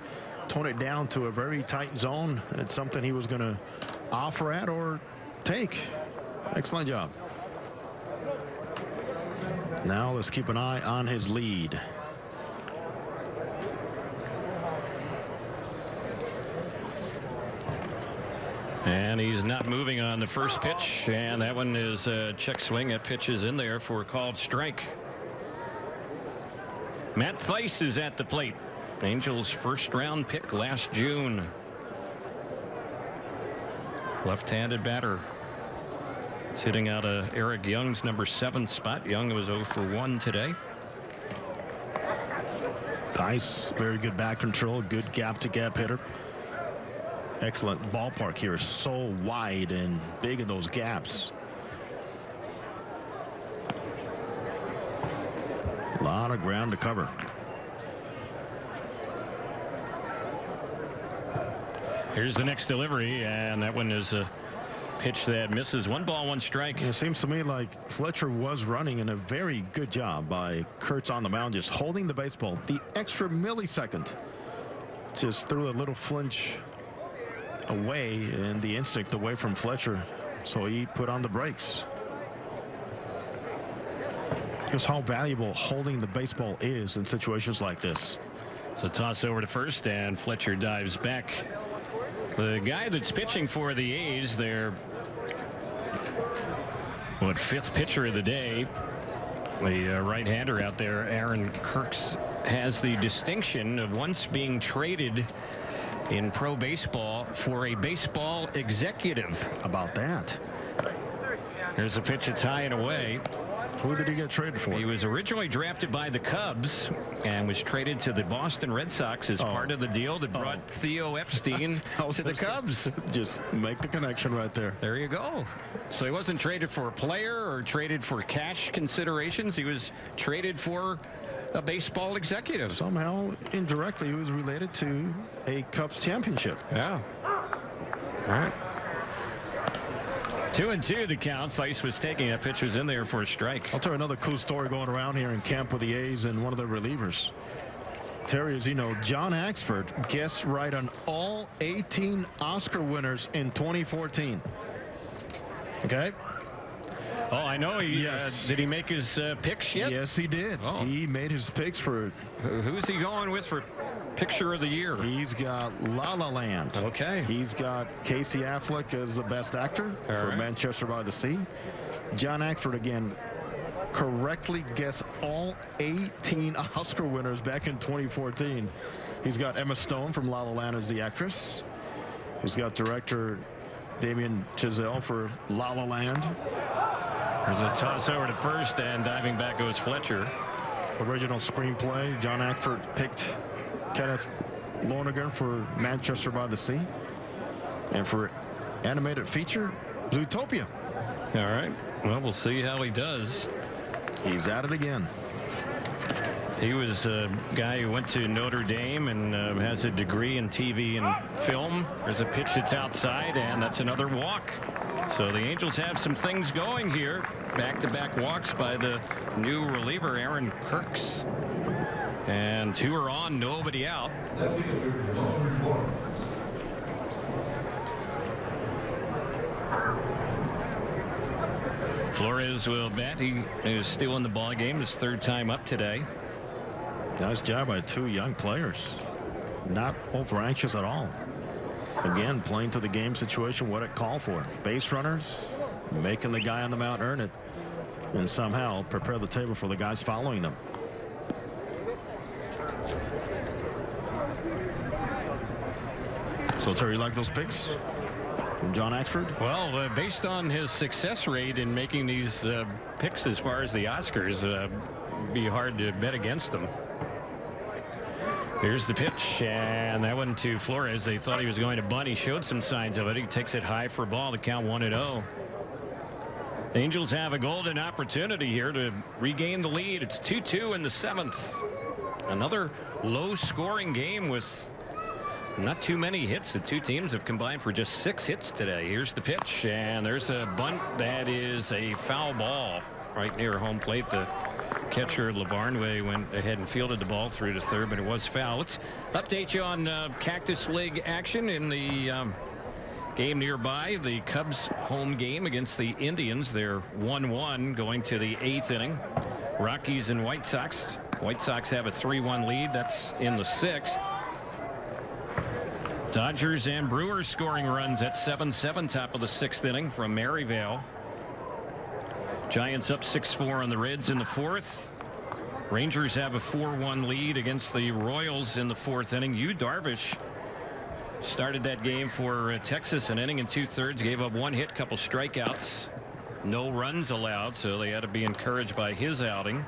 tone it down to a very tight zone. It's something he was going to offer at or take. Excellent job. Now let's keep an eye on his lead. And he's not moving on the first pitch, and that one is a check swing. That pitch is in there for a called strike. Matt Thaiss is at the plate. Angels' first-round pick last June. Left-handed batter. Sitting out of Eric Young's number 7 spot. Young was 0 for 1 today. Thaiss, very good back control, good gap-to-gap hitter. Excellent ballpark here, so wide and big in those gaps. A lot of ground to cover. Here's the next delivery, and that one is a pitch that misses. 1 ball, 1 strike. It seems to me like Fletcher was running, and a very good job by Kurtz on the mound, just holding the baseball. The extra millisecond just threw a little flinch away, and the instinct away from Fletcher, so he put on the brakes. Just how valuable holding the baseball is in situations like this. So toss over to first, and Fletcher dives back. The guy that's pitching for the A's, their 5th pitcher of the day, the right-hander out there, Aaron Kirks, has the distinction of once being traded in pro baseball for a baseball executive. About that. Here's a pitch that's high and away. Who did he get traded for? He was originally drafted by the Cubs and was traded to the Boston Red Sox as part of the deal that brought Theo Epstein to the Cubs. Just make the connection right there. There you go. So he wasn't traded for a player or traded for cash considerations. He was traded for a baseball executive. Somehow, indirectly, he was related to a Cubs championship. Yeah. All right. 2-2 the count. Thaiss was taking that pitch, was in there for a strike. I'll tell you another cool story going around here in camp with the A's and one of their relievers. Terry, as you know, John Axford guessed right on all 18 Oscar winners in 2014. Okay? Oh, I know. Yes. Did he make his picks yet? Yes, he did. Oh. He made his picks for... Who's he going with for picture of the year? He's got La La Land. Okay. He's got Casey Affleck as the best actor for Manchester by the Sea. John Axford, again, correctly guessed all 18 Oscar winners back in 2014. He's got Emma Stone from La La Land as the actress. He's got director Damien Chazelle for La La Land. There's a toss over to first, and diving back goes Fletcher. Original screenplay, John Axford picked Kenneth Lonergan for Manchester by the Sea. And for animated feature, Zootopia. All right. Well, we'll see how he does. He's at it again. He was a guy who went to Notre Dame and has a degree in TV and film. There's a pitch that's outside, and that's another walk. So the Angels have some things going here. Back-to-back walks by the new reliever, Aaron Kirks. And 2 are on, nobody out. Flores will bat. He is still in the ball game, his 3rd time up today. Nice job by 2 young players. Not over anxious at all. Again, playing to the game situation, what it called for. Base runners, making the guy on the mound earn it, and somehow prepare the table for the guys following them. So, Terry, you like those picks from John Axford? Well, based on his success rate in making these picks as far as the Oscars, be hard to bet against them. Here's the pitch, and that one to Flores. They thought he was going to bunt. He showed some signs of it. He takes it high for a ball to count 1-0. Angels have a golden opportunity here to regain the lead. It's 2-2 in the 7th. Another low-scoring game with not too many hits. The two teams have combined for just 6 hits today. Here's the pitch, and there's a bunt that is a foul ball right near home plate. The catcher Lavarnway went ahead and fielded the ball through to third, but it was foul. Let's update you on Cactus League action in the game nearby. The Cubs home game against the Indians. They're 1-1 going to the 8th inning. Rockies and White Sox. White Sox have a 3-1 lead. That's in the 6th. Dodgers and Brewers scoring runs at 7-7 top of the 6th inning from Maryvale. Giants up 6-4 on the Reds in the 4th. Rangers have a 4-1 lead against the Royals in the 4th inning. Yu Darvish started that game for Texas, an inning and 2/3, gave up 1 hit, couple strikeouts, no runs allowed, so they had to be encouraged by his outing.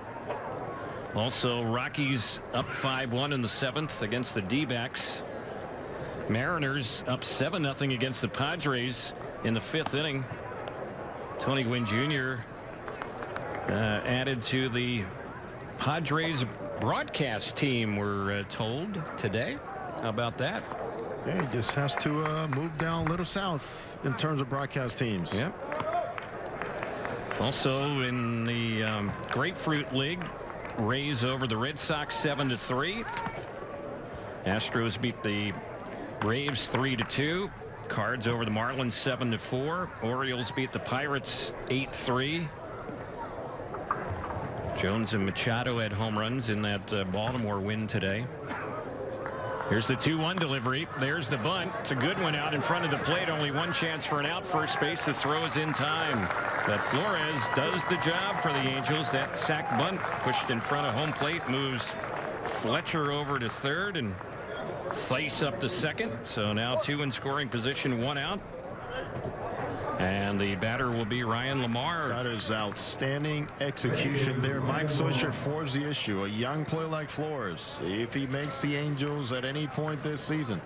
Also, Rockies up 5-1 in the 7th against the D-backs. Mariners up 7-0 against the Padres in the 5th inning. Tony Gwynn Jr. Added to the Padres broadcast team, we're told today. How about that? Yeah, he just has to move down a little south in terms of broadcast teams. Yep. Also in the Grapefruit League, Rays over the Red Sox 7-3. Astros beat the Braves 3-2. Cards over the Marlins 7-4. Orioles beat the Pirates 8-3. Jones and Machado had home runs in that Baltimore win today. Here's the 2-1 delivery. There's the bunt. It's a good one out in front of the plate. Only one chance for an out. First base. The throw is in time. But Flores does the job for the Angels. That sac bunt pushed in front of home plate moves Fletcher over to third and Face up to second. So now 2 in scoring position, 1 out. And the batter will be Ryan Lamar. That is outstanding execution there. Mike Swisher forwards the issue. A young player like Flores, if he makes the Angels at any point this season,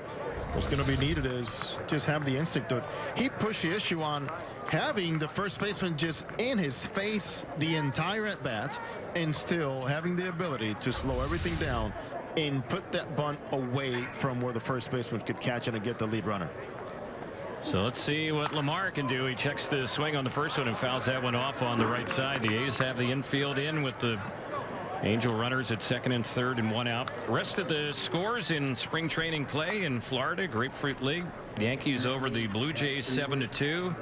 what's going to be needed is just have the instinct to it. He pushed the issue on having the first baseman just in his face the entire at bat and still having the ability to slow everything down and put that bunt away from where the first baseman could catch it and get the lead runner. So let's see what Lamar can do. He checks the swing on the first one and fouls that one off on the right side. The A's have the infield in with the Angel runners at second and third and 1 out. Rest of the scores in spring training play in Florida, Grapefruit League. Yankees over the Blue Jays 7-2.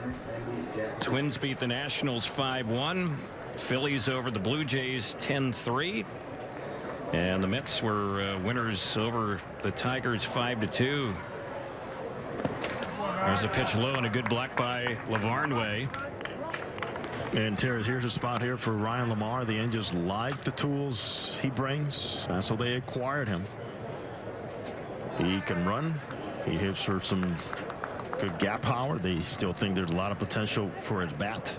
Twins beat the Nationals 5-1. Phillies over the Blue Jays 10-3. And the Mets were winners over the Tigers 5-2. There's a pitch low and a good block by Lavarnway. And Terry, here's a spot here for Ryan Lamar. The Angels like the tools he brings. That's why they acquired him. He can run. He hits for some good gap power. They still think there's a lot of potential for his bat.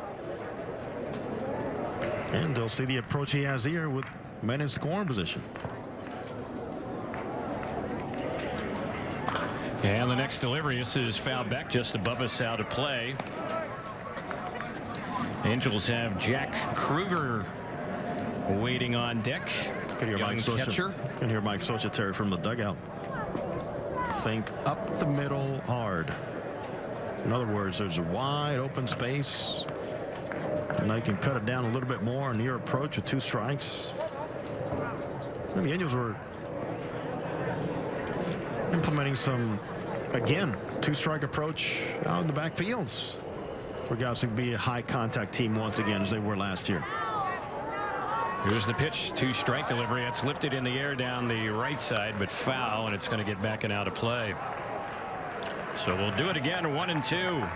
And they'll see the approach he has here with men in scoring position. And the next delivery, this is fouled back just above us, out of play. Angels have Jack Kruger waiting on deck. Can hear Young Mike Socha. catcher. Can hear Mike Socha, Terry, from the dugout. Think up the middle hard. In other words, there's a wide open space, and they can cut it down a little bit more on your approach with 2 strikes. And the Angels were implementing some, again, 2-strike approach out in the backfields. We're going to be a high contact team once again as they were last year. Here's the pitch, 2-strike delivery. It's lifted in the air down the right side, but foul, and it's going to get back and out of play. So we'll do it again, 1-2.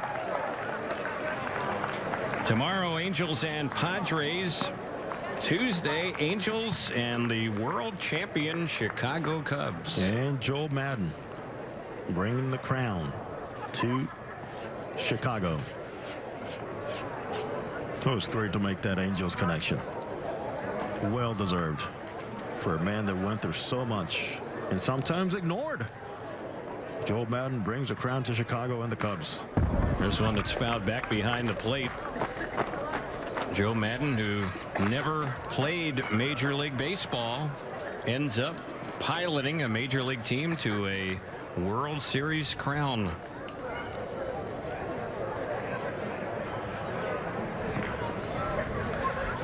Tomorrow, Angels and Padres. Tuesday, Angels and the world champion Chicago Cubs. And Joel Madden bringing the crown to Chicago. Oh, it's great to make that Angels connection. Well deserved for a man that went through so much and sometimes ignored. Joe Madden brings a crown to Chicago and the Cubs. There's one that's fouled back behind the plate. Joe Madden, who never played Major League Baseball, ends up piloting a Major League team to a World Series crown.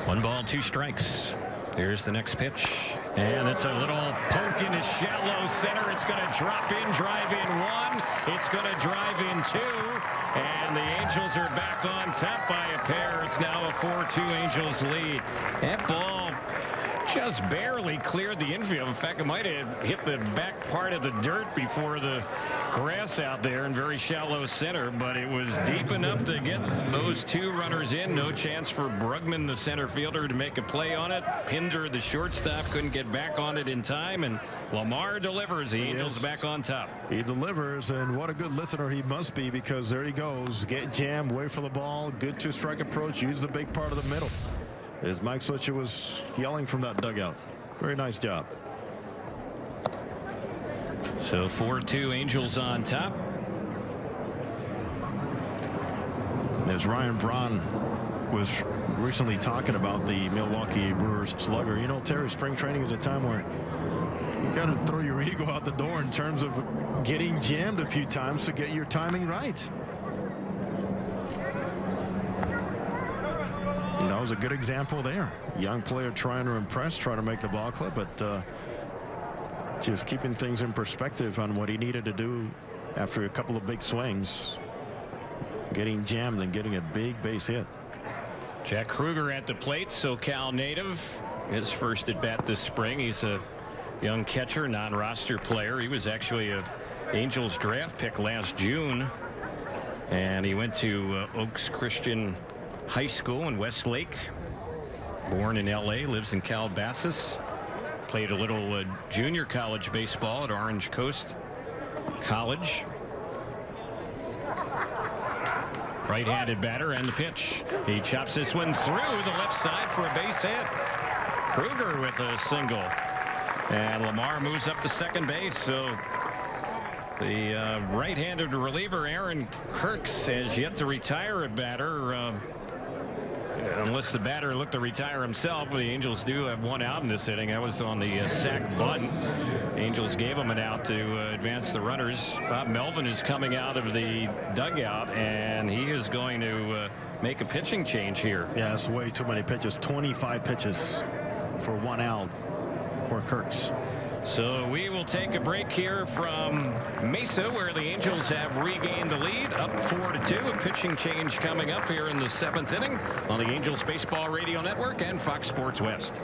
One ball, two strikes. Here's the next pitch, and it's a little poke into shallow center. It's going to drop in, drive in one. It's going to drive in two, and the Angels are back on top by a pair. It's now a 4-2 Angels lead. That ball just barely cleared the infield. In fact, it might have hit the back part of the dirt before the grass out there in very shallow center, but it was deep enough to get those two runners in. No chance for Brugman, the center fielder, to make a play on it. Pinder, the shortstop, couldn't get back on it in time, and Lamar delivers. The Angels back on top. He delivers, and what a good listener he must be, because there he goes. Get jammed, wait for the ball, good two-strike approach, use the big part of the middle. As Mike Switcher was yelling from that dugout. Very nice job. So 4-2 Angels on top. As Ryan Braun was recently talking about the Milwaukee Brewers slugger, you know, Terry, spring training is a time where you got to throw your ego out the door in terms of getting jammed a few times to get your timing right. That was a good example there. Young player trying to impress, trying to make the ball club, but just keeping things in perspective on what he needed to do after a couple of big swings. Getting jammed and getting a big base hit. Jack Kruger at the plate, SoCal native. His first at bat this spring. He's a young catcher, non-roster player. He was actually a Angels draft pick last June, and he went to Oaks Christian High School in Westlake. Born in LA, lives in Calabasas. Played a little junior college baseball at Orange Coast College. Right-handed batter, and the pitch. He chops this one through the left side for a base hit. Kruger with a single, and Lamar moves up to second base. So the right-handed reliever Aaron Kirks has yet to retire a batter. Unless the batter looked to retire himself. The Angels do have one out in this inning. That was on the sac bunt. Angels gave him an out to advance the runners. Bob Melvin is coming out of the dugout, and he is going to make a pitching change here. Yeah, it's way too many pitches. 25 pitches for one out for Kirks. So we will take a break here from Mesa, where the Angels have regained the lead, up 4-2. A pitching change coming up here in the 7th inning on the Angels Baseball Radio Network and Fox Sports West.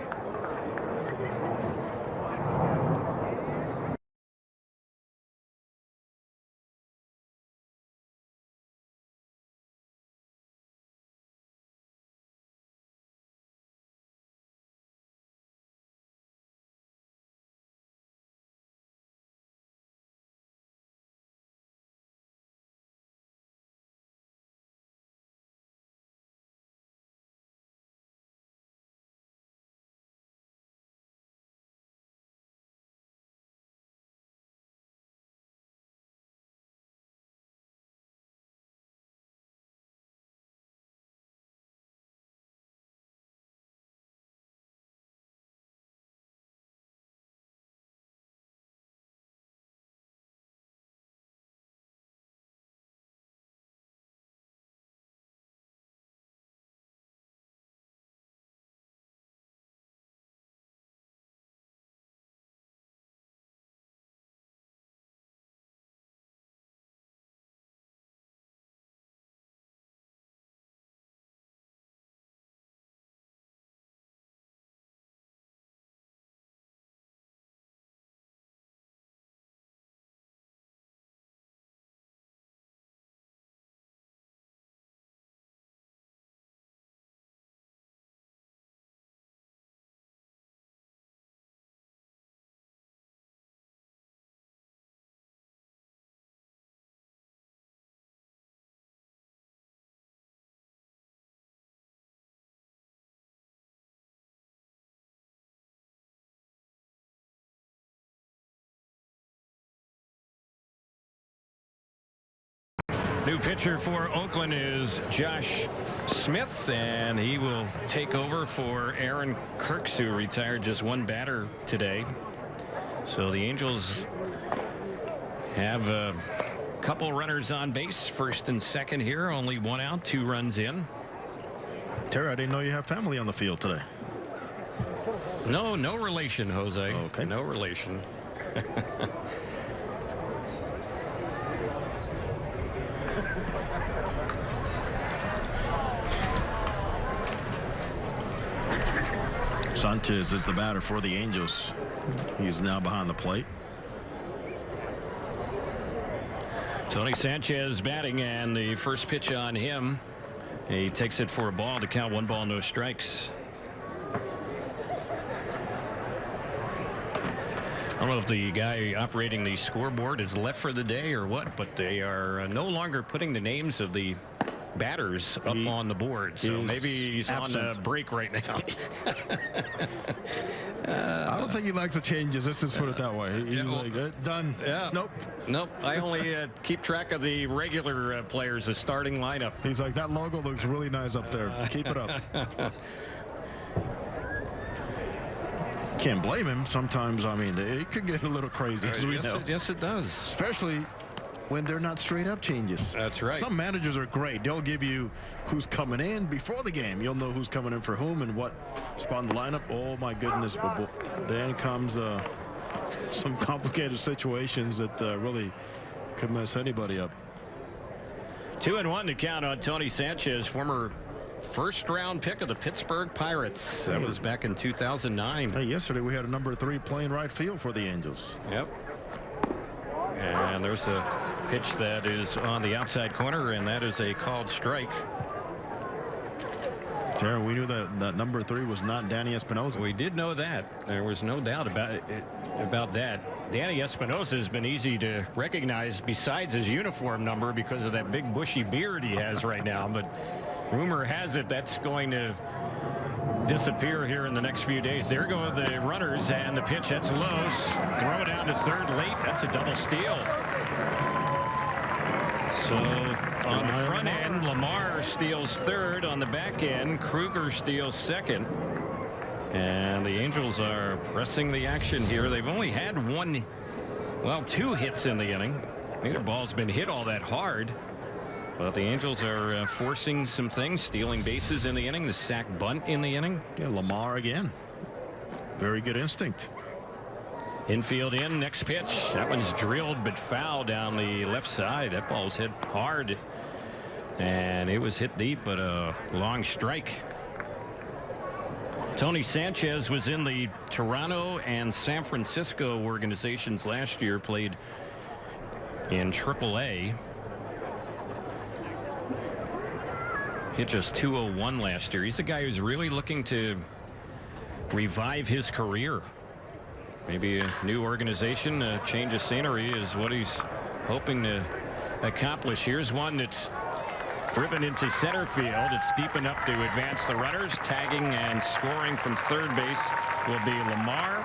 New pitcher for Oakland is Josh Smith, and he will take over for Aaron Kirks, who retired just one batter today. So the Angels have a couple runners on base, first and second here, only one out, 2 runs in. Terry, I didn't know you have family on the field today. No relation, Jose. Okay. No relation. Sanchez is the batter for the Angels. He's now behind the plate. Tony Sanchez batting, and the first pitch on him. He takes it for a ball to count 1 ball, no strikes. I don't know if the guy operating the scoreboard is left for the day or what, but they are no longer putting the names of the batters up on the board. So maybe he's absent. On a break right now. I don't think he likes the changes. Let's just put it that way. He's like, done. Yeah. Nope. I only keep track of the regular players, the starting lineup. He's like, that logo looks really nice up there. Keep it up. Can't blame him. Sometimes, I mean, it could get a little crazy, as we know. Yes, it does. Especially when they're not straight up changes. That's right. Some managers are great. They'll give you who's coming in before the game. You'll know who's coming in for whom and what spot in the lineup. Oh my goodness. But then comes some complicated situations that really could mess anybody up. 2-1 to count on Tony Sanchez, former first-round pick of the Pittsburgh Pirates. That was back in 2009. Hey, yesterday we had a number 3 playing right field for the Angels. Yep. And there's a pitch that is on the outside corner, and that is a called strike. Terry, we knew that number 3 was not Danny Espinosa. We did know that. There was no doubt about that. Danny Espinosa has been easy to recognize besides his uniform number because of that big bushy beard he has right now. But rumor has it that's going to disappear here in the next few days. There go the runners, and the pitch, that's low. Throw it down to third late. That's a double steal. So on the front end, Lamar steals third. On the back end, Kruger steals second. And the Angels are pressing the action here. They've only had 2 hits in the inning. Neither ball's been hit all that hard. But the Angels are forcing some things, stealing bases in the inning, the sack bunt in the inning. Yeah, Lamar again. Very good instinct. Infield in, next pitch. That one's drilled but foul down the left side. That ball's hit hard. And it was hit deep, but a long strike. Tony Sanchez was in the Toronto and San Francisco organizations last year, played in AAA. Hit just .201 last year. He's a guy who's really looking to revive his career. Maybe a new organization, a change of scenery is what he's hoping to accomplish. Here's one that's driven into center field. It's deep enough to advance the runners. Tagging and scoring from third base will be Lamar.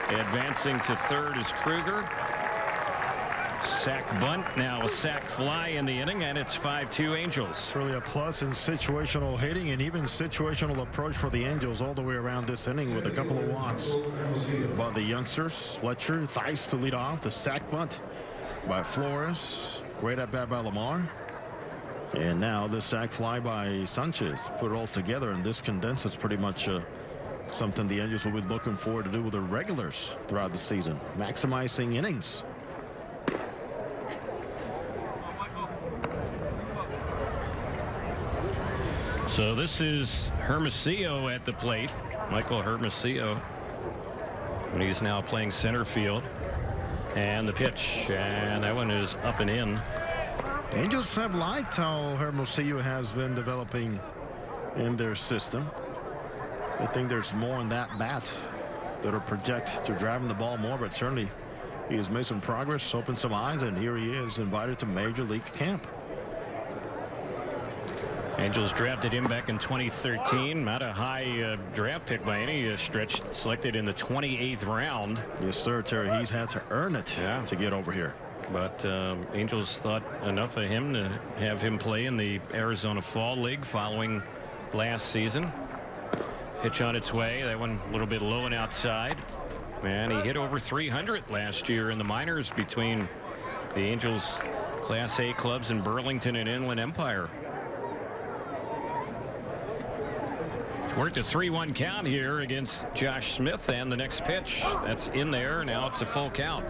Advancing to third is Kruger. Sack bunt, now a sack fly in the inning, and it's 5-2 Angels. It's really a plus in situational hitting and even situational approach for the Angels all the way around this inning with a couple of walks by the youngsters. Fletcher, Theis to lead off. The sack bunt by Flores. Great at bat by Lamar. And now the sack fly by Sanchez. Put it all together, and this condenses pretty much something the Angels will be looking forward to do with their regulars throughout the season. Maximizing innings. So this is Hermosillo at the plate. Michael Hermosillo. And he's now playing center field. And the pitch. And that one is up and in. Angels have liked how Hermosillo has been developing in their system. I think there's more in that bat that'll project to driving the ball more, but certainly he has made some progress, opened some eyes, and here he is invited to Major League camp. Angels drafted him back in 2013. Not a high draft pick by any stretch. Selected in the 28th round. Yes, sir, Terry. He's had to earn it to get over here. but Angels thought enough of him to have him play in the Arizona Fall League following last season. Pitch on its way. That one a little bit low and outside. And he hit over 300 last year in the minors between the Angels Class A clubs in Burlington and Inland Empire. Worked a 3-1 count here against Josh Smith, and the next pitch that's in there. Now it's a full count.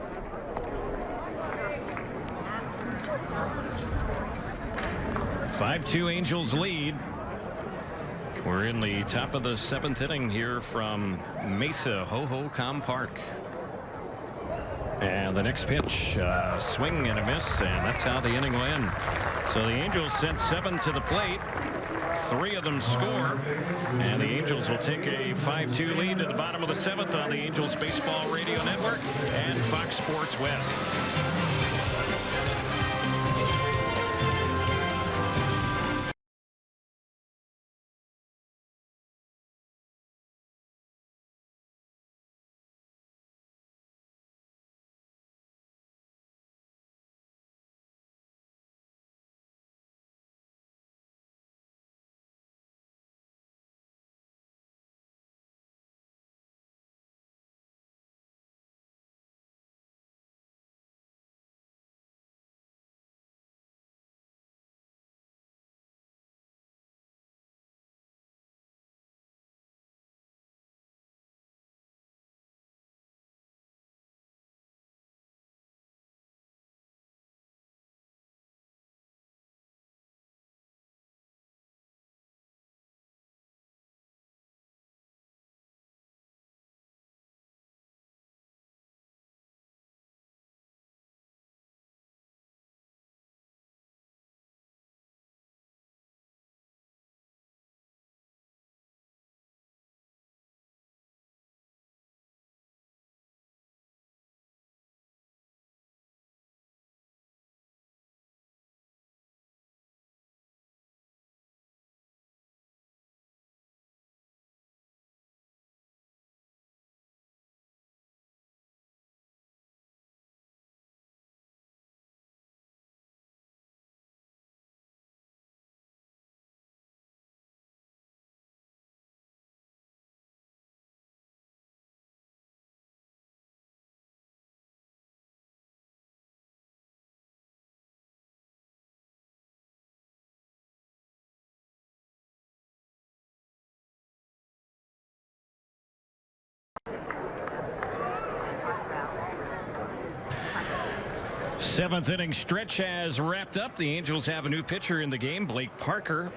Five-2 Angels lead. We're in the top of the 7th inning here from Mesa Ho-Ho-Com Park. And the next pitch, swing and a miss, and that's how the inning will end. So the Angels sent 7 to the plate. 3 of them score, and the Angels will take a 5-2 lead to the bottom of the 7th on the Angels Baseball Radio Network and Fox Sports West. Seventh inning stretch has wrapped up. The Angels have a new pitcher in the game, Blake Parker.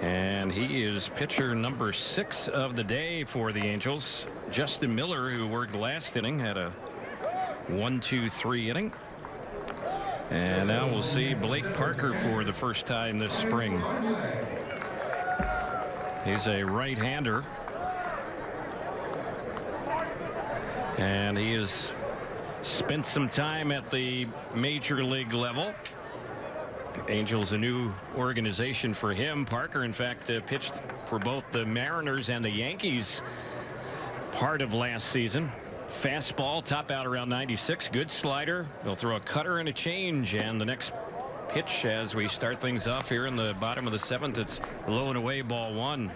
And he is pitcher number 6 of the day for the Angels. Justin Miller, who worked last inning, had a 1-2-3 inning. And now we'll see Blake Parker for the first time this spring. He's a right-hander. And he has spent some time at the major league level. Angels a new organization for him. Parker, in fact, pitched for both the Mariners and the Yankees part of last season. Fastball, top out around 96. Good slider. He'll throw a cutter and a change. And the next pitch as we start things off here in the bottom of the 7th, it's low and away, ball 1.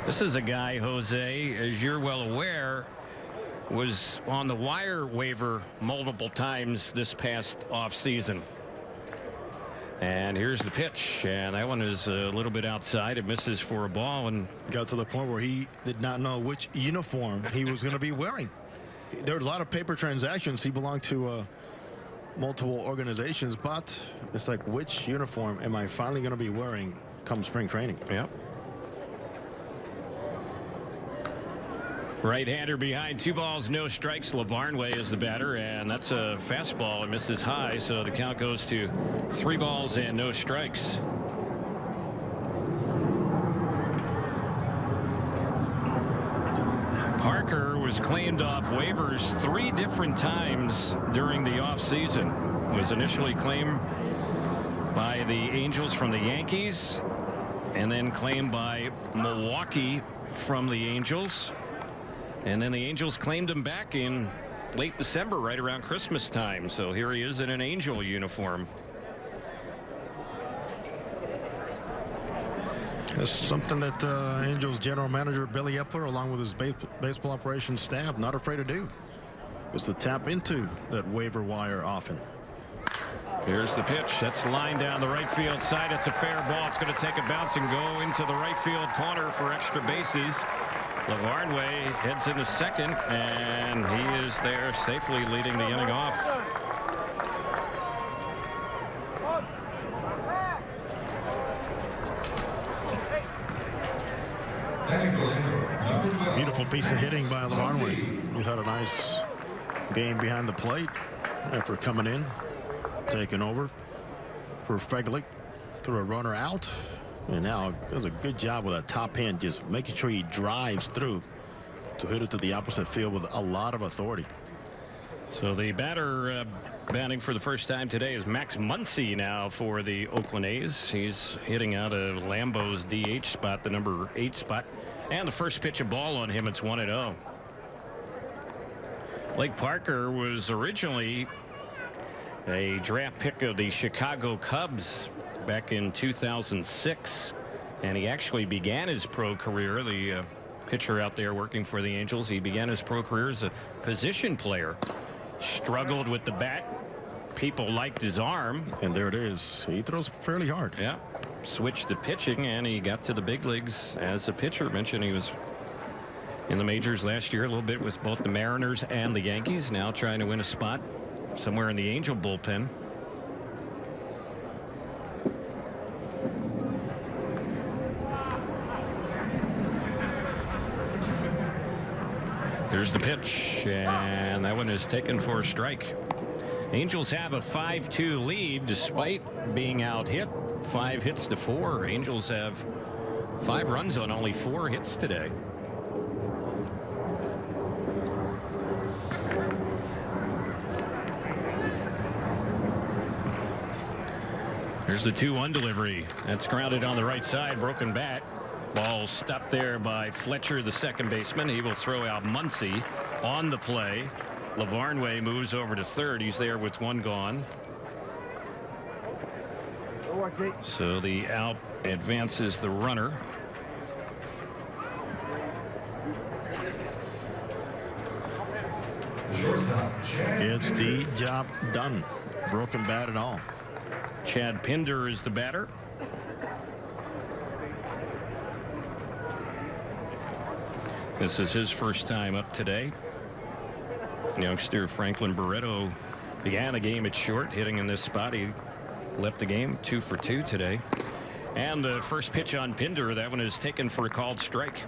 This is a guy, Jose, as you're well aware, was on the wire waiver multiple times this past offseason. And here's the pitch, and that one is a little bit outside. It misses for a ball, and got to the point where he did not know which uniform he was going to be wearing. There were a lot of paper transactions. He belonged to multiple organizations, but it's like, which uniform am I finally going to be wearing come spring training? Yep. Right-hander behind, 2 balls, no strikes. Lavarnway is the batter, and that's a fastball. It misses high, so the count goes to 3 balls and no strikes. Parker was claimed off waivers 3 different times during the offseason. Was initially claimed by the Angels from the Yankees, and then claimed by Milwaukee from the Angels. And then the Angels claimed him back in late December, right around Christmas time. So here he is in an Angel uniform. That's something that Angels general manager Billy Epler, along with his baseball operations staff, not afraid to do, is to tap into that waiver wire often. Here's the pitch. That's lined down the right field side. It's a fair ball. It's going to take a bounce and go into the right field corner for extra bases. Lavarnway heads into second, and he is there safely, leading the inning off. Beautiful piece of hitting by Lavarnway. He's had a nice game behind the plate after coming in, taking over for Feglick, threw a runner out, and now does a good job with a top hand, just making sure he drives through to hit it to the opposite field with a lot of authority. So the batter batting for the first time today is Max Muncy now for the Oakland A's. He's hitting out of Lambeau's DH spot, the number 8 spot. And the first pitch of ball on him, it's 1-0. Blake Parker was originally a draft pick of the Chicago Cubs back in 2006. And he actually began his pro career, the pitcher out there working for the Angels. He began his pro career as a position player. Struggled with the bat. People liked his arm. And there it is. He throws fairly hard. Yeah. Switched to pitching, and he got to the big leagues as a pitcher. Mentioned he was in the majors last year a little bit with both the Mariners and the Yankees. Now trying to win a spot somewhere in the Angel bullpen. Here's the pitch, and that one is taken for a strike. Angels have a 5-2 lead despite being out hit 5 hits to 4. Angels have 5 runs on only 4 hits today. Here's the 2-1 delivery. That's grounded on the right side. Broken bat. Ball stopped there by Fletcher, the second baseman. He will throw out Muncy on the play. Lavarnway moves over to third. He's there with 1 gone. So the out advances the runner. It's the job done. Broken bat and all. Chad Pinder is the batter. This is his first time up today. Youngster Franklin Barreto began the game at short, hitting in this spot. He left the game 2 for 2 today. And the first pitch on Pinder, that one is taken for a called strike.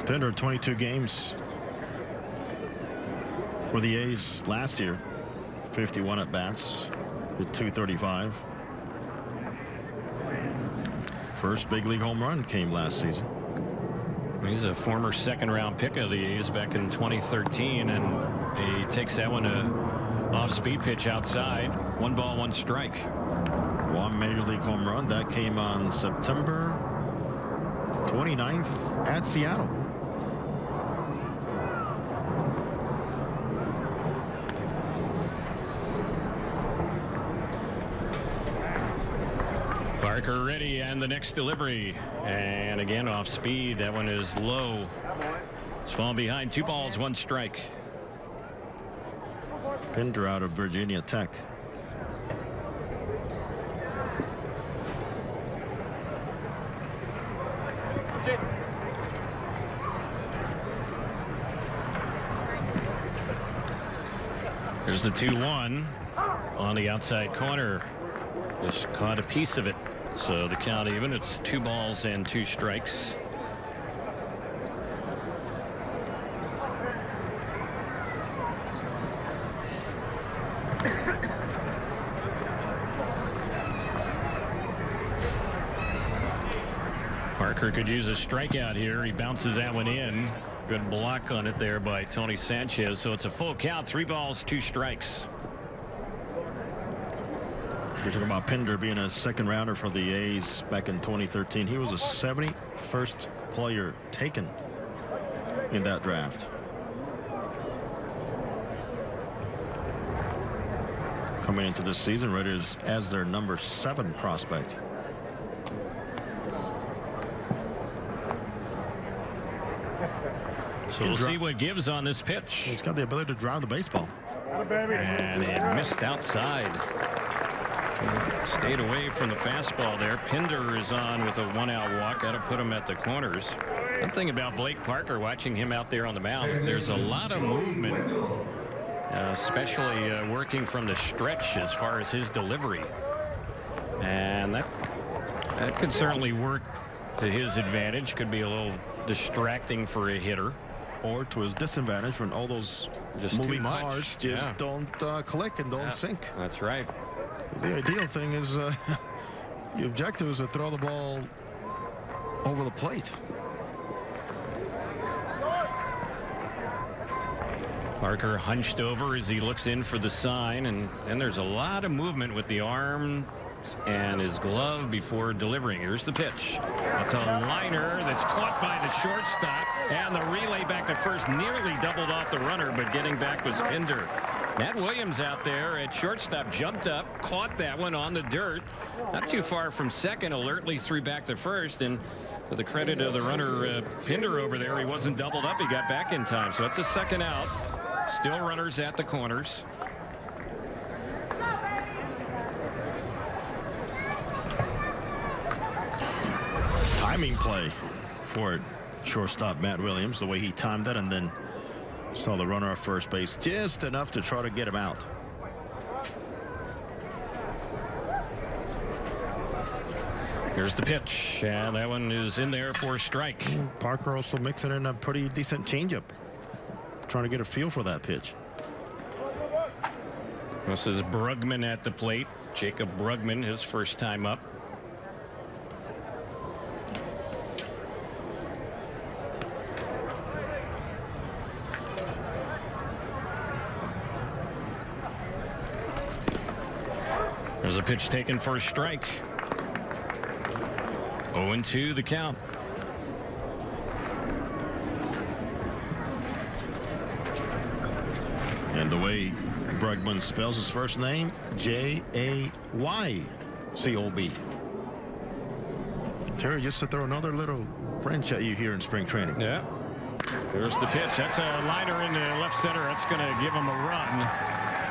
Pinder, 22 games for the A's last year. 51 at bats with .235. First big league home run came last season. He's a former second-round pick of the A's back in 2013, and he takes that one off-speed pitch outside. 1 ball, 1 strike. 1 major league home run that came on September 29th at Seattle. Parker ready, and the next delivery, and again off speed. That one is low. It's falling behind. 2 balls, 1 strike. Pinder out of Virginia Tech. There's the 2-1 on the outside corner. Just caught a piece of it. So the count even. It's 2 balls and 2 strikes. Parker could use a strikeout here. He bounces that one in. Good block on it there by Tony Sanchez. So it's a full count. 3 balls, 2 strikes. We're talking about Pinder being a second rounder for the A's back in 2013. He was a 71st player taken in that draft. Coming into this season, Raiders as their number 7 prospect. So we'll see what gives on this pitch. He's got the ability to drive the baseball. And it missed outside. Stayed away from the fastball there. Pinder is on with a 1-out walk. That'll put him at the corners. One thing about Blake Parker, watching him out there on the mound, there's a lot of movement, especially working from the stretch as far as his delivery. And that could certainly work to his advantage. Could be a little distracting for a hitter. Or to his disadvantage when all those Just moving too much. cars just don't click and don't sync. That's right. The ideal thing is the objective is to throw the ball over the plate. Parker hunched over as he looks in for the sign, and then there's a lot of movement with the arm and his glove before delivering. Here's the pitch. It's a liner that's caught by the shortstop, and the relay back to first nearly doubled off the runner, but getting back was Pinder. Matt Williams out there at shortstop jumped up, caught that one on the dirt, not too far from second, alertly threw back to first, and to the credit of the runner Pinder over there, he wasn't doubled up. He got back in time, so it's a second out. Still runners at the corners. Timing play for shortstop Matt Williams, the way he timed it, and then saw the runner at first base just enough to try to get him out. Here's the pitch, and that one is in there for a strike. Parker also mixing in a pretty decent changeup, trying to get a feel for that pitch. This is Brugman at the plate. Jacob Brugman, his first time up. There's a pitch taken for a strike. 0-2 the count. And the way Brugman spells his first name, J-A-Y-C-O-B. Terry, just to throw another little wrench at you here in spring training. Yeah. There's the pitch. That's a liner in the left center. That's going to give him a run.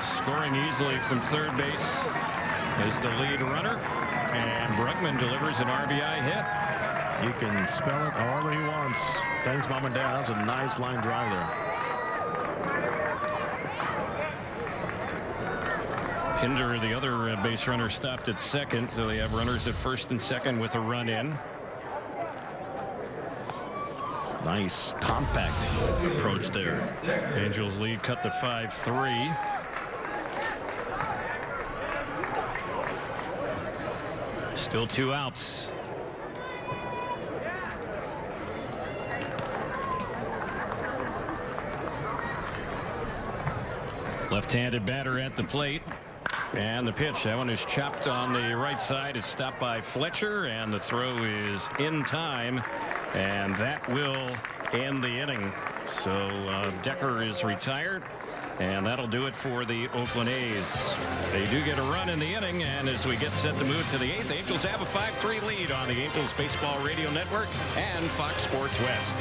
Scoring easily from third base is the lead runner. And Brugman delivers an RBI hit. You can spell it however he wants. Thanks, Mom and Dad. That was a nice line drive there. Pinder, the other base runner, stopped at second, so they have runners at first and second with a run in. Nice compact approach there. Angels lead cut to 5-3. Still 2 outs. Left-handed batter at the plate. And the pitch, that one is chopped on the right side. It's stopped by Fletcher, and the throw is in time, and that will end the inning. So Decker is retired, and that'll do it for the Oakland A's. They do get a run in the inning, and as we get set to move to the 8th, Angels have a 5-3 lead on the Angels Baseball Radio Network and Fox Sports West.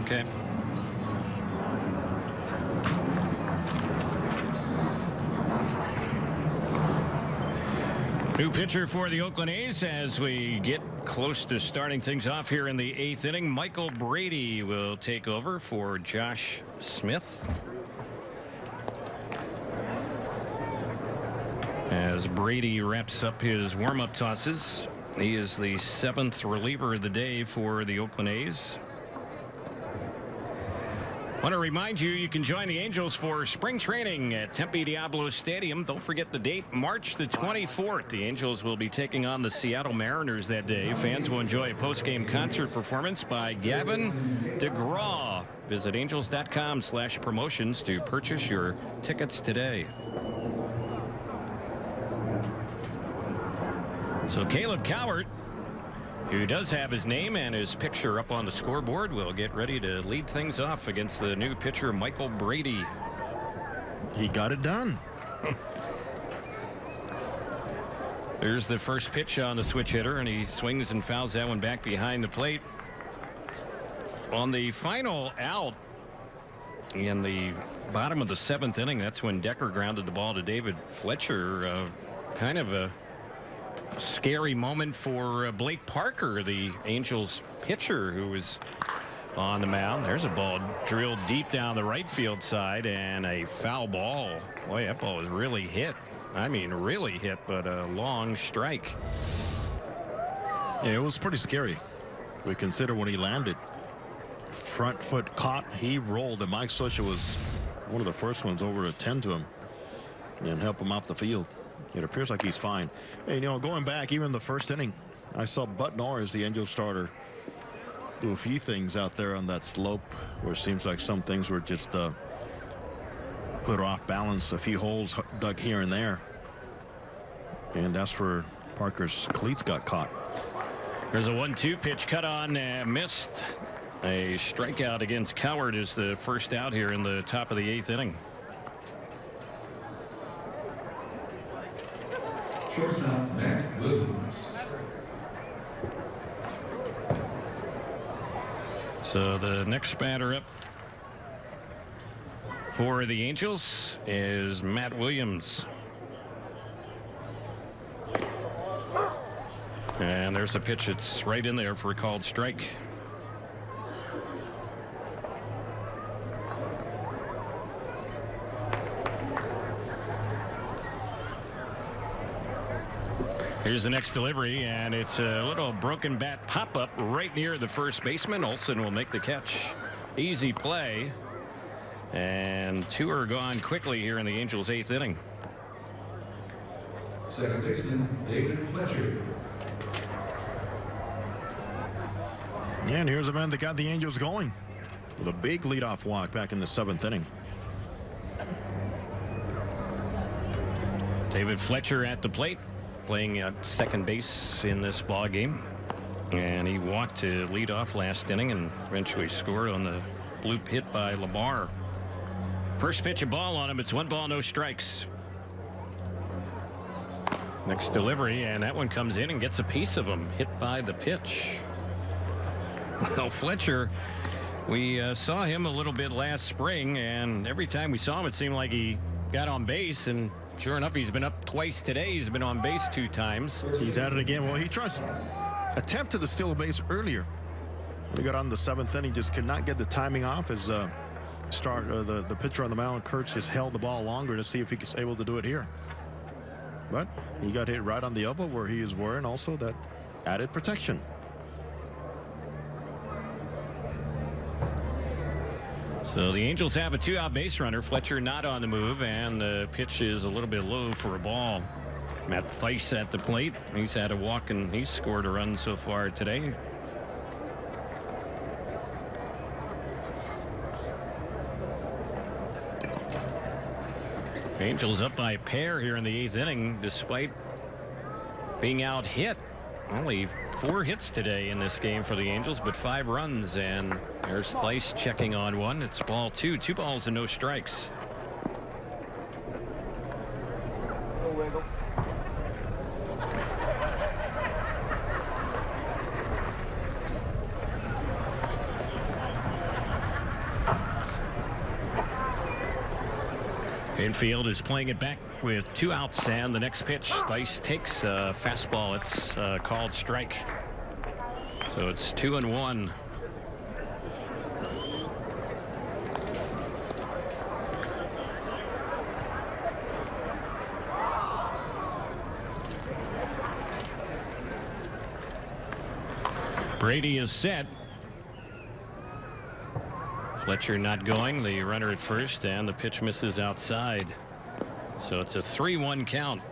Okay. New pitcher for the Oakland A's as we get close to starting things off here in the 8th inning. Michael Brady will take over for Josh Smith. As Brady wraps up his warm-up tosses, he is the 7th reliever of the day for the Oakland A's. I want to remind you, you can join the Angels for spring training at Tempe Diablo Stadium. Don't forget the date, March the 24th. The Angels will be taking on the Seattle Mariners that day. Fans will enjoy a post-game concert performance by Gavin DeGraw. Visit angels.com/promotions to purchase your tickets today. So Caleb Cowart, who does have his name and his picture up on the scoreboard, will get ready to lead things off against the new pitcher Michael Brady. He got it done. There's the first pitch on the switch hitter, and he swings and fouls that one back behind the plate. On the final out in the bottom of the 7th inning, that's when Decker grounded the ball to David Fletcher. Kind of a scary moment for Blake Parker, the Angels pitcher, who was on the mound. There's a ball drilled deep down the right field side, and a foul ball. Boy, that ball was really hit. I mean, really hit, but a long strike. Yeah, it was pretty scary. We consider when he landed. Front foot caught, he rolled, and Mike Scioscia was one of the first ones over to tend to him and help him off the field. It appears like he's fine. And, you know, going back, even the first inning, I saw Bud Norris, the Angel starter, do a few things out there on that slope where it seems like some things were just a little off balance. A few holes dug here and there. And that's where Parker's cleats got caught. There's a 1-2 pitch cut on, missed. A strikeout against Cowart is the first out here in the top of the 8th inning. Shortstop, Matt Williams. So the next batter up for the Angels is Matt Williams. And there's a pitch. It's right in there for a called strike. Here's the next delivery, and it's a little broken bat pop-up right near the first baseman. Olsen will make the catch. Easy play. And 2 are gone quickly here in the Angels' 8th inning. Second baseman, David Fletcher. And here's a man that got the Angels going with a big leadoff walk back in the 7th inning. David Fletcher at the plate, playing at second base in this ball game, and he walked to lead off last inning and eventually scored on the bloop hit by Lamar. First pitch, a ball on him. It's 1 ball, no strikes. Next delivery, and that one comes in and gets a piece of him, hit by the pitch. Well, Fletcher, we saw him a little bit last spring, and every time we saw him, it seemed like he got on base, and sure enough, he's been up twice today. He's been on base 2 times. He's at it again. Well, he attempted to steal a base earlier. When he got on the 7th inning, just could not get the timing off. His the pitcher on the mound, Kurtz, just held the ball longer to see if he was able to do it here. But he got hit right on the elbow where he is wearing also that added protection. So the Angels have a 2-out base runner. Fletcher not on the move, and the pitch is a little bit low for a ball. Matt Theis at the plate. He's had a walk, and he's scored a run so far today. Angels up by a pair here in the 8th inning, despite being out hit. Only 4 hits today in this game for the Angels, but 5 runs, and there's Theis checking on one. It's ball 2. 2 balls and no strikes. Infield is playing it back with 2 outs, and the next pitch, Thice takes a fastball. It's called strike. So it's 2-1. Brady is set. Fletcher not going. The runner at first, and the pitch misses outside. So it's a 3-1 count.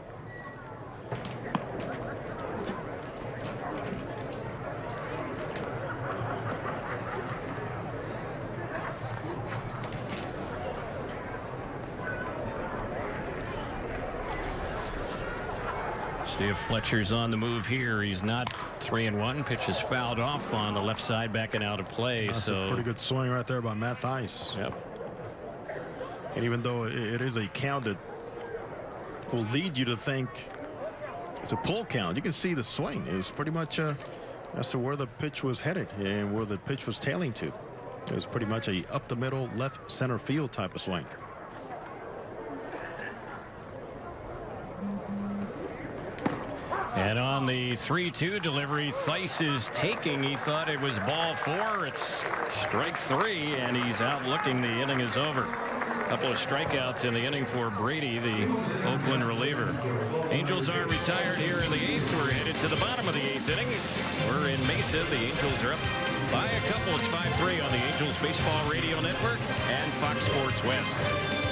See if Fletcher's on the move here. He's not. 3-1. Pitch is fouled off on the left side, backing out of play. That's a pretty good swing right there by Matt Thice. Yep. And even though it is a count that will lead you to think it's a pull count, you can see the swing. It was pretty much as to where the pitch was headed and where the pitch was tailing to. It was pretty much a up the middle, left center field type of swing. And on the 3-2 delivery, Thice is taking. He thought it was ball 4. It's strike 3, and he's out looking. The inning is over. A couple of strikeouts in the inning for Brady, the Oakland reliever. Angels are retired here in the 8th. We're headed to the bottom of the 8th inning. We're in Mesa. The Angels are up by a couple. It's 5-3 on the Angels Baseball Radio Network and Fox Sports West.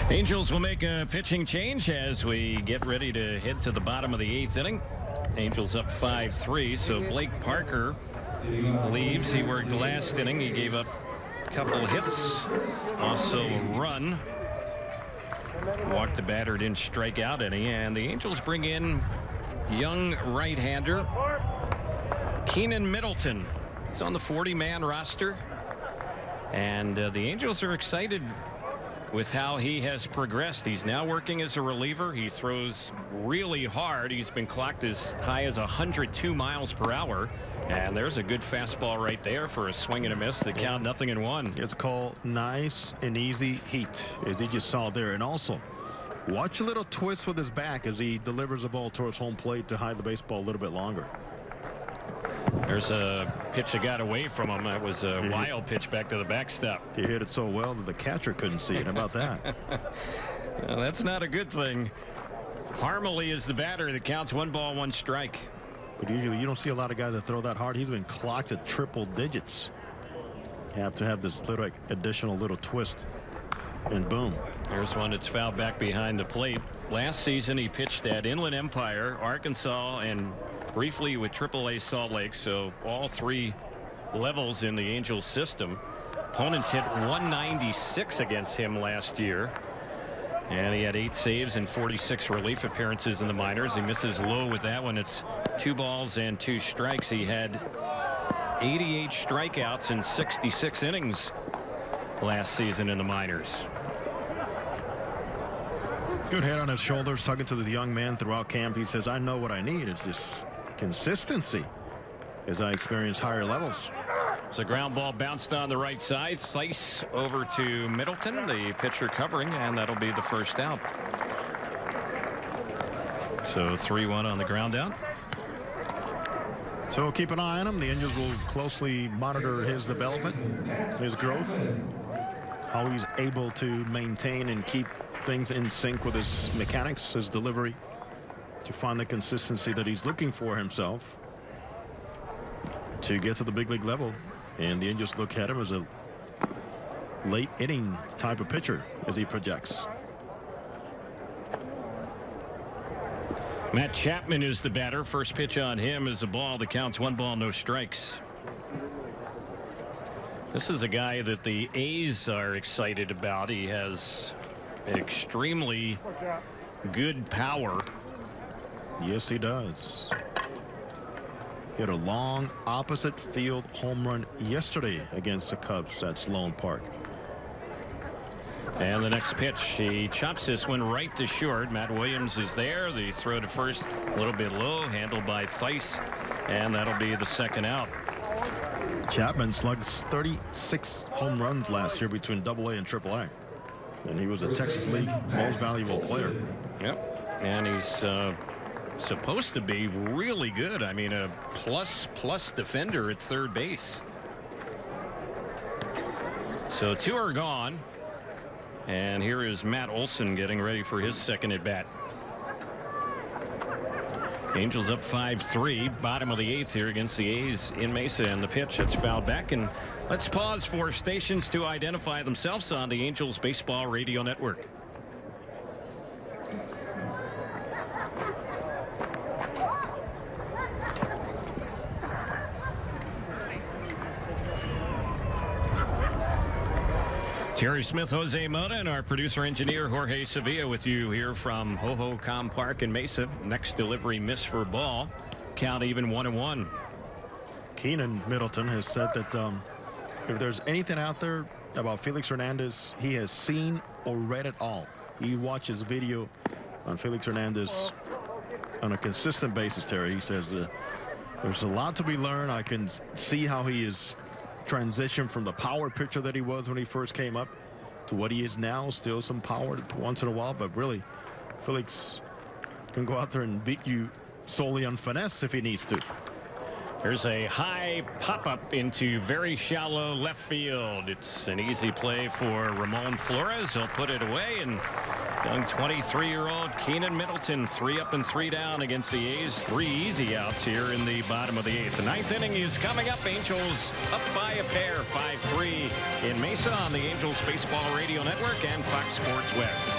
Angels will make a pitching change as we get ready to head to the bottom of the 8th inning. Angels up 5-3, so Blake Parker leaves. He worked last inning. He gave up a couple of hits, also a run. Walked the batter, didn't strike out any, and the Angels bring in young right-hander Keenan Middleton. He's on the 40-man roster, and the Angels are excited with how he has progressed. He's now working as a reliever. He throws really hard. He's been clocked as high as 102 miles per hour. And there's a good fastball right there for a swing and a miss. The count 0-1. It's called nice and easy heat, as he just saw there. And also, watch a little twist with his back as he delivers the ball towards home plate to hide the baseball a little bit longer. There's a pitch that got away from him. That was a wild pitch back to the backstop. He hit it so well that the catcher couldn't see it. How about that? Well, that's not a good thing. Harmony is the batter. The count's 1 ball, 1 strike. But usually you don't see a lot of guys that throw that hard. He's been clocked at triple digits. You have to have this little additional little twist, and boom. There's one that's fouled back behind the plate. Last season he pitched at Inland Empire, Arkansas, and briefly with AAA Salt Lake, so all 3 levels in the Angels system. Opponents hit 196 against him last year, and he had 8 saves and 46 relief appearances in the minors. He misses low with that one. It's 2 balls and 2 strikes. He had 88 strikeouts in 66 innings last season in the minors. Good head on his shoulders, talking to this young man throughout camp. He says, I know what I need is this consistency as I experience higher levels. It's a ground ball bounced on the right side. Slice over to Middleton, the pitcher covering, and that'll be the first out. So 3-1 on the ground out. So keep an eye on him. The Angels will closely monitor his development, his growth, how he's able to maintain and keep things in sync with his mechanics, his delivery, to find the consistency that he's looking for himself to get to the big league level. And the Angels look at him as a late inning type of pitcher as he projects. Matt Chapman is the batter. First pitch on him is a ball that counts 1 ball, no strikes. This is a guy that the A's are excited about. He has extremely good power. Yes, he does. He had a long opposite field home run yesterday against the Cubs at Sloan Park. And the next pitch, he chops this one right to short. Matt Williams is there. The throw to first a little bit low, handled by Theis, and that'll be the second out. Chapman slugged 36 home runs last year between AA and AAA. And he was a Texas League most valuable player. Yep. And he's supposed to be really good. I mean, a plus defender at third base. So 2 are gone. And here is Matt Olson getting ready for his second at bat. Angels up 5-3, bottom of the 8th here against the A's in Mesa, and the pitch that's fouled back. And let's pause for stations to identify themselves on the Angels Baseball Radio Network. Terry Smith, Jose Mota, and our producer engineer Jorge Sevilla with you here from Ho-Ho-Com Park in Mesa. Next delivery miss for ball. Count even 1-1. Keenan Middleton has said that if there's anything out there about Felix Hernandez, he has seen or read it all. He watches video on Felix Hernandez on a consistent basis, Terry. He says there's a lot to be learned. I can see how he is transition from the power pitcher that he was when he first came up to what he is now. Still some power once in a while, but really Felix can go out there and beat you solely on finesse if he needs to. There's a high pop-up into very shallow left field. It's an easy play for Ramon Flores. He'll put it away, and young 23-year-old Keenan Middleton, 3 up and 3 down against the A's. 3 easy outs here in the bottom of the 8th. The 9th inning is coming up. Angels up by a pair, 5-3 in Mesa on the Angels Baseball Radio Network and Fox Sports West.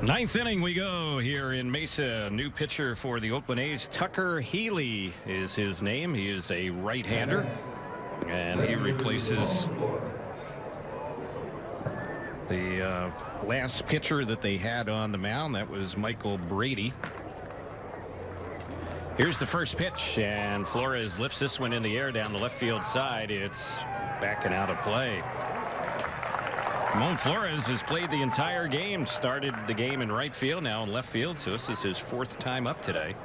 Ninth inning we go here in Mesa. New pitcher for the Oakland A's. Tucker Healy is his name. He is a right-hander, and he replaces the last pitcher that they had on the mound. That was Michael Brady. Here's the first pitch, and Flores lifts this one in the air down the left field side. It's backing out of play. Ramon Flores has played the entire game, started the game in right field, now in left field, so this is his 4th time up today.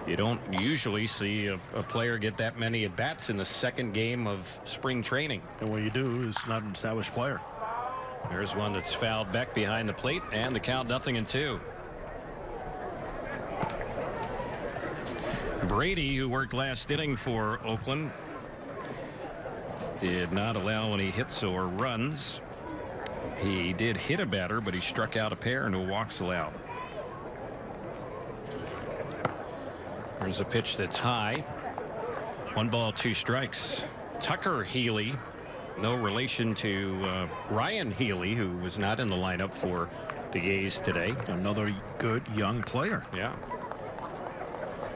You don't usually see a player get that many at-bats in the 2nd game of spring training. And what you do is not an established player. There's one that's fouled back behind the plate, and the count 0-2. Brady, who worked last inning for Oakland, did not allow any hits or runs. He did hit a batter, but he struck out a pair, no walks allowed. There's a pitch that's high. 1 ball, 2 strikes. Tucker Healy, no relation to Ryan Healy, who was not in the lineup for the A's today. Another good young player. Yeah.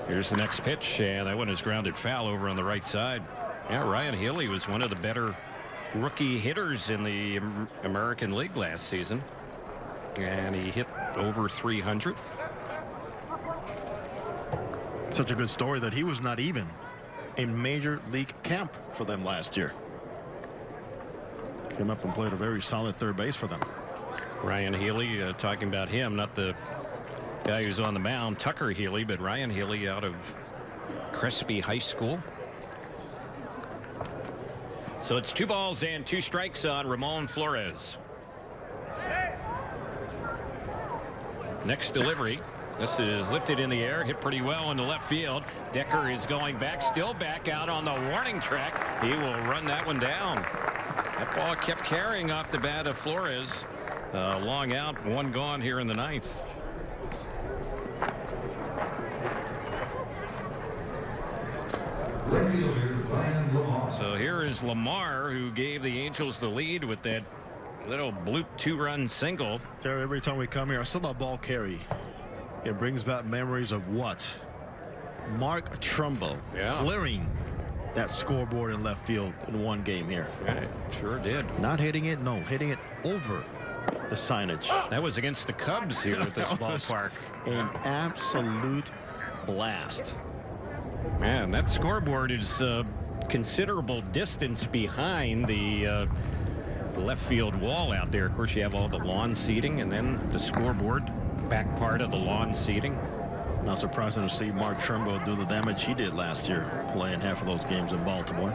Here's the next pitch, and that one is grounded foul over on the right side. Yeah, Ryan Healy was one of the better rookie hitters in the American League last season, and he hit over 300. Such a good story that he was not even in Major League camp for them last year. Came up and played a very solid third base for them. Ryan Healy, talking about him, not the guy who's on the mound, Tucker Healy, but Ryan Healy out of Crespi High School. So it's 2 balls and 2 strikes on Ramon Flores. Next delivery. This is lifted in the air, hit pretty well in the left field. Decker is going back, still back out on the warning track. He will run that one down. That ball kept carrying off the bat of Flores. Long out, 1 gone here in the 9th. So here is Lamar, who gave the Angels the lead with that little bloop 2-run single. Terry, every time we come here, I saw that ball carry. It brings back memories of what? Mark Trumbo clearing that scoreboard in left field in 1 game here. Right, sure did. Not hitting it, no, hitting it over the signage. That was against the Cubs here at this ballpark. An absolute blast. Man, that scoreboard is considerable distance behind the left field wall out there. Of course, you have all the lawn seating, and then the scoreboard, back part of the lawn seating. Not surprising to see Mark Trumbo do the damage he did last year, playing half of those games in Baltimore.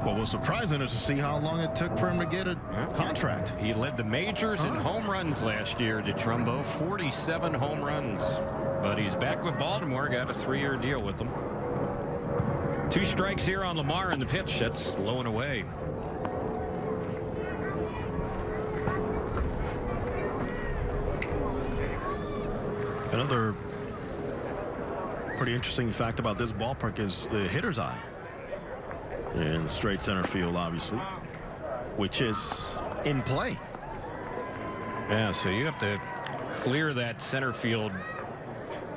What was surprising is to see how long it took for him to get a contract. He led the majors in home runs last year, did Trumbo. 47 home runs. But he's back with Baltimore, got a 3-year deal with them. 2 strikes here on Lamar in the pitch. That's low and away. Another pretty interesting fact about this ballpark is the hitter's eye. In straight center field, obviously, which is in play. Yeah, so you have to clear that center field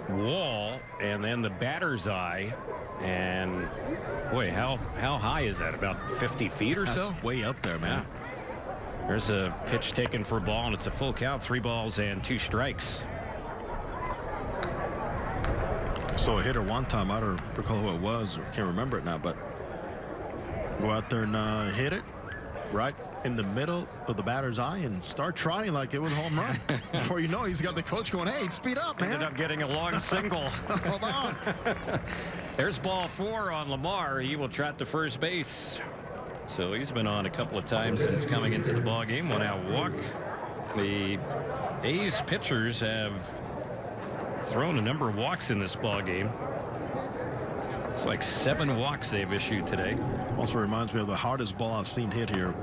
wall and then the batter's eye. And boy, how high is that? About 50 feet or so? That's way up there, man. Yeah. There's a pitch taken for a ball, and it's a full count. 3 balls and 2 strikes. So a hitter one time, I don't recall who it was, or can't remember it now, but go out there and hit it right in the middle of the batter's eye and start trotting like it was a home run. Before you know, he's got the coach going, hey, speed up, man. Ended up getting a long single. Hold on. There's ball 4 on Lamar. He will trot to first base. So he's been on a couple of times since coming into the ball game. 1 out walk. The A's pitchers have thrown a number of walks in this ball game. It's like 7 walks they've issued today. Also reminds me of the hardest ball I've seen hit here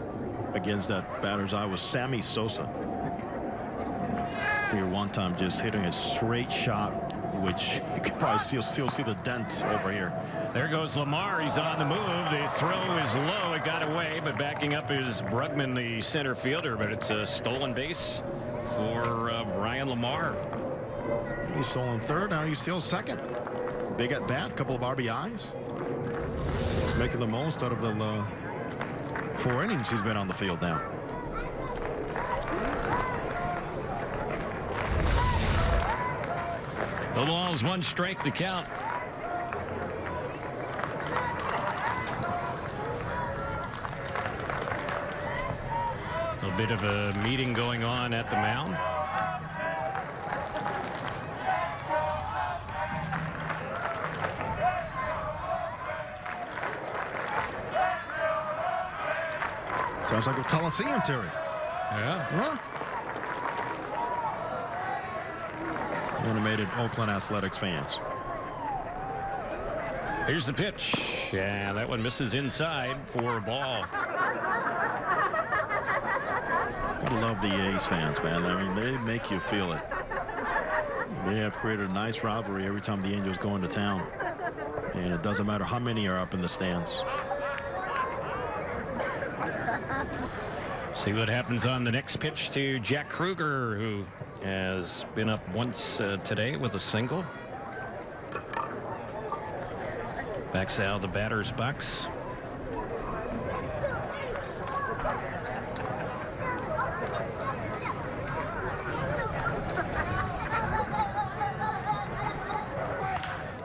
against that batter's eye was Sammy Sosa. Here one time just hitting a straight shot which you can probably still see the dent over here. There goes Lamar. He's on the move. The throw is low. It got away, but backing up is Brugman, the center fielder. But it's a stolen base for Brian Lamar. He's stolen third. Now he steals second. Big at bat. Couple of RBIs. He's making the most out of the 4 innings he's been on the field now. The ball's 1 strike to count. A bit of a meeting going on at the mound. Sounds like a Coliseum, Terry. Yeah. Huh? Animated Oakland Athletics fans. Here's the pitch, and that one misses inside for a ball. I love the A's fans, man. I mean, they make you feel it. They have created a nice rivalry every time the Angels go into town. And it doesn't matter how many are up in the stands. See what happens on the next pitch to Jack Kruger, who has been up once today with a single. Backs out of the batter's box.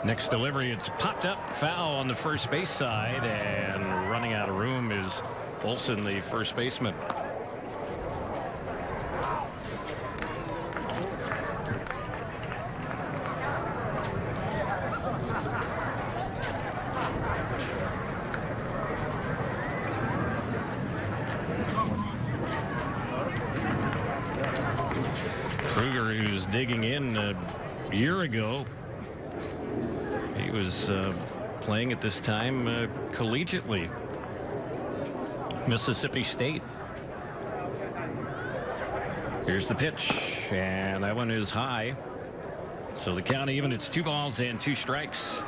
Next delivery, it's popped up, foul on the first base side, and running out of room is Olsen, the first baseman. Kruger, who's digging in a year ago. He was playing at this time collegiately. Mississippi State. Here's the pitch, and that one is high. So the count even, it's 2 balls and 2 strikes.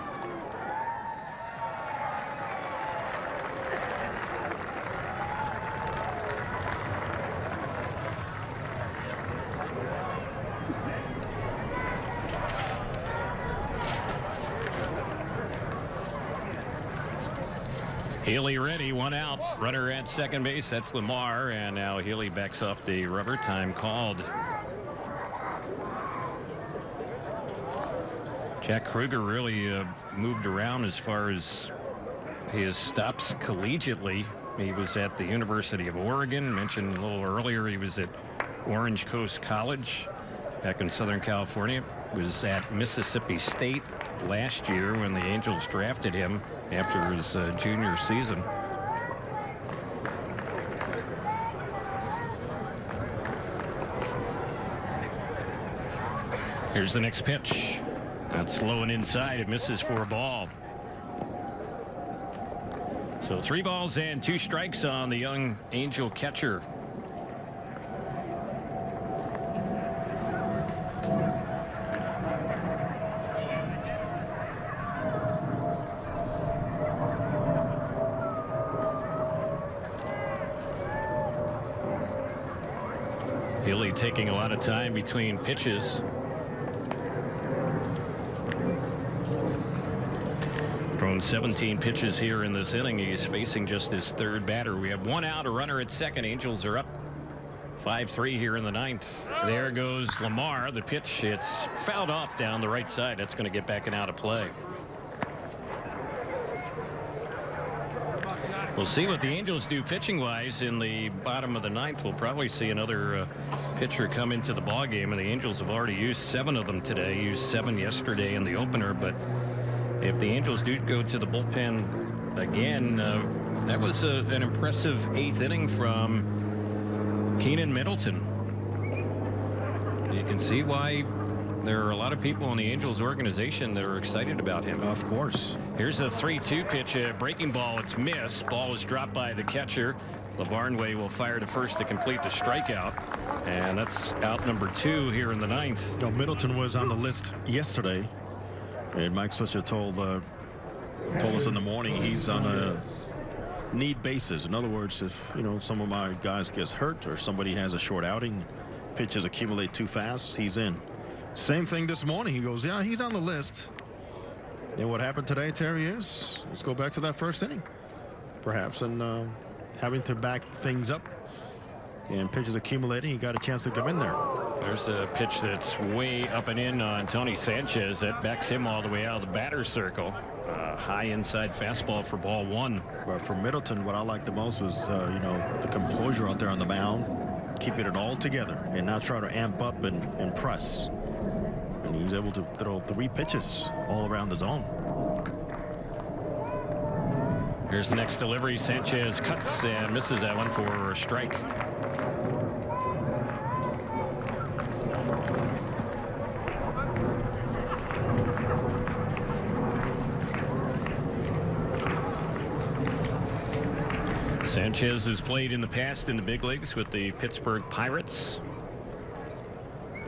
Healy ready, 1 out. Runner at second base. That's Lamar. And now Healy backs off the rubber. Time called. Jack Kruger really moved around as far as his stops collegiately. He was at the University of Oregon. Mentioned a little earlier he was at Orange Coast College back in Southern California. Was at Mississippi State last year when the Angels drafted him after his junior season. Here's the next pitch. That's low and inside. It misses for a ball. So 3 balls and 2 strikes on the young Angel catcher. Healy taking a lot of time between pitches. Thrown 17 pitches here in this inning. He's facing just his 3rd batter. We have 1 out, a runner at second. Angels are up 5-3 here in the 9th. There goes Lamar. The pitch, it's fouled off down the right side. That's going to get back and out of play. We'll see what the Angels do pitching-wise in the bottom of the 9th. We'll probably see another pitcher come into the ballgame, and the Angels have already used 7 of them today. Used 7 yesterday in the opener, but if the Angels do go to the bullpen again, that was an impressive 8th inning from Keenan Middleton. You can see why there are a lot of people in the Angels organization that are excited about him. Of course. Here's a 3-2 pitch, a breaking ball. It's missed. Ball is dropped by the catcher. LaVarnway will fire to first to complete the strikeout. And that's out number 2 here in the 9th. You know, Middleton was on the list yesterday, and Mike Swisher told us in the morning he's on a need basis. In other words, if some of my guys gets hurt or somebody has a short outing, pitches accumulate too fast, he's in. Same thing this morning. He goes, yeah, he's on the list. And what happened today, Terry, is let's go back to that first inning, perhaps, and having to back things up. And pitches accumulating, he got a chance to come in there. There's a pitch that's way up and in on Tony Sanchez that backs him all the way out of the batter's circle. High inside fastball for ball 1. But for Middleton, what I liked the most was, the composure out there on the mound, keeping it all together and not try to amp up and press. And he's able to throw 3 pitches all around the zone. Here's the next delivery. Sanchez cuts and misses that one for a strike. Sanchez has played in the past in the big leagues with the Pittsburgh Pirates.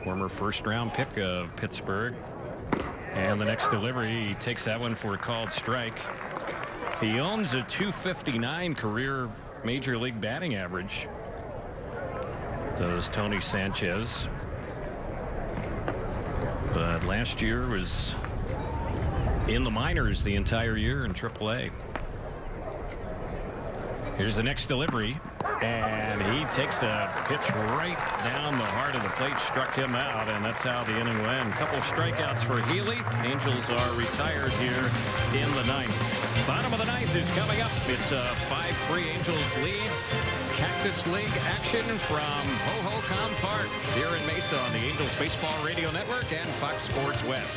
Former first-round pick of Pittsburgh. And the next delivery, he takes that one for a called strike. He owns a .259 career major league batting average. Does Tony Sanchez. But last year was in the minors the entire year in AAA. Here's the next delivery, and he takes a pitch right down the heart of the plate, struck him out, and that's how the inning went. A couple of strikeouts for Healy. Angels are retired here in the 9th. Bottom of the 9th is coming up. It's a 5-3 Angels lead. Cactus League action from Ho-Ho-Com Park here in Mesa on the Angels Baseball Radio Network and Fox Sports West.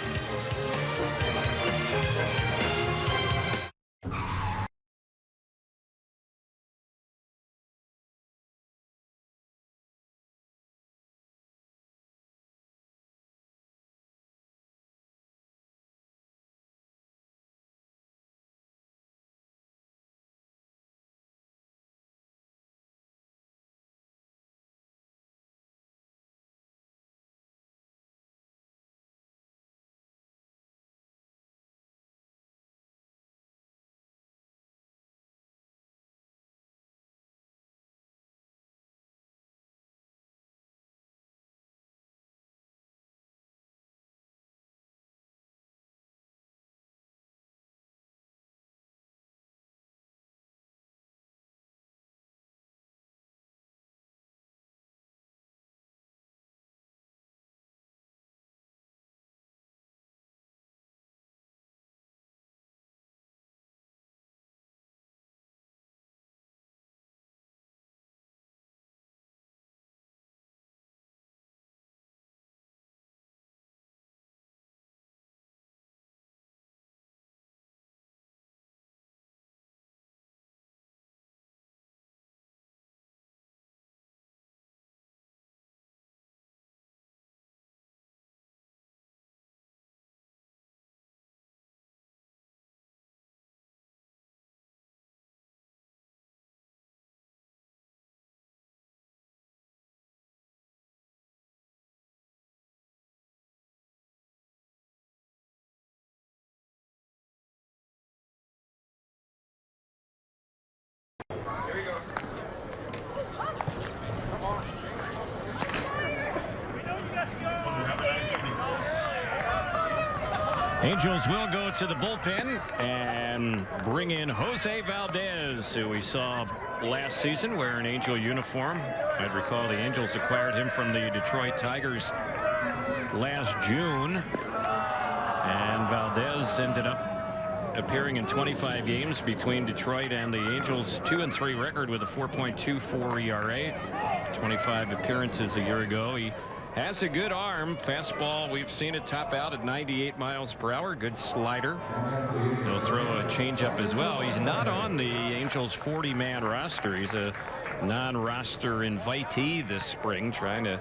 Angels will go to the bullpen and bring in Jose Valdez, who we saw last season wear an Angel uniform. I'd recall the Angels acquired him from the Detroit Tigers last June. And Valdez ended up appearing in 25 games between Detroit and the Angels. 2-3 record with a 4.24 ERA. 25 appearances a year ago. He has a good arm. Fastball, we've seen it top out at 98 miles per hour. Good slider. He'll throw a changeup as well. He's not on the Angels 40-man roster. He's a non-roster invitee this spring, trying to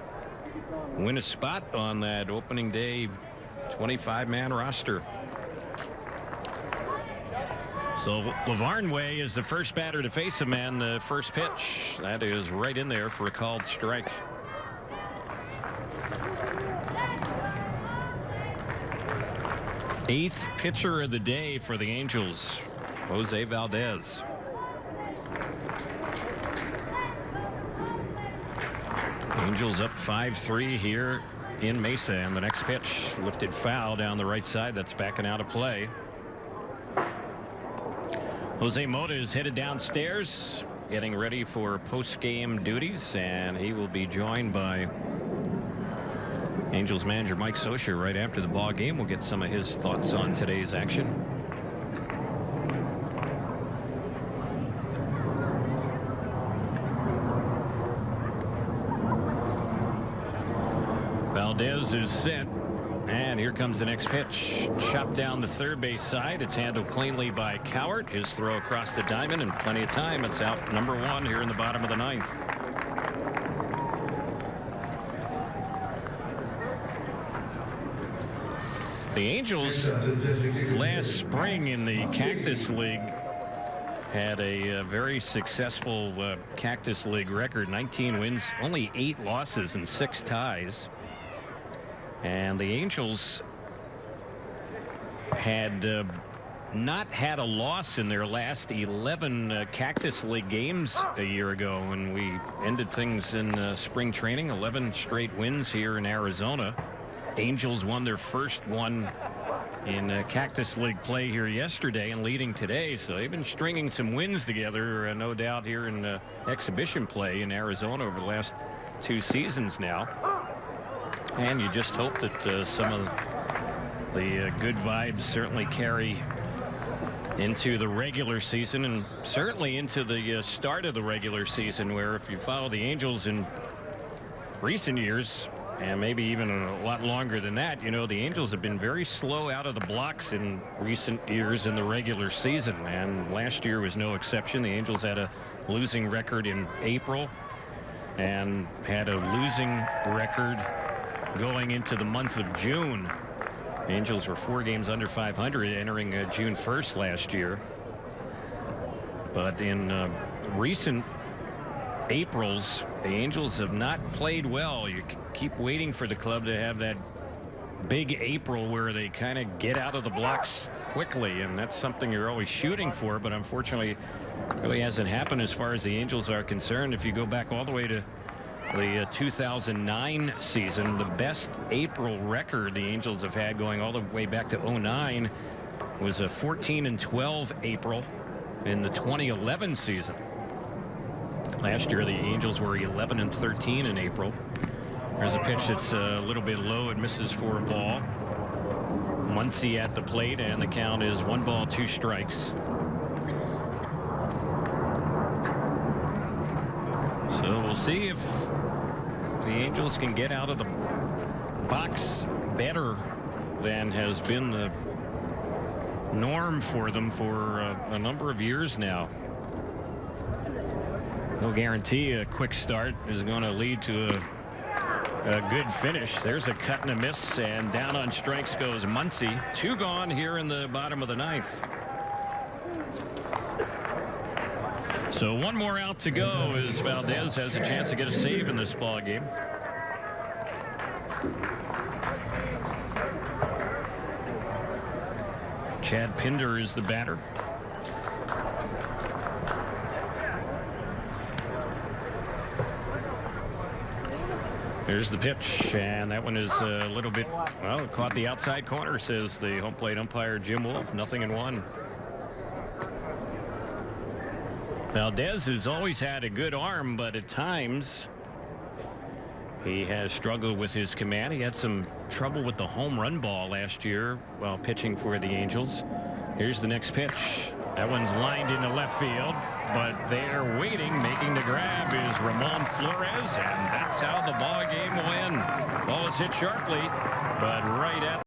win a spot on that opening day 25-man roster. So LaVarn Way is the first batter to face him, and the first pitch that is right in there for a called strike. Eighth pitcher of the day for the Angels, Jose Valdez. Angels up 5-3 here in Mesa, and the next pitch lifted foul down the right side. That's backing out of play. Jose Mota is headed downstairs, getting ready for post-game duties, and he will be joined by Angels manager Mike Scioscia right after the ball game. We'll get some of his thoughts on today's action. Valdez is set, and here comes the next pitch. Chopped down the third base side. It's handled cleanly by Cowart. His throw across the diamond, and plenty of time. It's out number one here in the bottom of the ninth. The Angels last spring in the Cactus League had a very successful Cactus League record. 19 wins, only 8 losses and 6 ties. And the Angels had not had a loss in their last 11 Cactus League games a year ago when we ended things in spring training. 11 straight wins here in Arizona. Angels won their first one in Cactus League play here yesterday and leading today. So they've been stringing some wins together, no doubt, here in exhibition play in Arizona over the last 2 seasons now. And you just hope that some of the good vibes certainly carry into the regular season, and certainly into the start of the regular season, where if you follow the Angels in recent years, and maybe even a lot longer than that, you know, the Angels have been very slow out of the blocks in recent years in the regular season, and last year was no exception. The Angels had a losing record in April and had a losing record going into the month of June. Angels were 4 games under 500 entering June 1st last year. But in recent Aprils, the Angels have not played well. You keep waiting for the club to have that big April where they kind of get out of the blocks quickly, and that's something you're always shooting for, but unfortunately really hasn't happened as far as the Angels are concerned. If you go back all the way to the 2009 season, the best April record the Angels have had going all the way back to 09 was a 14-12 April in the 2011 season. Last year the Angels were 11-13 in April. There's a pitch that's a little bit low. It misses for a ball. Muncy at the plate, and the count is 1 ball, 2 strikes. So we'll see if the Angels can get out of the box better than has been the norm for them for a number of years now. No guarantee a quick start is going to lead to a good finish. There's a cut and a miss, and down on strikes goes Muncy. 2 gone here in the bottom of the ninth. So 1 more out to go as Valdez has a chance to get a save in this ball game. Chad Pinder is the batter. Here's the pitch, and that one is a little bit, well, it caught the outside corner, says the home plate umpire Jim Wolf. 0-1. Valdez has always had a good arm, but at times he has struggled with his command. He had some trouble with the home run ball last year while pitching for the Angels. Here's the next pitch. That one's lined into left field, but they're waiting. Making the grab is Ramon Flores, and that's how the ball game will end. Ball is hit sharply, but right at